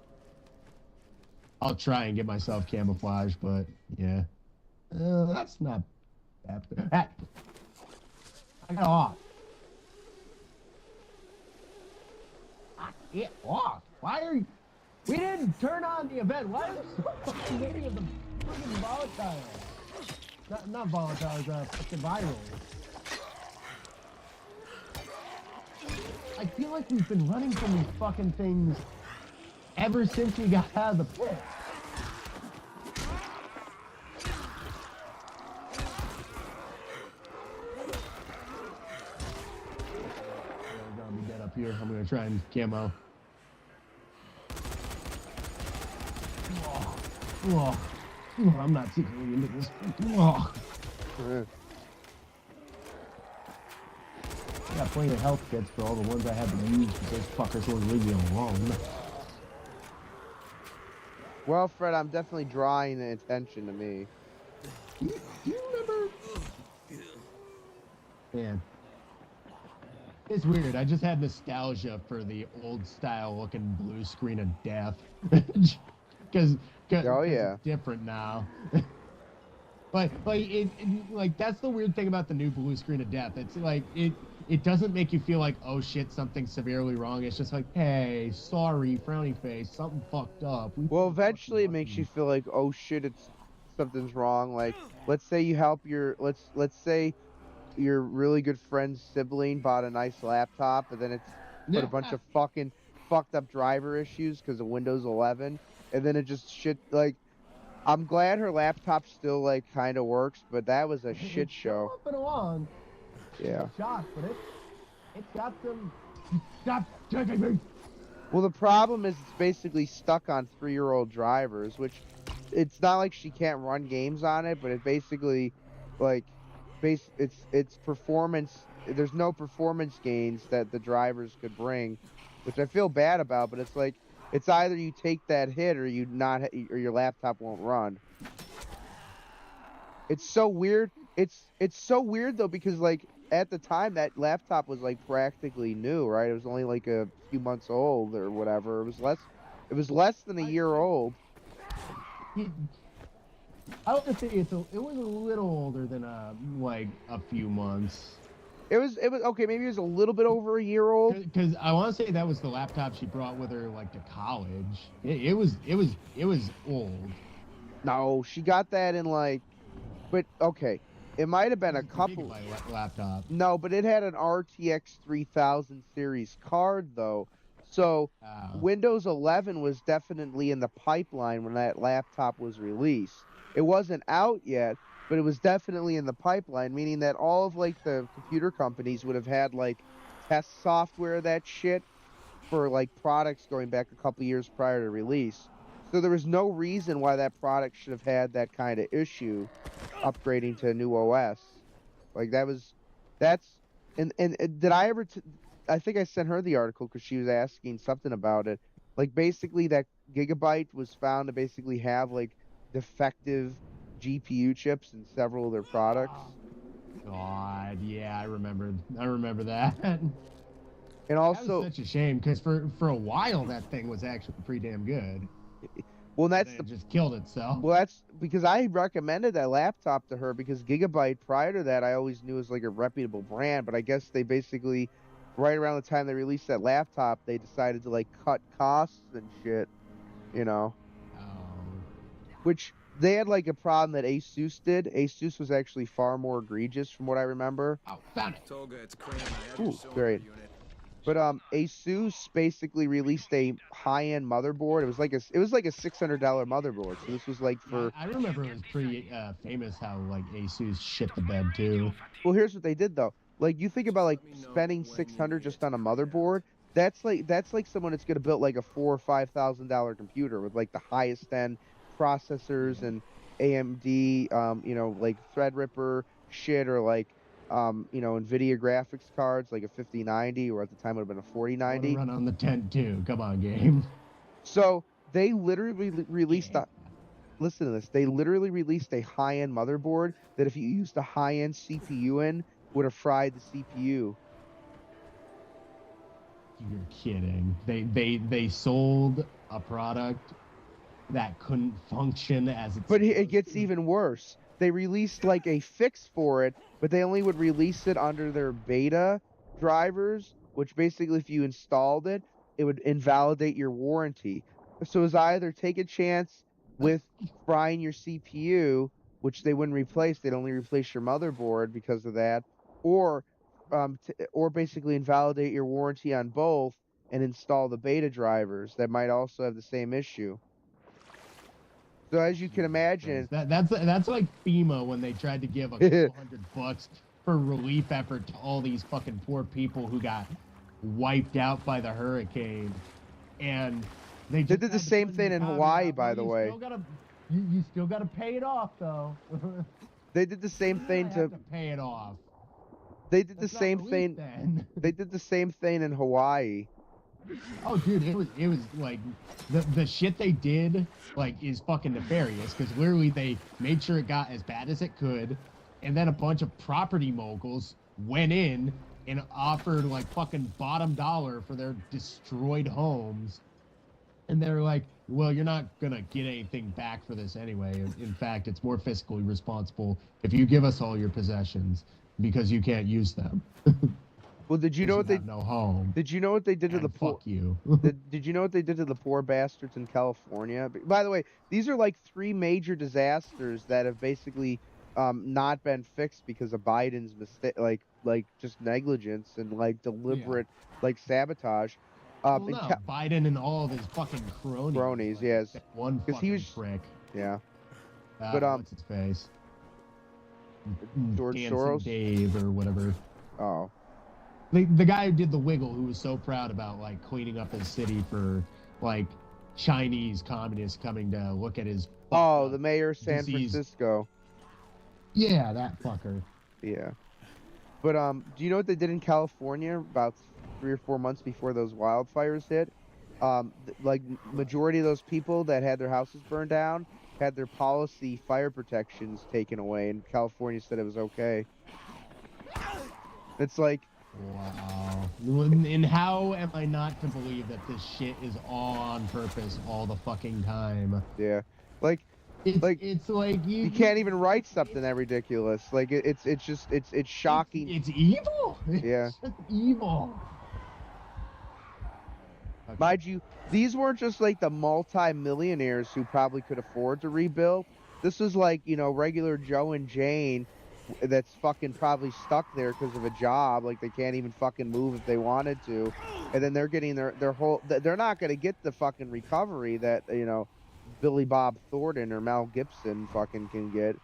I'll try and get myself camouflage, but yeah. That's not that bad. I got off. Get off. Why are you... We didn't turn on the event. Why are you so fucking waiting of the freaking volatile? Not volatile, fucking viral. I feel like we've been running from these fucking things ever since we got out of the pit. I'm gonna be dead up here. I'm gonna try and camo. Oh, I'm not secretly into this. Oh. I got plenty of health kits for all the ones I had to use because those fuckers won't leave me alone. Well, Fred, I'm definitely drawing the attention to me. Do you remember? Man. It's weird. I just had nostalgia for the old style looking blue screen of death. Because Oh, yeah. it's different now. Like that's the weird thing about the new blue screen of death. It's like it doesn't make you feel like, oh shit, something's severely wrong. It's just like, hey, sorry, frowny face, something fucked up. Well, eventually it makes you feel like, oh shit, something's wrong. Like, let's say you help let's say your really good friend's sibling bought a nice laptop, but then it's put a bunch of fucking fucked up driver issues because of Windows 11, and then it just shit like. I'm glad her laptop still like kind of works, but that was a shit show. Up and along. Yeah. Shot, but it got them. Stop taking me. Well, the problem is it's basically stuck on 3-year-old drivers, which it's not like she can't run games on it, but it basically like it's performance. There's no performance gains that the drivers could bring, which I feel bad about. But it's like. It's either you take that hit or or your laptop won't run. It's so weird. It's so weird though because like at the time that laptop was like practically new, right? It was only like a few months old or whatever. It was less than a year old. I would say it was a little older than like a few months. It was okay. Maybe it was a little bit over a year old. Because I want to say that was the laptop she brought with her, like to college. It was old. No, she got that in like, but okay, it might have been a couple. Laptop. No, but it had an RTX 3000 series card though, so Windows 11 was definitely in the pipeline when that laptop was released. It wasn't out yet. But it was definitely in the pipeline, meaning that all of like the computer companies would have had like test software of that shit for like products going back a couple years prior to release. So there was no reason why that product should have had that kind of issue upgrading to a new OS. Like and did I ever I think I sent her the article because she was asking something about it. Like basically that Gigabyte was found to basically have like defective GPU chips in several of their products. God, yeah, I remember that. And also, that was such a shame because for a while that thing was actually pretty damn good. Well, it just killed itself. Well, that's because I recommended that laptop to her because Gigabyte prior to that I always knew was like a reputable brand, but I guess they basically right around the time they released that laptop, they decided to like cut costs and shit, you know. Which they had like a problem that Asus did. Asus was actually far more egregious from what I remember. Oh, found it. Toga, it's Crane. I have Ooh, your great. unit. But Asus basically released a high-end motherboard. It was like a $600 motherboard. So this was like for. I remember it was pretty famous how like Asus shit the bed too. Well, here's what they did though. Like you think about like spending $600 just on a motherboard. That's like someone that's gonna build like a $4,000 or $5,000 computer with like the highest end processors and AMD, you know, like Threadripper shit or like, you know, NVIDIA graphics cards like a 5090 or at the time it would have been a 4090. Run on the 10 too. Come on, game. So they literally released listen to this. They literally released a high-end motherboard that if you used a high-end CPU in, would have fried the CPU. You're kidding. They sold a product that couldn't function as it's. But it gets even worse. They released like a fix for it, but they only would release it under their beta drivers, which basically if you installed it, it would invalidate your warranty. So it's either take a chance with frying your CPU, which they wouldn't replace, they'd only replace your motherboard because of that, or basically invalidate your warranty on both and install the beta drivers that might also have the same issue. So as you can imagine, that's like FEMA when they tried to give a couple $100 for relief effort to all these fucking poor people who got wiped out by the hurricane, and they did the same thing in Hawaii, by the way. You still gotta pay it off though. They did the same thing to pay it off. They did the same thing. They did the same thing in Hawaii. Oh, dude, it was like the shit they did like is fucking nefarious because literally they made sure it got as bad as it could, and then a bunch of property moguls went in and offered like fucking bottom dollar for their destroyed homes, and they're like, well, you're not gonna get anything back for this anyway. In fact, it's more fiscally responsible if you give us all your possessions because you can't use them. Well, did you know what they no home? Did you know what they did to the poor? Fuck you. Did you know what they did to the poor bastards in California? By the way, these are like 3 major disasters that have basically not been fixed because of Biden's mistake, like just negligence and like deliberate like sabotage. Well, no, Biden and all of his fucking cronies. Cronies, like, yes. One fucking he was prick. Yeah. But what's his face? George Dancing Soros. Dave or whatever. Oh. The guy who did the Wiggle, who was so proud about like cleaning up his city for like Chinese communists coming to look at his. Oh, the mayor of San disease. Francisco. Yeah, that fucker. Yeah. But do you know what they did in California about 3 or 4 months before those wildfires hit? Like majority of those people that had their houses burned down had their policy fire protections taken away, and California said it was okay. It's like. Wow. And how am I not to believe that this shit is all on purpose all the fucking time? Yeah. Like it's like you can't even write something that ridiculous. Like it's shocking. It's evil. Yeah. It's just evil. Okay. Mind you, these weren't just like the multi-millionaires who probably could afford to rebuild. This was like, you know, regular Joe and Jane that's fucking probably stuck there because of a job. Like they can't even fucking move if they wanted to. And then they're getting their whole, they're not going to get the fucking recovery that, you know, Billy Bob Thornton or Mel Gibson fucking can get,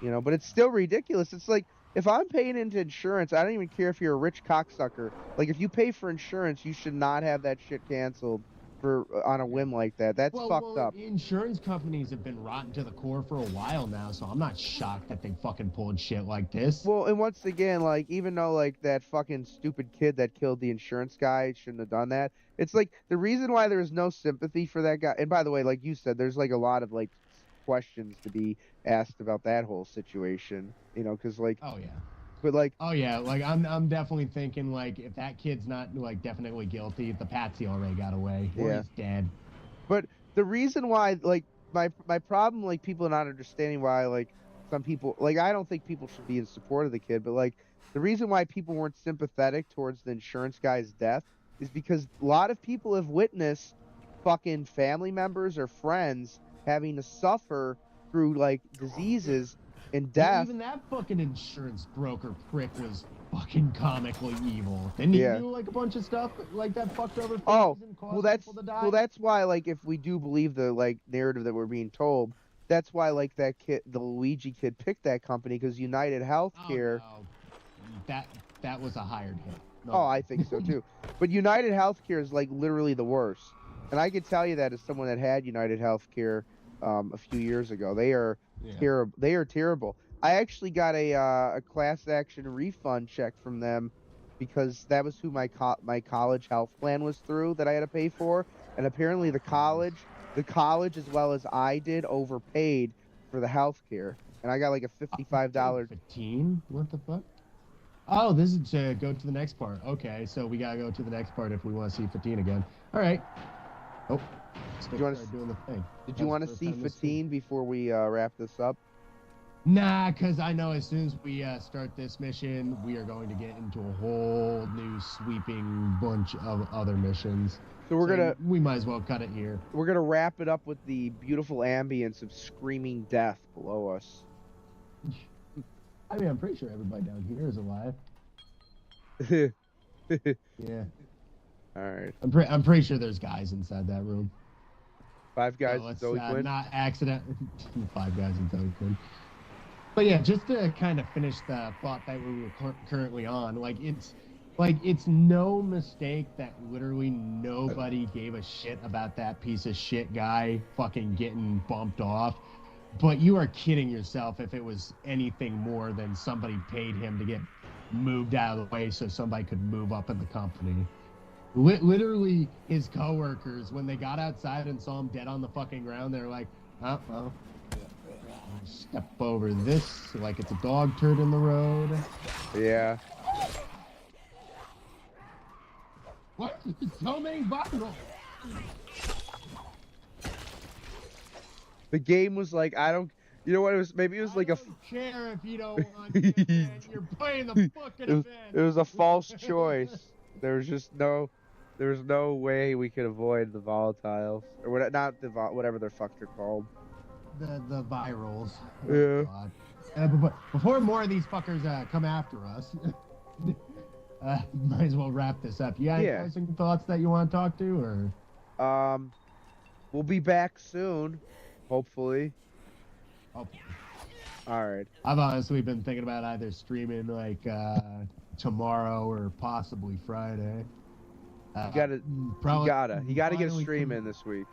you know, but it's still ridiculous. It's like, if I'm paying into insurance, I don't even care if you're a rich cocksucker. Like, if you pay for insurance, you should not have that shit canceled on a whim like that. That's fucked up. Insurance companies have been rotten to the core for a while now, so I'm not shocked that they fucking pulled shit like this. Well, and once again, like, even though, like, that fucking stupid kid that killed the insurance guy shouldn't have done that, it's like, the reason why there is no sympathy for that guy, and by the way, like you said, there's, like, a lot of, like, questions to be asked about that whole situation, you know, because, like... Oh, yeah. But like, oh yeah, like I'm definitely thinking like if that kid's not like definitely guilty, the Patsy already got away. Or he's dead. But the reason why, like, my problem, like, people not understanding why, like, some people, like, I don't think people should be in support of the kid, but like, the reason why people weren't sympathetic towards the insurance guy's death is because a lot of people have witnessed fucking family members or friends having to suffer through like diseases and death. Well, even that fucking insurance broker prick was fucking comically evil. Didn't he do like a bunch of stuff like that fucked over? Oh, well that's why, like, if we do believe the like narrative that we're being told, that's why like that kid, the Luigi kid, picked that company because United Healthcare. Oh, no. That was a hired hit. No. Oh, I think so too. But United Healthcare is like literally the worst, and I can tell you that as someone that had United Healthcare a few years ago. They are terrible. They are terrible. I actually got a class action refund check from them because that was who my college health plan was through that I had to pay for, and apparently the college the college as well as I did overpaid for the health care, and I got like a $55. 15? What the fuck? Oh, this is to go to the next part. Okay, so we gotta go to the next part if we want to see 15 again. All right. Oh, you wanna start doing the thing. Did you want to see 15 before we wrap this up? Nah, because I know as soon as we start this mission, we are going to get into a whole new sweeping bunch of other missions. So we might as well cut it here. We're gonna wrap it up with the beautiful ambience of screaming death below us. I mean, I'm pretty sure everybody down here is alive. Yeah. All right. I'm pretty sure there's guys inside that room. 5 guys So in Zoe Quinn. not accident. 5 guys in Zoe Quinn. But yeah, just to kind of finish the thought that we were currently on, it's no mistake that literally nobody gave a shit about that piece of shit guy fucking getting bumped off. But you are kidding yourself if it was anything more than somebody paid him to get moved out of the way so somebody could move up in the company. Literally, his coworkers, when they got outside and saw him dead on the fucking ground, they're like, oh, well, I'll step over this like it's a dog turd in the road. Yeah. What? So many viral. The game was like, you know what it was? Maybe it was like I don't care if you don't want to, man. You're playing the fucking event. It was a false choice. There was no way we could avoid the volatiles, or what? Not the whatever the fuck they're called. The virals. Yeah. But before more of these fuckers come after us, might as well wrap this up. You got any closing thoughts that you want to talk to, or? We'll be back soon, hopefully. Oh. All right. I've honestly been thinking about either streaming like tomorrow or possibly Friday. You gotta get a stream in this week.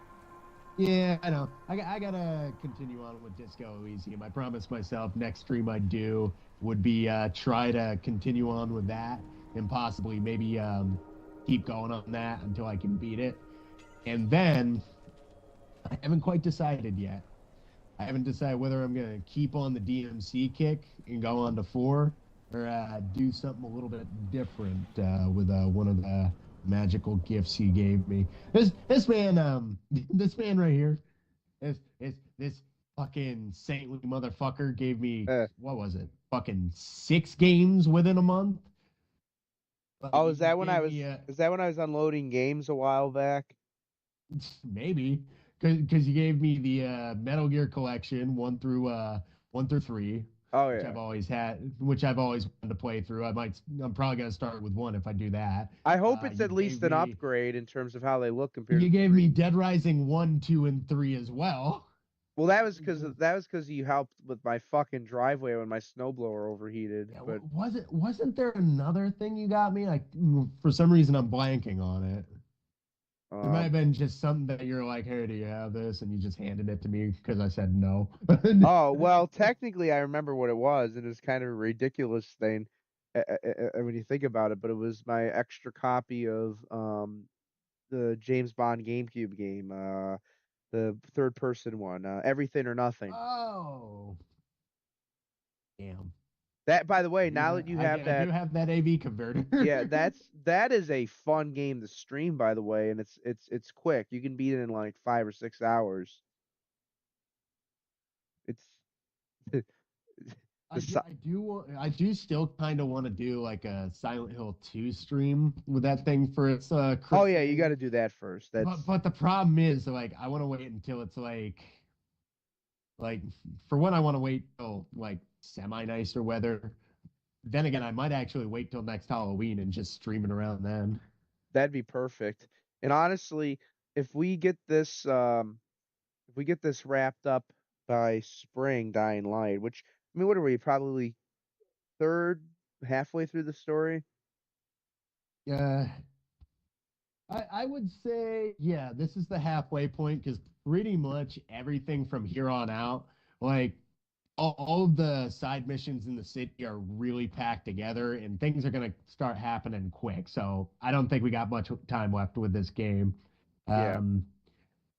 Yeah, I know. I gotta continue on with Disco Elysium. I promised myself next stream I do would be try to continue on with that and possibly maybe keep going on that until I can beat it. And then I haven't quite decided yet. I haven't decided whether I'm gonna keep on the DMC kick and go on to 4 or do something a little bit different with one of the magical gifts he gave me. This man this man right here, this fucking saintly motherfucker gave me what was it? Fucking 6 games within a month. Oh, is that when I was unloading games a while back? Maybe, because you gave me the Metal Gear collection 1 through 3. Oh yeah. Which I've always wanted to play through. I'm probably gonna start with 1 if I do that. I hope it's at least an upgrade in terms of how they look compared. You gave me Dead Rising 1, 2, and 3 as well. Well, that was because you helped with my fucking driveway when my snowblower overheated. Yeah, but wasn't there another thing you got me? Like for some reason I'm blanking on it. It might have been just something that you're like, hey, do you have this? And you just handed it to me because I said no. Oh, well, technically I remember what it was, and it's kind of a ridiculous thing when you think about it, but it was my extra copy of the James Bond GameCube game, the third-person one, Everything or Nothing. Oh. Damn. That, by the way, now that you have that, I do have that AV converter. Yeah, that is a fun game to stream, by the way, and it's quick. You can beat it in like 5 or 6 hours. It's I do still kind of want to do like a Silent Hill 2 stream with that thing for its Oh yeah, you got to do that first. But the problem is like I want to wait until it's like for one I want to wait till like semi-nicer weather. Then again, I might actually wait till next Halloween and just stream it around then. That'd be perfect. And honestly, if we get this wrapped up by spring, Dying Light, which I mean, what are we, probably halfway through the story? Yeah. I would say, yeah, this is the halfway point because pretty much everything from here on out, like all of the side missions in the city are really packed together and things are going to start happening quick. So I don't think we got much time left with this game. Yeah.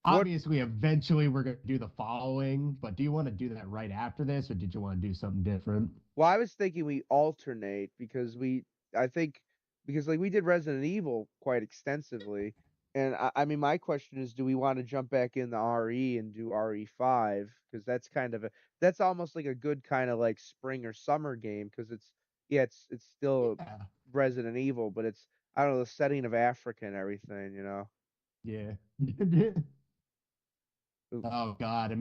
Obviously, eventually we're going to do the following, but do you want to do that right after this, or did you want to do something different? Well, I was thinking we alternate because I think, because like we did Resident Evil quite extensively, and I mean, my question is, do we want to jump back in the RE and do RE5? Because that's almost like a good kind of like spring or summer game because it's still Yeah. Resident Evil, but it's, I don't know, the setting of Africa and everything, you know. Yeah. Oh God!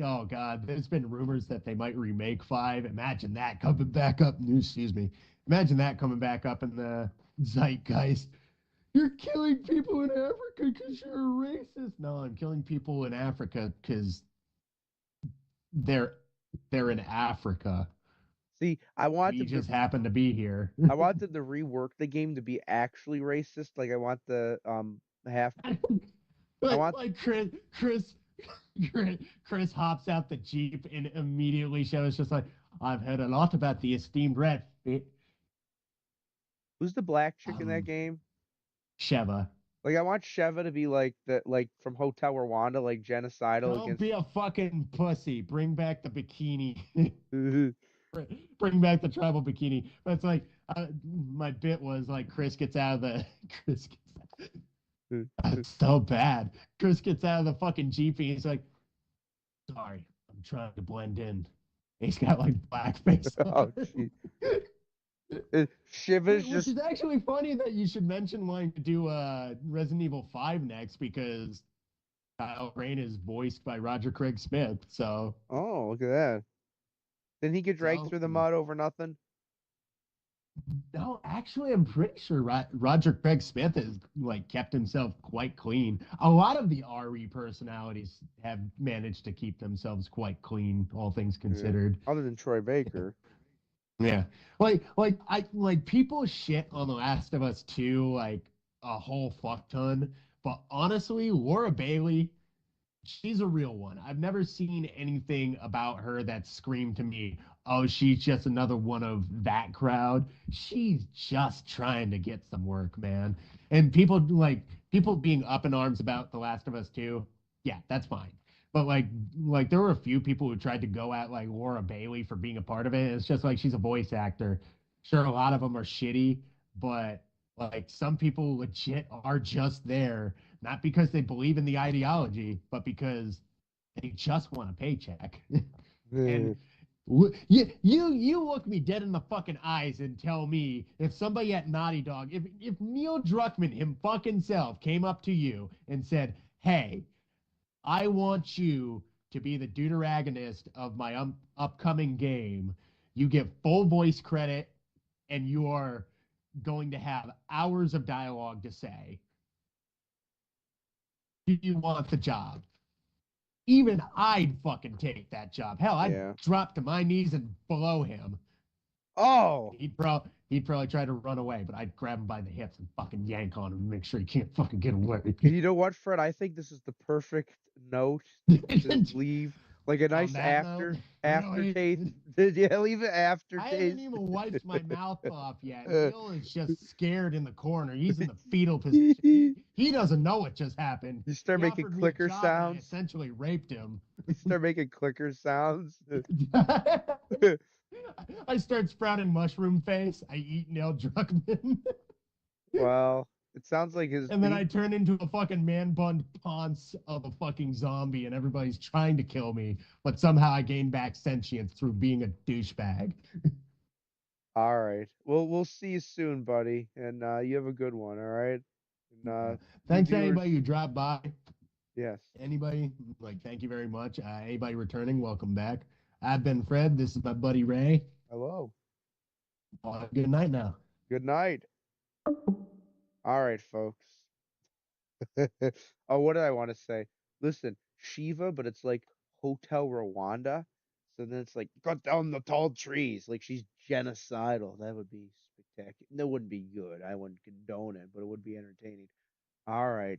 Oh God! There's been rumors that they might remake 5. Imagine that coming back up. Excuse me. Imagine that coming back up in the zeitgeist. You're killing people in Africa because you're a racist. No, I'm killing people in Africa because they're in Africa. See, I want We them to just happen to be here. I want them to rework the game to be actually racist. Like I want the half I want like Chris hops out the Jeep and immediately shows just like, I've heard a lot about the esteemed red who's the black chick in that um, game? Sheva. Like I want Sheva to be like the like from Hotel Rwanda, like genocidal Don't against be a fucking pussy. Bring back the bikini. Bring back the tribal bikini. But it's like my bit was like Chris gets out of the Chris gets That's so bad. Chris gets out of the fucking Jeep and he's like, sorry, I'm trying to blend in. He's got like blackface. Oh, gee. Shiva's Which just is actually funny that you should mention wanting to do Resident Evil 5 next because Kyle Rain is voiced by Roger Craig Smith. So, oh, look at that. Didn't he get dragged through the mud over nothing? no, actually, I'm pretty sure Roger Craig Smith has like kept himself quite clean. A lot of the RE personalities have managed to keep themselves quite clean, all things considered. Other than Troy Baker. Yeah. Like people shit on The Last of Us 2 like a whole fuck ton. But honestly, Laura Bailey, she's a real one. I've never seen anything about her that screamed to me, oh, she's just another one of that crowd. She's just trying to get some work, man. And people being up in arms about The Last of Us 2, yeah, that's fine. But like there were a few people who tried to go at like Laura Bailey for being a part of it. It's just like she's a voice actor. Sure, a lot of them are shitty, but like some people legit are just there not because they believe in the ideology, but because they just want a paycheck. And you look me dead in the fucking eyes and tell me if somebody at Naughty Dog, if Neil Druckmann him fucking self came up to you and said, "Hey, I want you to be the deuteragonist of my upcoming game. You get full voice credit, and you are going to have hours of dialogue to say. Do you want the job?" Even I'd fucking take that job. Hell, I'd drop to my knees and below him. Oh, he'd probably try to run away, but I'd grab him by the hips and fucking yank on him and make sure he can't fucking get away. You know what, Fred? I think this is the perfect note to leave. Like a nice aftertaste. Yeah, leave it aftertaste. I haven't even wiped my mouth off yet. Neil is just scared in the corner. He's in the fetal position. He doesn't know what just happened. You start making clicker sounds. I essentially raped him. You start making clicker sounds. I start sprouting mushroom face. I eat Neil Druckmann. Well, it sounds like his. And then I turn into a fucking man bun ponce of a fucking zombie, and everybody's trying to kill me, but somehow I gain back sentience through being a douchebag. All right. Well, we'll see you soon, buddy, and you have a good one. All right. And, thanks to anybody who dropped by. Yes. Anybody, thank you very much. Anybody returning, welcome back. I've been Fred. This is my buddy Ray. Hello. Good night now. Good night. All right, folks. Oh, what did I want to say? Listen, Shiva, but it's like Hotel Rwanda. So then it's like, cut down the tall trees. Like she's genocidal. That would be spectacular. That wouldn't be good. I wouldn't condone it, but it would be entertaining. All right.